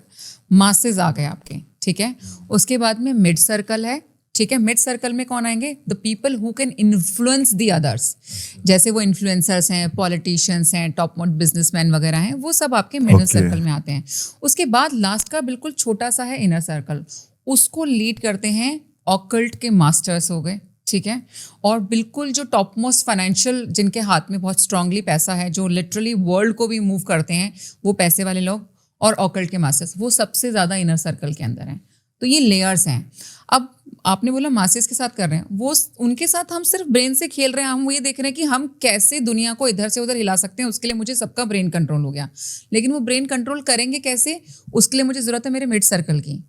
मासेस आ गए आपके, ठीक है, उसके बाद में मिड सर्कल है, ठीक है, मिड सर्कल में कौन आएंगे, the people who can influence the others, जैसे वो इन्फ्लुएंसर्स हैं, पॉलिटिशियंस हैं, टॉप मोस्ट बिजनेसमैन वगैरह हैं, वो सब आपके मिडल सर्कल में आते हैं। उसके बाद लास्ट का बिल्कुल छोटा सा है इनर सर्कल, उसको लीड करते हैं ऑकल्ट के मास्टर्स हो गए, ठीक है, और बिल्कुल जो टॉप मोस्ट फाइनेंशियल, जिनके हाथ में बहुत स्ट्रांगली पैसा है, जो लिटरली वर्ल्ड को भी मूव करते हैं, वो पैसे वाले लोग और ऑकल्ट के मास्टर्स, वो सबसे ज़्यादा इनर सर्कल के अंदर हैं। तो ये लेयर्स हैं। अब आपने बोला मासेस के साथ कर रहे हैं, वो उनके साथ हम सिर्फ ब्रेन से खेल रहे हैं, हम वो ये देख रहे हैं कि हम कैसे दुनिया को इधर से उधर हिला सकते हैं, उसके लिए मुझे सबका ब्रेन कंट्रोल हो गया, लेकिन वो ब्रेन कंट्रोल करेंगे कैसे, उसके लिए मुझे ज़रूरत है मेरे मिड सर्कल की,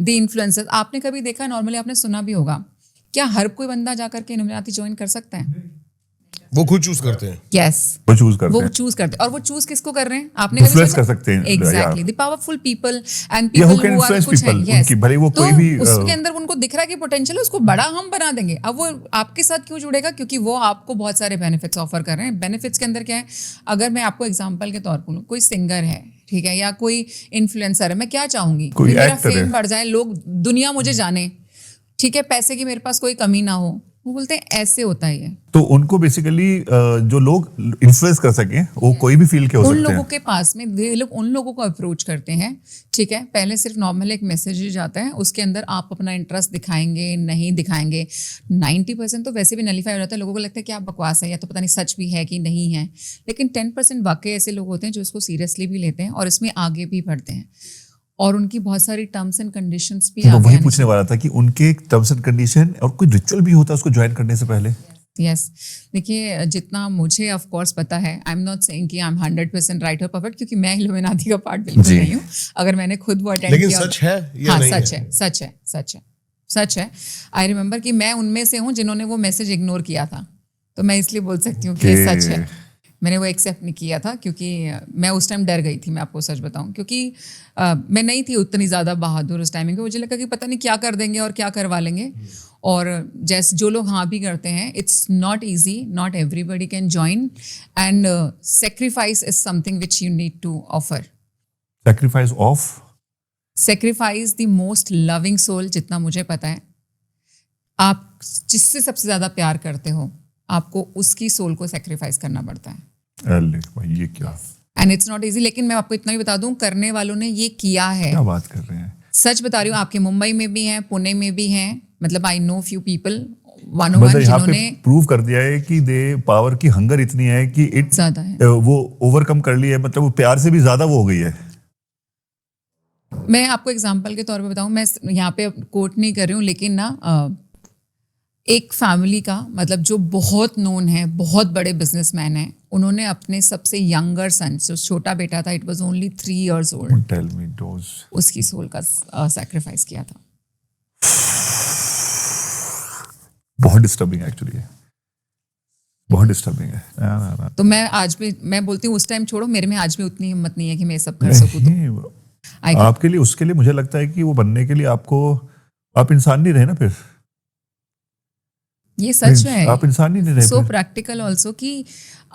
द इन्फ्लुएंसर्स। आपने कभी देखा, नॉर्मली आपने सुना भी होगा, क्या हर कोई बंदा जाकर के इल्यूमिनाटी ज्वाइन कर सकता है?
वो खुद चूज करते हैं।
यस,
वो चूज करते
वो
हैं,
चूज करते हैं, और वो चूज किसको कर रहे हैं, आपने
इन्फ्लुएंस कर सकते हैं,
exactly, the powerful people and
या
people
who can
who are
influence
कुछ है,
people,
yes,
उनकी भले वो
तो
कोई भी
उसके अंदर उनको दिख रहा है कि पोटेंशियल है, उसको बड़ा हम बना देंगे। अब वो आपके साथ क्यों जुड़ेगा, क्योंकि वो आपको बहुत सारे बेनिफिट्स ऑफर कर रहे हैं। बेनिफिट्स के अंदर क्या है, अगर मैं आपको एग्जांपल के तौर पर, कोई सिंगर है, ठीक है, या कोई इन्फ्लुएंसर है, मैं क्या चाहूंगी,
कोई
मेरा
actor है।
फेम बढ़ जाए, लोग दुनिया मुझे जाने, ठीक है, पैसे की मेरे पास कोई कमी ना हो, वो बोलते हैं ऐसे होता है ये।
तो उनको बेसिकली जो लोग इन्फ्लुएंस कर सकें, वो कोई भी फील्ड के हो
उन
सकते
लोगों
हैं।
के पास में वे लोग उन लोगों को अप्रोच करते हैं, ठीक है, पहले सिर्फ नॉर्मल एक मैसेज ही जाता है, उसके अंदर आप अपना इंटरेस्ट दिखाएंगे नहीं दिखाएंगे, 90% तो वैसे भी नलीफाई हो जाता है, लोगों को लगता है कि आप बकवास है, या तो पता नहीं सच भी है कि नहीं है, लेकिन 10% वाकई ऐसे लोग होते हैं जो इसको सीरियसली भी लेते हैं और इसमें आगे भी बढ़ते हैं, और उनकी बहुत सारी टर्म्स एंड कंडीशंस भी
मैं
आगे
वही
आने
पूछने वाला था कि उनके टर्म्स एंड कंडीशन और कोई रिचुअल भी होता है उसको ज्वाइन करने से पहले?
यस, देखिए जितना मुझे ऑफ कोर्स पता है, आई एम नॉट सेइंग कि आई एम 100% राइट और परफेक्ट, क्योंकि मैं इल्यूमिनाटी का पार्ट बिल्कुल नहीं हूँ, अगर मैंने खुद वो अटेंड
लेकिन
किया,
सच है या
हाँ
नहीं
सच
है?
है, सच है, सच है, सच है। आई रिमेम्बर कि मैं उनमें से हूँ जिन्होंने वो मैसेज इग्नोर किया था, तो मैं इसलिए बोल सकती हूँ कि ये सच है। मैंने वो एक्सेप्ट नहीं किया था क्योंकि मैं उस टाइम डर गई थी, मैं आपको सच बताऊं, क्योंकि मैं नहीं थी उतनी ज़्यादा बहादुर उस टाइमिंग पे, मुझे लगा कि पता नहीं क्या कर देंगे और क्या करवा लेंगे, और जैसे जो लोग हाँ भी करते हैं, it's not easy, not everybody can join, and sacrifice is something which you need to offer.
Sacrifice of?
Sacrifice the most loving soul, जितना मुझे पता है, आप जिससे सबसे ज़्यादा प्यार करते हो, आपको उसकी सोल को सेक्रीफाइस करना पड़ता है,
अरे भाई ये क्या,
एंड इट्स नॉट इजी। लेकिन मैं आपको इतना ही बता दूं, करने वालों ने ये किया है,
क्या बात कर रहे हैं?
सच बता रही हूँ, आपके मुंबई में भी हैं, पुणे में भी हैं, मतलब I know few people, one O one
मतलब यहाँ पे
जिन्होंने
प्रूव कर दिया है कि दे पावर की हंगर इतनी है कि इट
ज्यादा है।
वो ओवरकम कर ली है, मतलब वो प्यार से भी ज्यादा वो हो गई है।
मैं आपको एग्जांपल के तौर पे बताऊं, मैं यहाँ पे कोट नहीं कर रही हूँ, लेकिन ना एक फैमिली का मतलब जो बहुत नोन है, बहुत बड़े बिजनेसमैन है, उन्होंने अपने सबसे यंगर सन, जो छोटा बेटा था, it was only 3 years old,
tell me those,
उसकी सोल का सैक्रिफाइस किया था।
बहुत डिस्टर्बिंग है एक्चुअली, बहुत डिस्टर्बिंग है। ना।
तो मैं आज भी मैं बोलती हूँ उस टाइम छोड़ो, मेरे में आज भी उतनी हिम्मत नहीं है कि मैं ये सब कर सकूँ। तो
नहीं, आपके लिए, उसके लिए मुझे लगता है कि वो बनने के लिए आपको, आप इंसान नहीं रहे ना फिर,
ये सच है।
आप इंसान ही नहीं रहे
सो
फिर।
प्रैक्टिकल ऑल्सो कि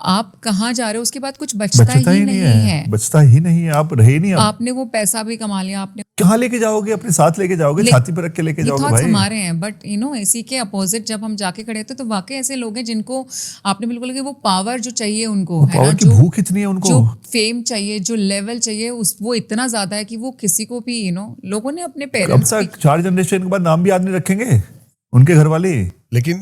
आप कहाँ जा रहे हो, उसके बाद कुछ बचता
बचता
ही नहीं है।
बचता ही नहीं है, आप रहे नहीं। आप
आपने वो पैसा भी कमा लिया, आपने
कहाँ लेके जाओगे, अपने साथ लेके जाओगे, छाती पर रख के लेके
ये
जाओगे
थॉट्स
भाई।
हमारे हैं, बट इसी के अपोजिट जब हम जाके खड़े होते तो वाकई ऐसे लोग हैं जिनको आपने बिल्कुल कि वो पावर जो चाहिए उनको है ना,
पावर की भूख इतनी है उनको,
जो फेम चाहिए, जो लेवल चाहिए, उस वो इतना ज्यादा है कि वो किसी को भी लोगों ने अपने
अब
पेरेंट्स
तक 4 जनरेशन के बाद नाम भी याद नहीं रखेंगे उनके घर वाले।
लेकिन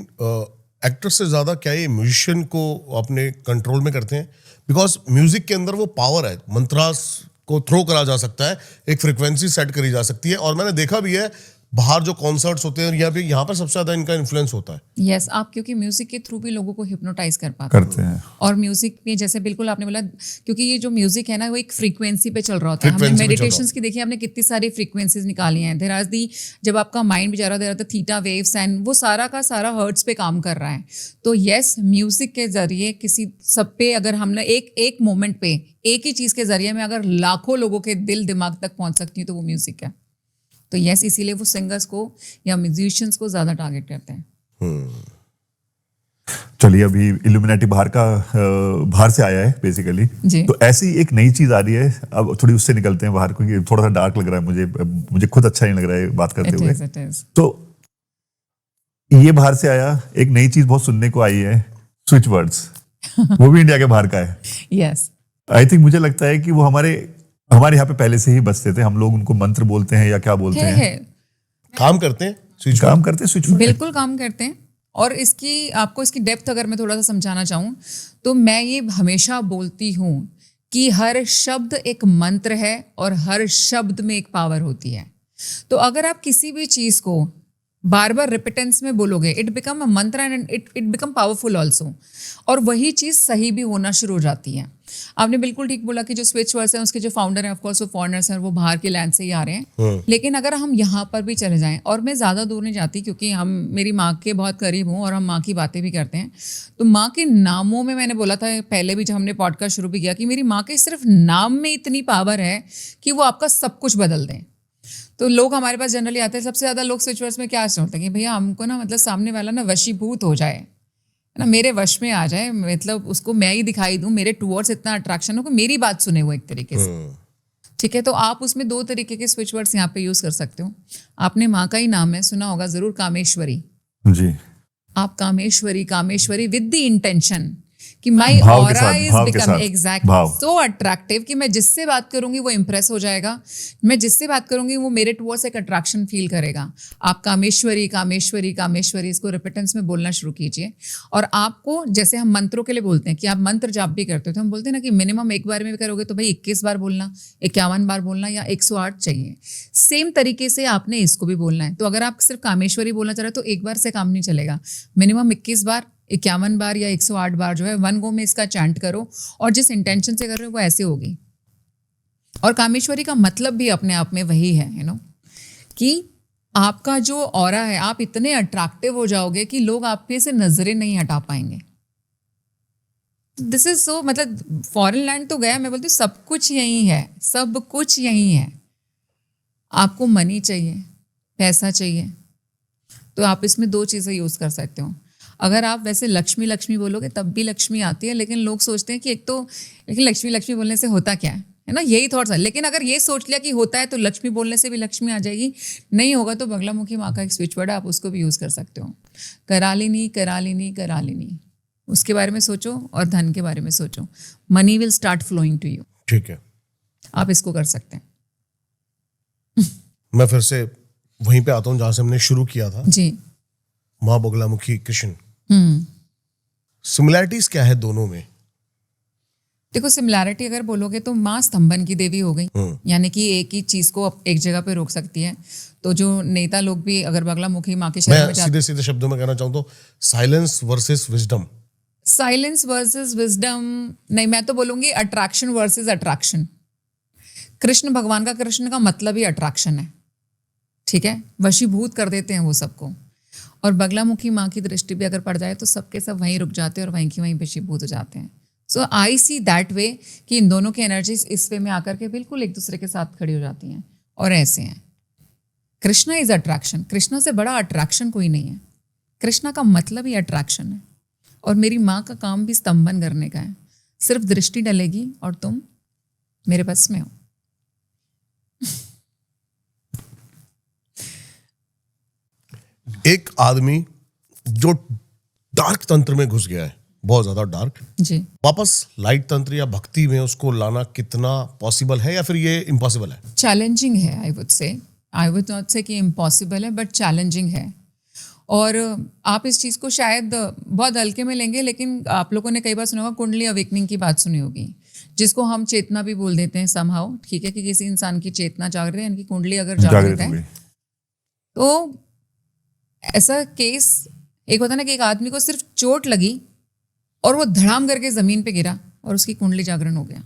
एक्टर से ज्यादा क्या ये म्यूजिशियन को अपने कंट्रोल में करते हैं, बिकॉज म्यूजिक के अंदर वो पावर है, मंत्रास को थ्रो करा जा सकता है, एक फ्रिक्वेंसी सेट करी जा सकती है। और मैंने देखा भी है बाहर जो कॉन्सर्ट्स होते हैं, यहाँ पर सबसे ज्यादा इनका इन्फ्लुएंस होता है।
यस, आप क्योंकि म्यूजिक के थ्रू भी लोगों को हिप्नोटाइज कर पाते
हैं।
और म्यूजिक में जैसे बिल्कुल आपने बोला, क्योंकि ये जो म्यूजिक है ना, वो एक फ्रीक्वेंसी पे चल रहा होता है। हमने मेडिटेशंस की देखिए, आपने कितनी सारी फ्रीक्वेंसीज निकाली हैं। देयर आर दी, जब आपका माइंड भी जा रहा है, there are the theta waves and वो सारा का सारा हर्ट्स पे काम कर रहा है। तो यस, म्यूजिक के जरिए किसी सब पे अगर हमने एक मोमेंट पे एक ही चीज के जरिए में अगर लाखों लोगों के दिल दिमाग तक पहुंच सकती हूँ तो वो म्यूजिक है। तो यस, इसीलिए वो सिंगर्स को या म्यूजिशियंस को ज्यादा टारगेट करते हैं।
चलिए, अभी इल्यूमिनाटी बाहर से आया है बेसिकली, तो ऐसी एक नई चीज आ रही है। अब थोड़ी उससे निकलते हैं बाहर, क्योंकि थोड़ा सा डार्क लग रहा है मुझे खुद अच्छा नहीं लग रहा है बात करते हुए। तो ये बाहर से आया, एक नई चीज बहुत सुनने को आई है, स्विच वर्ड्स। वो भी इंडिया के बाहर का है।
यस,
आई थिंक, मुझे लगता है कि वो हमारे यहाँ पे पहले से ही बजते थे। हम लोग उनको मंत्र बोलते हैं या क्या बोलते हैं,
काम करते हैं स्विच वर्ड,
बिल्कुल काम करते हैं। और आपको इसकी डेप्थ अगर मैं थोड़ा सा समझाना चाहूँ तो मैं ये हमेशा बोलती हूँ कि हर शब्द एक मंत्र है और हर शब्द में एक पावर होती है। तो अगर आप किसी भी चीज को बार बार रिपीटेंस में बोलोगे, इट बिकम अ मंत्र and it become powerful also, और वही चीज सही भी होना शुरू हो जाती है। आपने बिल्कुल ठीक बोला कि जो स्विच वर्ड्स हैं उसके जो फाउंडर हैं, ऑफ कोर्स वो फॉरेनर्स हैं, वो बाहर के लैंड से ही आ रहे हैं। लेकिन अगर हम यहाँ पर भी चले जाएं, और मैं ज़्यादा दूर नहीं जाती क्योंकि हम मेरी माँ के बहुत करीब हूँ और हम माँ की बातें भी करते हैं, तो माँ के नामों में मैंने बोला था पहले भी जब हमने पॉडकास्ट शुरू भी किया कि मेरी माँ के सिर्फ नाम में इतनी पावर है कि वो आपका सब कुछ बदल दें। तो लोग हमारे पास जनरली आते हैं, सबसे ज़्यादा लोग स्विच वर्ड्स में क्या सोचते हैं कि भैया हमको ना मतलब सामने वाला ना वशीभूत हो जाए, ना मेरे वश में आ जाए, मतलब उसको मैं ही दिखाई दूं, मेरे टूवर्ड्स इतना अट्रैक्शन हो कि मेरी बात सुने वो एक तरीके से। ठीक है, तो आप उसमें 2 तरीके के स्विच वर्ड्स यहाँ पे यूज कर सकते हो। आपने माँ का ही नाम है सुना होगा जरूर, कामेश्वरी जी। आप कामेश्वरी विद द इंटेंशन कि my aura is become exactly so attractive कि मैं जिससे बात करूंगी वो इंप्रेस हो जाएगा, मैं जिससे बात करूंगी वो मेरे टुवर्ड्स एक अट्रैक्शन फील करेगा। आप कामेश्वरी कामेश्वरी कामेश्वरी इसको रिपीटेंस में बोलना शुरू कीजिए। और आपको, जैसे हम मंत्रों के लिए बोलते हैं कि आप मंत्र जाप भी करते हो, तो हम बोलते हैं ना कि मिनिमम एक बार में भी करोगे तो भाई 21 बार बोलना, 51 बार बोलना या 108 चाहिए। सेम तरीके से आपने इसको भी बोलना है। तो अगर आप सिर्फ कामेश्वरी बोलना चाह रहे हो तो एक बार से काम नहीं चलेगा, मिनिमम 21 बार, 51 बार या 108 बार जो है 1 गो में इसका चैंट करो, और जिस इंटेंशन से कर रहे हो वो ऐसे होगी। और कामेश्वरी का मतलब भी अपने आप में वही है कि आपका जो ऑरा है, आप इतने अट्रैक्टिव हो जाओगे कि लोग आपके से नजरें नहीं हटा पाएंगे। दिस इज सो, मतलब फॉरेन लैंड तो गया, मैं बोलती हूँ सब कुछ यही है, सब कुछ यही है। आपको मनी चाहिए, पैसा चाहिए, तो आप इसमें 2 चीजें यूज कर सकते हो। अगर आप वैसे लक्ष्मी लक्ष्मी बोलोगे तब भी लक्ष्मी आती है, लेकिन लोग सोचते हैं कि एक तो, लेकिन लक्ष्मी लक्ष्मी बोलने से होता क्या है ना, यही थॉट्स है। लेकिन अगर ये सोच लिया कि होता है तो लक्ष्मी बोलने से भी लक्ष्मी आ जाएगी, नहीं होगा तो बगलामुखी माँ का एक स्विच वर्ड है, आप उसको भी यूज कर सकते हो। करालिनी करालिनी करालिनी, उसके बारे में सोचो और धन के बारे में सोचो, money will start flowing to you.
ठीक है,
आप इसको कर सकते हैं।
मैं फिर से वहीं पे आता हूँ जहां से हमने शुरू किया था
जी।
माँ बगलामुखी कृष्ण, सिमिलैरिटीज क्या है दोनों में?
देखो सिमिलैरिटी अगर बोलोगे तो माँ स्तंभन की देवी हो गई, यानी कि एक ही चीज को एक जगह पे रोक सकती है। तो जो नेता लोग भी अगर बगलामुखी माँ के शरण में
मैं
जाते,
सीधे सीधे शब्दों में कहना चाहूँ तो silence versus wisdom.
Silence versus wisdom नहीं, मैं तो बोलूंगी अट्रैक्शन वर्सेस अट्रैक्शन। कृष्ण भगवान का, कृष्ण का मतलब ही अट्रैक्शन है, ठीक है, वशीभूत कर देते हैं वो सबको। और बगलामुखी माँ की दृष्टि भी अगर पड़ जाए तो सबके सब वहीं रुक जाते हैं और वहीं की वहीं वशीभूत हो जाते हैं। So I see that way कि इन दोनों की एनर्जीज इस वे में आकर के बिल्कुल एक दूसरे के साथ खड़ी हो जाती हैं और ऐसे हैं। कृष्णा इज अट्रैक्शन, कृष्णा से बड़ा अट्रैक्शन कोई नहीं है। कृष्णा का मतलब ही अट्रैक्शन है। और मेरी माँ का काम भी स्तंभन करने का है। सिर्फ दृष्टि डलेगी और तुम मेरे बस में हो।
एक आदमी जो डार्क तंत्र में घुस गया है, बहुत ज्यादा डार्क,
जी,
वापस लाइट तंत्र या भक्ति में उसको लाना कितना पॉसिबल है या फिर ये इम्पॉसिबल है?
चैलेंजिंग है। आई वुड नॉट से कि इम्पॉसिबल है, बट चैलेंजिंग है। और आप इस चीज़ को शायद बहुत हल्के में लेंगे, लेकिन आप लोगों ने कई बार सुना होगा कुंडली अवेकनिंग की बात सुनी होगी, जिसको हम चेतना भी बोल देते हैं समहाउ, ठीक है, कि किसी इंसान की चेतना जागृत है, यानी कि कुंडली अगर जागृत है तो ऐसा केस एक होता है ना कि एक आदमी को सिर्फ चोट लगी और वो धड़ाम करके जमीन पे गिरा और उसकी कुंडली जागरण हो गया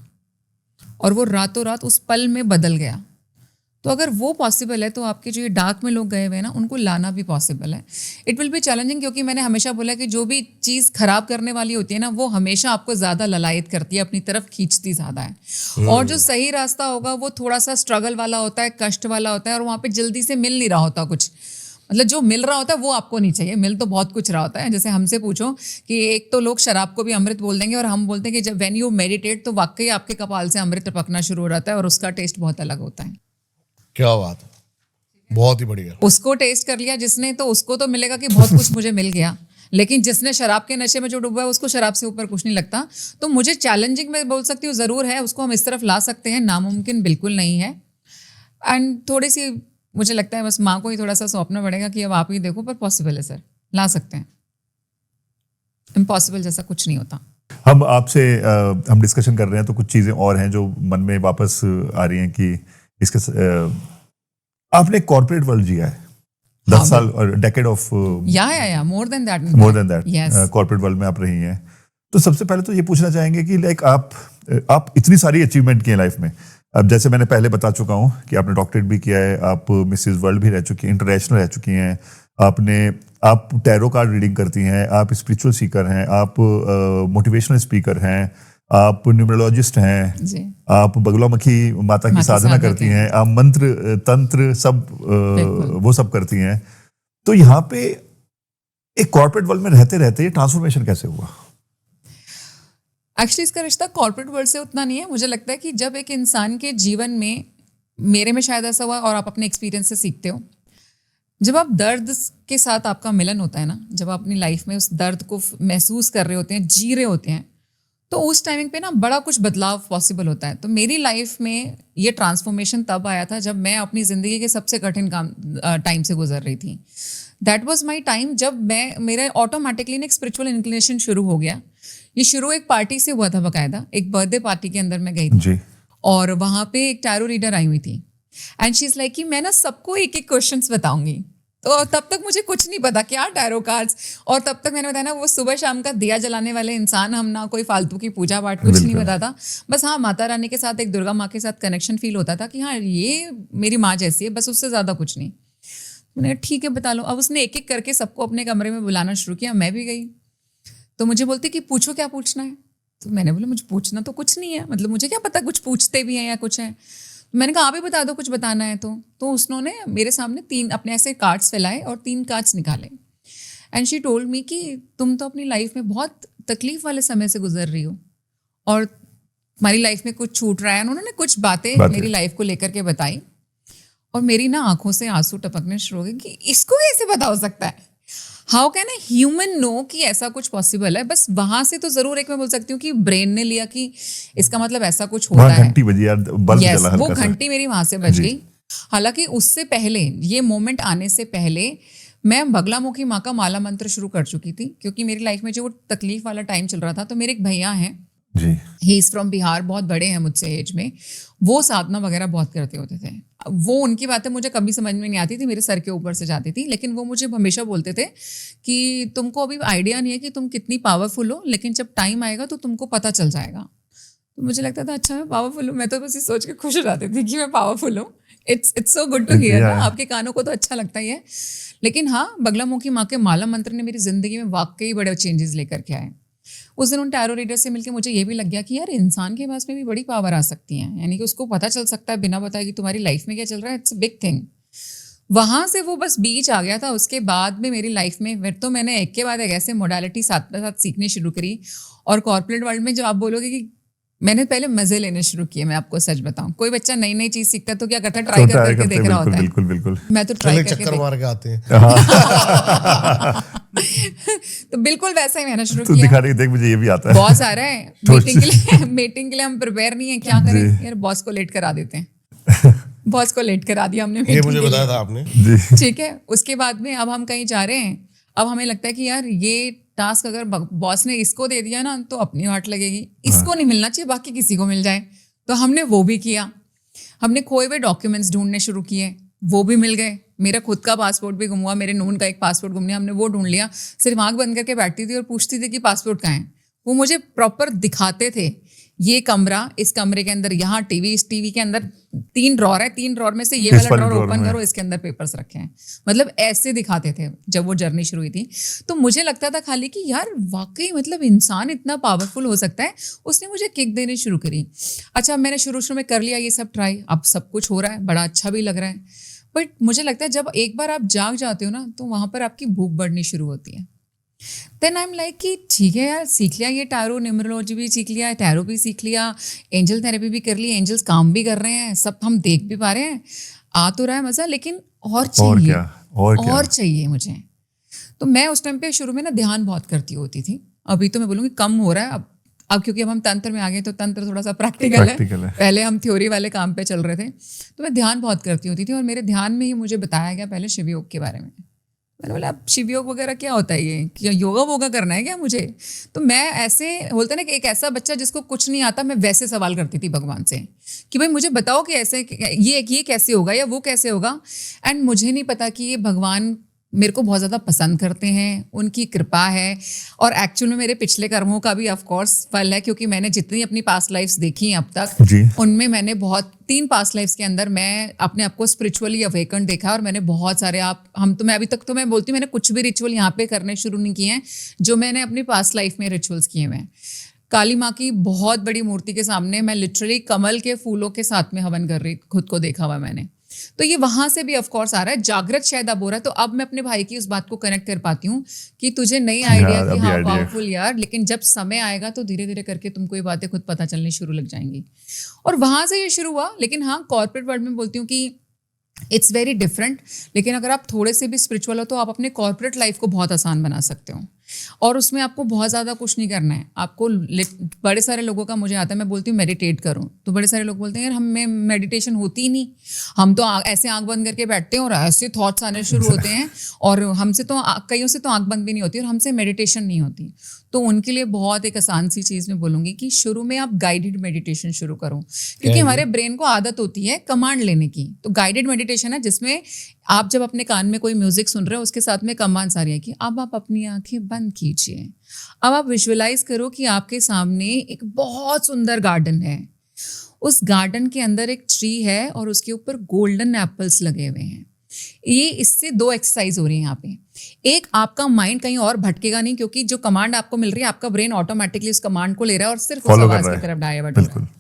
और वो रातों रात उस पल में बदल गया। तो अगर वो पॉसिबल है तो आपके जो ये डार्क में लोग गए हुए हैं ना, उनको लाना भी पॉसिबल है। इट विल बी चैलेंजिंग, क्योंकि मैंने हमेशा बोला कि जो भी चीज़ खराब करने वाली होती है ना, वो हमेशा आपको ज़्यादा ललायत करती है, अपनी तरफ खींचती ज़्यादा है। और जो सही रास्ता होगा वो थोड़ा सा स्ट्रगल वाला होता है, कष्ट वाला होता है, और वहाँ पे जल्दी से मिल नहीं रहा होता कुछ। मतलब जो मिल रहा होता है वो आपको नहीं चाहिए, मिल तो बहुत कुछ रहा होता है। जैसे हमसे पूछो कि एक तो लोग शराब को भी अमृत बोल देंगे, और हम बोलते हैं कि जब व्हेन यू मेडिटेट तो वाकई आपके कपाल से अमृत टपकना शुरू हो जाता है और उसका टेस्ट बहुत अलग होता है।
क्या बात है, बहुत ही बढ़िया।
उसको टेस्ट कर लिया जिसने, तो उसको तो मिलेगा कि बहुत कुछ मुझे मिल गया, लेकिन जिसने शराब के नशे में जो डूबा है उसको शराब से ऊपर कुछ नहीं लगता। तो मुझे चैलेंजिंग मैं बोल सकती हूँ ज़रूर है, उसको हम इस तरफ ला सकते हैं, नामुमकिन बिल्कुल नहीं है। एंड थोड़ी सी मुझे लगता है बस माँ को ही थोड़ा सा सौंपना पड़ेगा कि अब आप ही देखो, पर पॉसिबल है सर, ला सकते हैं। इम्पॉसिबल जैसा कुछ नहीं होता।
हम आपसे हम डिस्कशन कर रहे हैं तो कुछ चीज़ें और हैं जो मन में वापस आ रही हैं कि इसके आपने कॉर्पोरेट वर्ल्ड जिया है 10 साल और डेकेड ऑफ
या more than that
corporate world में आप रही हैं। तो सबसे पहले तो ये पूछना चाहेंगे कि लाइक आप इतनी सारी अचीवमेंट की हैं लाइफ में। अब जैसे मैंने पहले बता चुका हूँ कि आपने डॉक्टरेट भी किया है, आप मिसेस वर्ल्ड भी रह चुकी हैं, इंटरनेशनल रह चुकी हैं, आप टैरो कार्ड रीडिंग करती हैं, आप स्पिरिचुअल सीकर हैं, आप मोटिवेशनल स्पीकर हैं, आप न्यूमरोलॉजिस्ट हैं
जी,
आप बगलामुखी माता की साधना करती हैं, आप मंत्र तंत्र सब वो सब करती हैं। तो यहाँ पे एक कॉर्पोरेट वर्ल्ड में रहते रहते ये ट्रांसफॉर्मेशन कैसे हुआ?
एक्चुअली इसका रिश्ता कॉर्पोरेट वर्ल्ड से उतना नहीं है। मुझे लगता है कि जब एक इंसान के जीवन में, मेरे में शायद ऐसा हुआ और आप अपने एक्सपीरियंस से सीखते हो, जब आप दर्द के साथ आपका मिलन होता है ना, जब आप अपनी लाइफ में उस दर्द को महसूस कर रहे होते हैं, जी रहे होते हैं, तो उस टाइमिंग पे ना बड़ा कुछ बदलाव पॉसिबल होता है। तो मेरी लाइफ में ये ट्रांसफॉर्मेशन तब आया था जब मैं अपनी ज़िंदगी के सबसे कठिन टाइम से गुजर रही थी। दैट वाज माय टाइम जब मेरा ऑटोमेटिकली एक स्पिरिचुअल इंक्लिनेशन शुरू हो गया। ये शुरू एक पार्टी से हुआ था, बाकायदा एक बर्थडे पार्टी के अंदर मैं गई थी
जी।
और वहाँ पे एक टैरो रीडर आई हुई थी एंड शी इज़ लाइक कि मैं ना सबको एक एक क्वेश्चंस बताऊंगी। तो तब तक मुझे कुछ नहीं पता क्या टैरो कार्ड्स, और तब तक मैंने बताया ना वो सुबह शाम का दिया जलाने वाले इंसान, हम ना कोई फालतू की पूजा पाठ कुछ नहीं पता था। बस हाँ, माता रानी के साथ, एक दुर्गा माँ के साथ कनेक्शन फील होता था कि हाँ ये मेरी माँ जैसी है, बस उससे ज़्यादा कुछ नहीं। मैंने कहा ठीक है बता लो। अब उसने एक एक करके सबको अपने कमरे में बुलाना शुरू किया। मैं भी गई तो मुझे बोलती कि पूछो क्या पूछना है। तो मैंने बोला मुझे पूछना तो कुछ नहीं है, मतलब मुझे क्या पता कुछ पूछते भी हैं या कुछ है। मैंने कहा आप ही बता दो कुछ बताना है तो उसने मेरे सामने 3 अपने ऐसे कार्ड्स फैलाए और 3 कार्ड्स निकाले एंड शी टोल्ड मी कि तुम तो अपनी लाइफ में बहुत तकलीफ वाले समय से गुजर रही हो और तुम्हारी लाइफ में कुछ छूट रहा है। उन्होंने कुछ बातें मेरी लाइफ को लेकर के बताई और मेरी ना आंखों से आंसू टपकने शुरू हो गए कि इसको कैसे पता हो सकता है। How can a human know कि ऐसा कुछ पॉसिबल है। बस वहां से तो जरूर एक मैं बोल सकती हूँ कि ब्रेन ने लिया कि इसका मतलब ऐसा कुछ हो रहा है।
घंटी बजी यार, बल्ब जला हल्का सा।
वो घंटी मेरी वहां से बज गई। हालांकि उससे पहले, ये मोमेंट आने से पहले मैं बगलामुखी माँ का माला मंत्र शुरू कर चुकी थी, क्योंकि मेरी लाइफ में जो वो तकलीफ वाला टाइम चल रहा था। तो मेरे एक भैया हैं
जी,
ही इज़ फ्रॉम बिहार, बहुत बड़े हैं मुझसे एज में। वो साधना वगैरह बहुत करते होते थे। वो उनकी बातें मुझे कभी समझ में नहीं आती थी, मेरे सर के ऊपर से जाती थी, लेकिन वो मुझे हमेशा बोलते थे कि तुमको अभी आइडिया नहीं है कि तुम कितनी पावरफुल हो, लेकिन जब टाइम आएगा तो तुमको पता चल जाएगा। तो मुझे लगता था अच्छा मैं पावरफुल हूँ, मैं तो बस ये सोच के खुश हो जाती थी कि मैं पावरफुल हूँ। It's so good to hear ना, आपके कानों को तो अच्छा लगता ही है। लेकिन हाँ, बगलामुखी माँ के माला मंत्र ने मेरी जिंदगी में वाकई बड़े चेंजेस लेकर के आए। उस दिन उन टैरो रीडर से मिलकर मुझे ये भी लग गया कि यार इंसान के पास में भी बड़ी पावर आ सकती है, यानी कि उसको पता चल सकता है बिना बताए कि तुम्हारी लाइफ में क्या चल रहा है। It's a big thing. वहां से वो बस बीच आ गया था। उसके बाद में मेरी लाइफ में फिर तो मैंने एक के बाद एक ऐसे मोडालिटी साथ साथ सीखनी शुरू करी। और कॉर्पोरेट वर्ल्ड में जो आप बोलोगे कि मैंने पहले मजे लेने शुरू किए, मैं आपको सच बताऊं, कोई बच्चा नई नई चीज सीखता है तो क्या करता है, ट्राई करके देख रहा होता है।
बिल्कुल बिल्कुल।
मैं तो ट्राई करके
चक्कर मार के आते हैं।
तो बिल्कुल वैसा ही मैंने शुरू
तो
किया।
दिखाने देख मुझे ये भी आता है।
बॉस आ रहा है मीटिंग के लिए हम प्रिपेयर नहीं है, क्या करें यार, बॉस को लेट करा देते हैं। बॉस को लेट करा दिया हमने,
ये मुझे बताया था आपने।
ठीक है। उसके बाद में अब हम कहीं जा रहे हैं, अब हमें लगता है कि यार ये टास्क अगर बॉस ने इसको दे दिया ना तो अपनी वाट लगेगी, इसको नहीं मिलना चाहिए, बाकी किसी को मिल जाए। तो हमने वो भी किया। हमने खोए हुए डॉक्यूमेंट्स ढूंढने शुरू किए, वो भी मिल गए। मेरा खुद का पासपोर्ट भी गुम हुआ, मेरे नून का एक पासपोर्ट गुम गया, हमने वो ढूंढ लिया। सिर्फ आंख बंद करके बैठती थी और पूछती थी कि पासपोर्ट कहाँ है। वो मुझे प्रॉपर दिखाते थे, ये कमरा, इस कमरे के अंदर यहाँ टीवी, इस टीवी के अंदर 3 ड्रॉर है, 3 ड्रॉर में से ये वाला ड्रॉर ओपन करो, इसके अंदर पेपर्स रखे हैं। मतलब ऐसे दिखाते थे जब वो जर्नी शुरू हुई थी। तो मुझे लगता था खाली कि यार वाकई मतलब इंसान इतना पावरफुल हो सकता है। उसने मुझे किक देनी शुरू करी। अच्छा, मैंने शुरू में कर लिया ये सब ट्राई, अब सब कुछ हो रहा है, बड़ा अच्छा भी लग रहा है। बट मुझे लगता है जब एक बार आप जाग जाते हो ना, तो वहाँ पर आपकी भूख बढ़नी शुरू होती है। देन आई एम लाइक कि ठीक है यार, सीख लिया ये टैरो न्यूमरोलॉजी भी सीख लिया, टैरो भी सीख लिया, एंजल थेरेपी भी कर ली, एंजल्स काम भी कर रहे हैं, सब हम देख भी पा रहे हैं, आ तो रहा है मजा, लेकिन और चाहिए, और चाहिए मुझे। तो मैं उस टाइम पे शुरू में ना ध्यान बहुत करती होती थी। अभी तो मैं बोलूँगी कम हो रहा है अब क्योंकि अब हम तंत्र में आ गए तो तंत्र थोड़ा सा प्रैक्टिकल है। पहले हम थ्योरी वाले काम पे चल रहे थे। तो मैं ध्यान बहुत करती होती थी और मेरे ध्यान में ही मुझे बताया गया पहले शिव योग के बारे में। मैंने बोला अब शिव योग वगैरह क्या होता है, ये क्या योगा वोगा करना है क्या मुझे? तो मैं ऐसे बोलते ना कि एक ऐसा बच्चा जिसको कुछ नहीं आता, मैं वैसे सवाल करती थी भगवान से कि भाई मुझे बताओ कि ऐसे ये कैसे होगा या वो कैसे होगा। एंड मुझे नहीं पता कि ये भगवान मेरे को बहुत ज़्यादा पसंद करते हैं, उनकी कृपा है। और एक्चुअल में मेरे पिछले कर्मों का भी ऑफ कोर्स फल है, क्योंकि मैंने जितनी अपनी पास्ट लाइफ्स देखी हैं अब तक, उनमें मैंने बहुत 3 पास्ट लाइफ्स के अंदर मैं अपने आप को स्पिरिचुअली अवेकन देखा। और मैंने बहुत सारे मैं अभी तक तो मैं बोलती हूँ मैंने कुछ भी रिचुअल यहाँ पे करने शुरू नहीं किए हैं जो मैंने अपनी पास्ट लाइफ में रिचुअल्स किए हुए हैं। काली माँ की बहुत बड़ी मूर्ति के सामने मैं लिटरली कमल के फूलों के साथ में हवन कर रही, खुद को देखा हुआ मैंने। तो ये वहां से भी ऑफ कोर्स आ रहा है, जागृत शायद अब हो रहा है। तो अब मैं अपने भाई की उस बात को कनेक्ट कर पाती हूँ कि तुझे नहीं आइडिया कि हाँ पावरफुल यार, लेकिन जब समय आएगा तो धीरे धीरे करके तुमको ये बातें खुद पता चलनी शुरू लग जाएंगी। और वहां से ये शुरू हुआ। लेकिन हाँ, कॉर्पोरेट वर्ल्ड में बोलती हूँ कि इट्स वेरी डिफरेंट। लेकिन अगर आप थोड़े से भी स्पिरिचुअल हो तो आप अपने कॉर्पोरेट लाइफ को बहुत आसान बना सकते हो। और उसमें आपको बहुत ज़्यादा कुछ नहीं करना है। आपको बड़े सारे लोगों का मुझे आता है, मैं बोलती हूँ मेडिटेट करो, तो बड़े सारे लोग बोलते हैं यार हमें मेडिटेशन होती ही नहीं, हम तो ऐसे आंख बंद करके बैठते हैं और ऐसे थॉट्स आने शुरू होते हैं और हमसे तो कईयों से तो आंख बंद भी नहीं होती और हमसे मेडिटेशन नहीं होती। तो उनके लिए बहुत एक आसान सी चीज़ मैं बोलूँगी कि शुरू में आप गाइडेड मेडिटेशन शुरू करो, क्योंकि हमारे ब्रेन को आदत होती है कमांड लेने की। तो गाइडेड मेडिटेशन है जिसमें आप जब अपने कान में कोई म्यूजिक सुन रहे हो उसके साथ में कमांड्स आ रही है कि अब आप अपनी आंखें बंद कीजिए, अब आप विजुअलाइज करो कि आपके सामने एक बहुत सुंदर गार्डन है, उस गार्डन के अंदर एक ट्री है और उसके ऊपर गोल्डन एप्पल्स लगे हुए हैं। ये इससे 2 एक्सरसाइज हो रही है यहाँ पे। एक, आपका माइंड कहीं और भटकेगा नहीं, क्योंकि जो कमांड आपको मिल रही है आपका ब्रेन ऑटोमेटिकली उस कमांड को ले रहा है और सिर्फ उस आवाज की तरफ डाइवर्ट हो रहा है।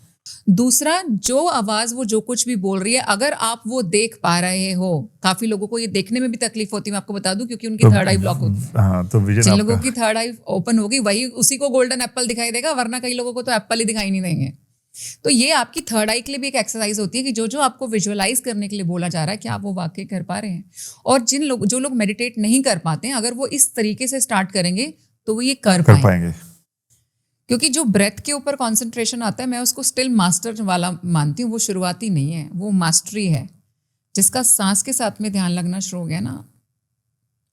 दूसरा, जो आवाज वो जो कुछ भी बोल रही है अगर आप वो देख पा रहे हो, काफी लोगों को ये देखने में भी तकलीफ होती है, मैं आपको बता दूं, क्योंकि उनकी थर्ड आई ब्लॉक होती है। हाँ, तो जिन लोगों की थर्ड आई ओपन होगी वही उसी को गोल्डन एप्पल दिखाई देगा, वरना कई लोगों को तो एप्पल ही दिखाई नहीं देंगे। तो ये आपकी थर्ड आई के लिए भी एक एक्सरसाइज होती है कि जो आपको विजुअलाइज करने के लिए बोला जा रहा है कि आप वो वाकई कर पा रहे हैं। और जो लोग मेडिटेट नहीं कर पाते हैं, अगर वो इस तरीके से स्टार्ट करेंगे तो वो ये कर पाएंगे। क्योंकि जो ब्रेथ के ऊपर कंसंट्रेशन आता है, मैं उसको स्टिल मास्टर वाला मानती हूँ। वो शुरुआती नहीं है, वो मास्टरी है। जिसका सांस के साथ में ध्यान लगना शुरू हो गया ना,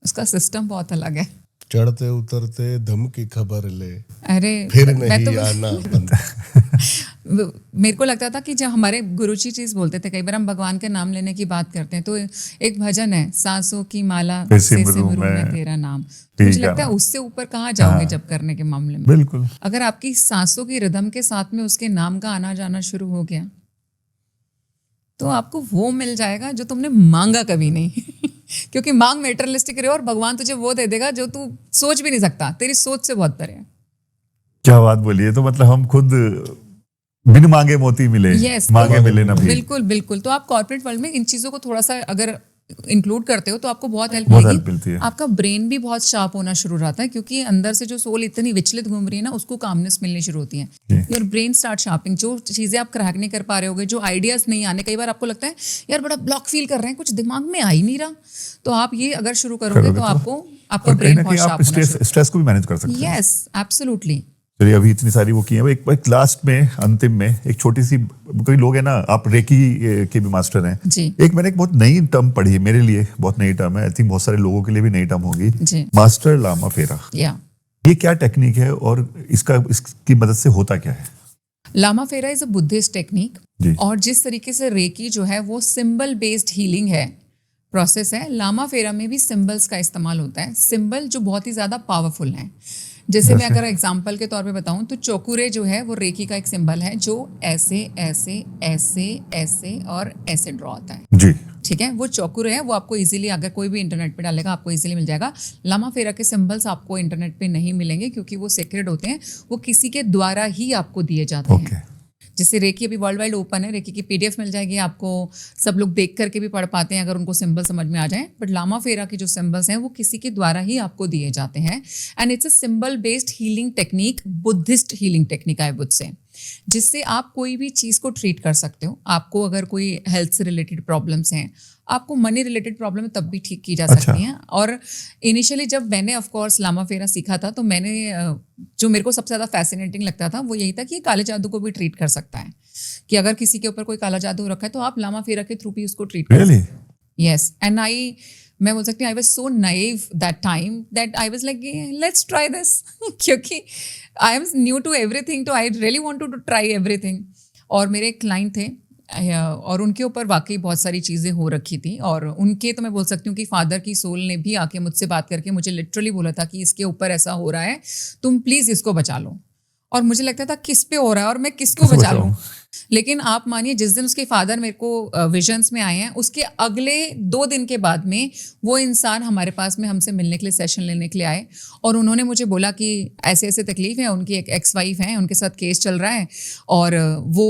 उसका सिस्टम बहुत अलग है।
चढ़ते उतरते धम की खबर ले,
अरे
फिर
मैं
नहीं
तो
आना बंद।
मेरे को लगता था कि जब हमारे गुरुजी चीज बोलते थे, कई बार हम भगवान के नाम लेने की बात करते हैं तो एक भजन है, सांसों की माला
फिर
से
सिमरूं
सिमरूं
मैं
मैं तेरा नाम।
ठीक
मुझे
है
लगता है
ना।
उससे ऊपर कहाँ जाओगे जब करने के मामले में।
बिल्कुल।
अगर आपकी सांसों की रिदम के साथ में उसके नाम का आना जाना शुरू हो गया तो आपको वो मिल जाएगा जो तुमने मांगा कभी नहीं। क्योंकि मांग मेटेरियलिस्टिक रहे और भगवान तुझे वो दे देगा जो तू सोच भी नहीं सकता, तेरी सोच से बहुत परे है।
क्या बात बोली है। तो मतलब हम खुद बिन मांगे मोती मिले,
यस
मांगे मिले ना भी।
बिल्कुल बिल्कुल। तो आप कॉर्पोरेट वर्ल्ड में इन चीजों को थोड़ा सा अगर इंक्लूड करते हो तो आपको बहुत हेल्प
बहुत
मिलेगी।
हेल्प मिलती है।
आपका ब्रेन भी बहुत शार्प होना शुरू हो जाता है, क्योंकि अंदर से जो सोल इतनी विचलित घूम रही है ना, उसको कामनेस मिलनी शुरू होती है। Your brain start sharping. जो चीजें आप क्रैक नहीं कर पा रहे होगे, जो आइडियाज नहीं आने, कई बार आपको लगता है यार बड़ा ब्लॉक फील कर रहे हैं, कुछ दिमाग में आ ही नहीं रहा, तो आप ये अगर शुरू करोगे तो आपको आपका
और कहीं
ब्रेन
ना
बहुत
कहीं
शार्प
आप
होना शुरू।
स्ट्रेस को भी मैनेज कर सकते हैं।
Yes absolutely.
चलिए अभी इतनी सारी वो की है। एक लास्ट में, अंतिम में एक छोटी सी, कोई लोग है ना, आप रेकी के भी मास्टर हैं
जी
एक मैंने एक बहुत नई टर्म पढ़ी है, मेरे लिए बहुत नई टर्म है, आई थिंक बहुत सारे लोगों के लिए भी नई टर्म होगी,
जी
मास्टर लामा फेरा।
या
ये क्या टेक्निक है और इसकी मदद से होता क्या है?
लामा फेरा इज अ बुद्धिस्ट टेक्निक।
जी।
और जिस तरीके से रेकी जो है वो सिंबल बेस्ड हीलिंग है, प्रोसेस है, लामा फेरा में भी सिंबल्स का इस्तेमाल होता है। सिंबल जो बहुत ही ज़्यादा पावरफुल हैं। जैसे मैं अगर एग्जांपल के तौर पे बताऊं तो चोकुरे जो है वो रेकी का एक सिंबल है, जो ऐसे ऐसे ऐसे ऐसे और ऐसे ड्रॉ होता है।
जी।
ठीक है, वो चौकुरे है, वो आपको इजीली, अगर कोई भी इंटरनेट पे डालेगा आपको इजीली मिल जाएगा। लामा फेरा के सिंबल्स आपको इंटरनेट पे नहीं मिलेंगे, क्योंकि वो सेक्रेड होते हैं, वो किसी के द्वारा ही आपको दिए जाते हैं। जैसे रेकी अभी वर्ल्ड वाइड ओपन है, रेकी की पीडीएफ मिल जाएगी आपको, सब लोग देख करके भी पढ़ पाते हैं अगर उनको सिंबल समझ में आ जाए। बट लामा फेरा के जो सिंबल्स हैं वो किसी के द्वारा ही आपको दिए जाते हैं। And it's a symbol based healing technique, Buddhist healing technique I would say, जिससे आप कोई भी चीज़ को ट्रीट कर सकते हो। आपको अगर कोई हेल्थ से रिलेटेड प्रॉब्लम्स हैं, आपको मनी रिलेटेड प्रॉब्लम है, तब भी ठीक की जा सकती हैं। और इनिशियली जब मैंने ऑफ कोर्स लामा फेरा सीखा था तो मैंने जो मेरे को सबसे ज़्यादा फैसिनेटिंग लगता था वो यही था कि ये काले जादू को भी ट्रीट कर सकता है, कि अगर किसी के ऊपर कोई काला जादू रखा है तो आप लामा फेरा के थ्रू भी उसको ट्रीट कर सकते हैं। यस एंड मैं बोल सकती हूँ I was so naive that time that I was like let's try this, क्योंकि I am new to everything, तो I really want to try everything. और मेरे एक क्लाइंट थे और उनके ऊपर वाकई बहुत सारी चीज़ें हो रखी थी, और उनके तो मैं बोल सकती हूँ कि फादर की सोल ने भी आके मुझसे बात करके मुझे लिटरली बोला था कि इसके ऊपर ऐसा हो रहा है, तुम प्लीज़ इसको बचा लो। और मुझे लगता था किस पे हो रहा है और मैं किसको बचा लूँ। लेकिन आप मानिए जिस दिन उसके फादर मेरे को विजन्स में आए हैं, उसके अगले 2 दिन के बाद में वो इंसान हमारे पास में हमसे मिलने के लिए, सेशन लेने के लिए आए, और उन्होंने मुझे बोला कि ऐसे ऐसे तकलीफ है, उनकी एक एक्स वाइफ है, उनके साथ केस चल रहा है और वो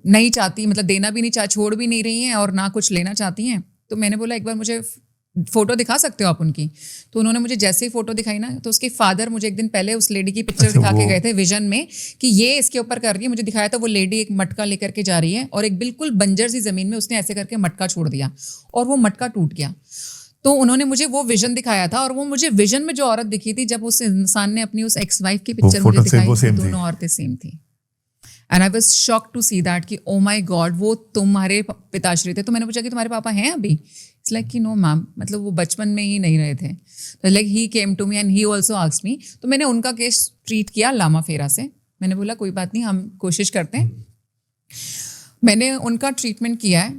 नहीं चाहती, मतलब देना भी नहीं चाह, छोड़ भी नहीं रही हैं और ना कुछ लेना चाहती हैं। तो मैंने बोला एक बार मुझे फोटो दिखा सकते हो आप उनकी? तो उन्होंने मुझे जैसे ही फोटो दिखाई ना, तो उसके फादर मुझे एक दिन पहले उस लेडी की पिक्चर दिखा के गए थे विजन में कि ये इसके ऊपर कर रही है। मुझे दिखाया था वो लेडी एक मटका लेकर के जा रही है और एक बिल्कुल बंजर सी जमीन में उसने ऐसे करके मटका छोड़ दिया और वो मटका टूट गया। तो उन्होंने मुझे वो विजन दिखाया था, और वो मुझे विजन में जो औरत दिखी थी, जब उस इंसान ने अपनी उस एक्स वाइफ की पिक्चर मुझे दिखाई, वो दोनों औरतें सेम थी। And I was shocked to see that कि ओ माय गॉड, वो तुम्हारे पिताश्री थे। तो मैंने पूछा कि तुम्हारे पापा हैं अभी? इट्स लाइक कि नो मैम, मतलब वो बचपन में ही नहीं रहे थे। तो like he came to me and he also asked me. तो मैंने उनका केस ट्रीट किया लामा फेरा से। मैंने बोला कोई बात नहीं, हम कोशिश करते हैं। मैंने उनका ट्रीटमेंट किया है,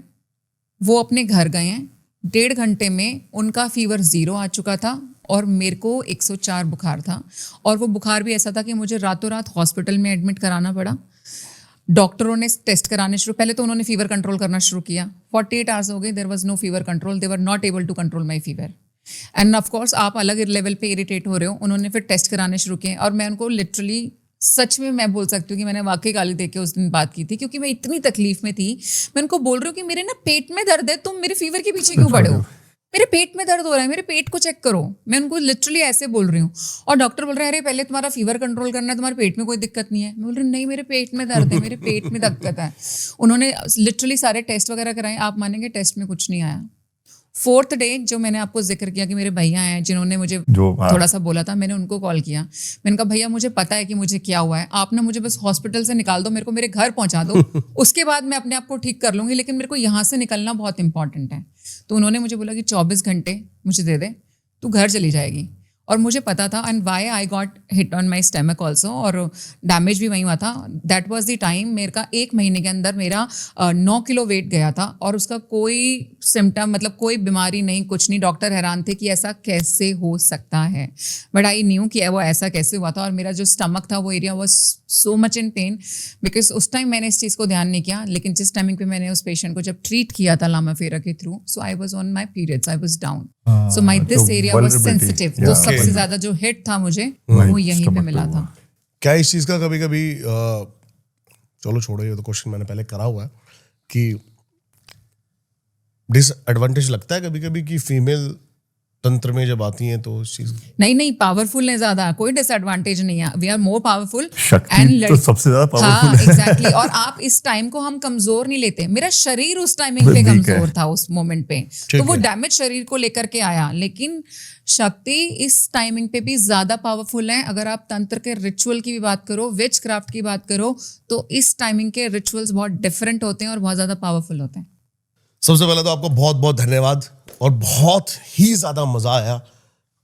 वो अपने घर गए हैं। 1.5 घंटे में उनका फीवर 0 आ चुका था और मेरे को 104 बुखार था, और वो बुखार भी ऐसा था कि मुझे रातों रात हॉस्पिटल में एडमिट कराना पड़ा। डॉक्टरों ने टेस्ट कराने शुरू, पहले तो उन्होंने फीवर कंट्रोल करना शुरू किया। 48 आवर्स हो गए, there was no fever control, they were not able to control my fever. And of course आप अलग लेवल पे इरिटेट हो रहे हो। उन्होंने फिर टेस्ट कराने शुरू किए और मैं उनको लिटरली, सच में मैं बोल सकती हूँ कि मैंने वाकई गाली देके उस दिन बात की थी, क्योंकि मैं इतनी तकलीफ में थी। मैं उनको बोल रही हूँ कि मेरे ना पेट में दर्द है, तुम मेरे फीवर के पीछे क्यों पड़े हो? मेरे पेट में दर्द हो रहा है, मेरे पेट को चेक करो। मैं उनको लिटरली ऐसे बोल रही हूँ, और डॉक्टर बोल रहे हैं अरे पहले तुम्हारा फीवर कंट्रोल करना है, तुम्हारे पेट में कोई दिक्कत नहीं है। मैं बोल रही हूँ नहीं, मेरे पेट में दर्द है, मेरे पेट में दिक्कत है। उन्होंने लिटरली सारे टेस्ट वगैरह कराए, आप मानेंगे टेस्ट में कुछ नहीं आया। 4th डे जो मैंने आपको जिक्र किया कि मेरे भैया हैं जिन्होंने मुझे थोड़ा सा बोला था, मैंने उनको कॉल किया। मैंने कहा भैया मुझे पता है कि मुझे क्या हुआ है, आप ना मुझे बस हॉस्पिटल से निकाल दो, मेरे को मेरे घर पहुंचा दो, उसके बाद मैं अपने आप को ठीक कर लूंगी, लेकिन मेरे को यहाँ से निकलना बहुत इंपॉर्टेंट है। तो उन्होंने मुझे बोला कि 24 घंटे मुझे दे दे, तू घर चली जाएगी। और मुझे पता था and why I got hit on my stomach also, और डैमेज भी वहीं हुआ था। दैट वॉज द टाइम मेरे का 1 महीने के अंदर मेरा 9 किलो वेट गया था, और उसका कोई सिम्टम मतलब कोई बीमारी नहीं, कुछ नहीं। डॉक्टर हैरान थे कि ऐसा कैसे हो सकता है, बट आई न्यू कि वो ऐसा कैसे हुआ था। और मेरा जो स्टमक था वो area was so much in pen, because उस टाइम मैंने इस चीज़ को ध्यान नहीं किया। लेकिन जिस टाइमिंग पे मैंने उस पेशेंट को जब ट्रीट किया था लामा फेरा के through, so I was on my periods, I was down, so my this area was sensitive. तो सबसे ज्यादा जो हिट था मुझे वो यहीं पे मिला था।
क्या इस चीज का कभी कभी चलो छोड़ो, ये तो क्वेश्चन मैंने पहले करा हुआ है कि डिसएडवांटेज लगता है कभी कभी कि फीमेल तंत्र में जब आती हैं तो इस चीज
नहीं पावरफुल है ज्यादा, कोई डिसएडवांटेज नहीं है। वी आर मोर पावरफुल
शक्ति तो सबसे ज्यादा पावरफुल है।
एग्जैक्टली। और आप इस टाइम को हम कमजोर नहीं लेते। मेरा शरीर उस टाइमिंग पे कमजोर था उस मोमेंट पे, तो वो डैमेज शरीर को लेकर के आया। लेकिन शक्ति इस टाइमिंग पे भी ज्यादा पावरफुल है। अगर आप तंत्र के रिचुअल की भी बात करो, विच क्राफ्ट की बात करो, तो इस टाइमिंग के रिचुअल्स बहुत डिफरेंट होते हैं और बहुत ज्यादा पावरफुल होते हैं।
सबसे पहले तो आपको बहुत बहुत धन्यवाद, और बहुत ही ज्यादा मजा आया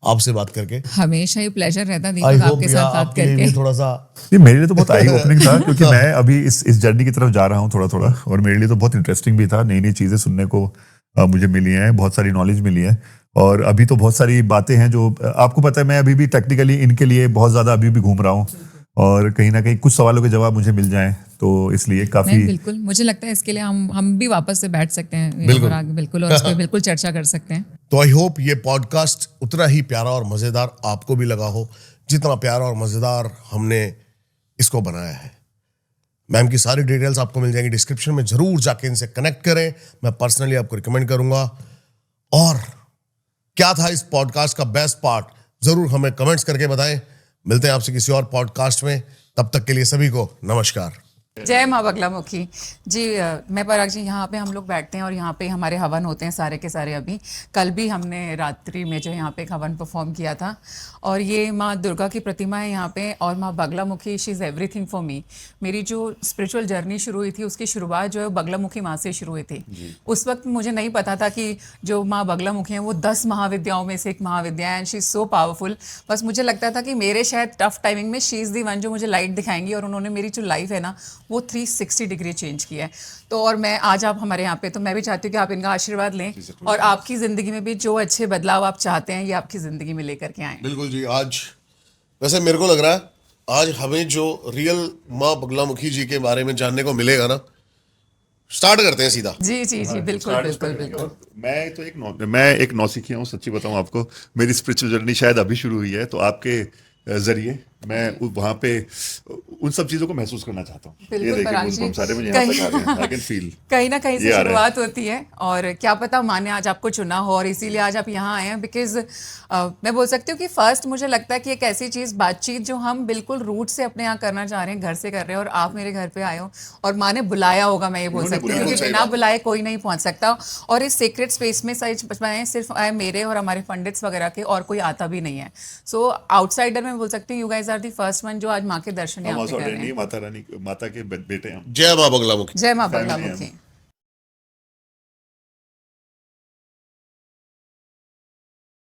आपसे बात करके।
हमेशा ही प्लेजर रहता
आई
दीपक
होप
आपके साथ बात करके।
भी थोड़ा सा
नहीं, मेरे लिए तो बहुत आई ओपनिंग था, क्योंकि मैं अभी इस जर्नी की तरफ जा रहा हूँ थोड़ा थोड़ा, और मेरे लिए तो बहुत इंटरेस्टिंग भी था। नई नई चीजें सुनने को मुझे मिली हैं, बहुत सारी नॉलेज मिली है। और अभी तो बहुत सारी बातें हैं जो आपको पता है, मैं अभी भी टेक्निकली इनके लिए बहुत ज्यादा अभी भी घूम रहा हूँ, और कहीं ना कहीं कुछ सवालों के जवाब मुझे मिल जाएं, तो इसलिए काफी
बिल्कुल मुझे लगता है इसके लिए हम भी वापस से बैठ सकते हैं
बिल्कुल।
और आगे बिल्कुल और इस पे बिल्कुल चर्चा कर सकते हैं।
तो आई होप ये पॉडकास्ट उतना ही प्यारा और मजेदार आपको भी लगा हो जितना प्यारा और मजेदार हमने इसको बनाया है। मैम की सारी डिटेल्स आपको मिल जाएंगी डिस्क्रिप्शन में, जरूर जाके इनसे कनेक्ट करें। मैं पर्सनली आपको रिकमेंड करूंगा। और क्या था इस पॉडकास्ट का बेस्ट पार्ट, जरूर हमें कमेंट्स करके बताएं। मिलते हैं आपसे किसी और पॉडकास्ट में, तब तक के लिए सभी को नमस्कार।
जय माँ बगलामुखी जी। मैं पराग जी, यहाँ पे हम लोग बैठते हैं और यहाँ पे हमारे हवन होते हैं सारे के सारे। अभी कल भी हमने रात्रि में जो यहाँ पे एक हवन परफॉर्म किया था, और ये माँ दुर्गा की प्रतिमा है यहाँ पे, और माँ Baglamukhi she is everything for me. मेरी जो स्पिरिचुअल जर्नी शुरू हुई थी उसकी शुरुआत जो है बगलामुखी माँ से शुरू हुई थी। उस वक्त मुझे नहीं पता था कि जो माँ बगलामुखी है वो 10 महाविद्याओं में से एक महाविद्या है, and she is so powerful. बस मुझे लगता था कि मेरे शायद टफ टाइमिंग में शी इज़ दी वन जो मुझे लाइट दिखाएंगी, और उन्होंने मेरी जो लाइफ है ना वो 360 डिग्री चेंज किया है। तो और मैं आज आप हमारे यहाँ पे, तो मैं भी चाहती हूँ कि आप इनका आशीर्वाद लें, और आपकी ज़िंदगी में भी जो अच्छे बदलाव आप चाहते हैं ये आपकी ज़िंदगी में लेकर के आएँ।
बिल्कुल जी। आज वैसे मेरे को लग रहा है आज हमें जो रियल माँ बगलामुखी जी के बारे में जानने को मिलेगा ना, स्टार्ट करते हैं सीधा।
जी जी जी बिल्कुल बिल्कुल बिल्कुल।
मैं एक नौसिखिया हूँ, सच्ची बताऊँ आपको। मेरी स्पिरिचुअल जर्नी शायद अभी शुरू हुई है, तो आपके जरिए मैं वहाँ पे उन सब चीजों को महसूस करना चाहता हूँ। ये देखिए हम सारे मुझे यहाँ तक आ रहे हैं, I can feel
कहीं ना कहीं से शुरुआत होती है, और क्या पता माँ ने आज आपको चुना हो और इसीलिए आज आप यहाँ आए हैं। बिकॉज मैं बोल सकती हूँ कि फर्स्ट मुझे लगता है कि एक ऐसी चीज़, बातचीत जो हम बिल्कुल रूट से अपने यहाँ करना चाह रहे हैं, घर से कर रहे हैं, और आप मेरे घर पे आए हो और माँ ने बुलाया होगा, मैं ये बोल सकती हूँ, क्योंकि बिना बुलाए कोई नहीं पहुँच सकता। और इस सीक्रेट स्पेस में सिर्फ मेरे और हमारे पंडित्स वगैरह के, और कोई आता भी नहीं है। सो आउटसाइडर मैं बोल सकती हूँ you guys are the first one जो आज माँ के दर्शन यहाँ पे कर रहे हैं।
माता रानी, माता के बेटे हैं।
जय माँ बगलामुखी।
जय माँ बगलामुखी।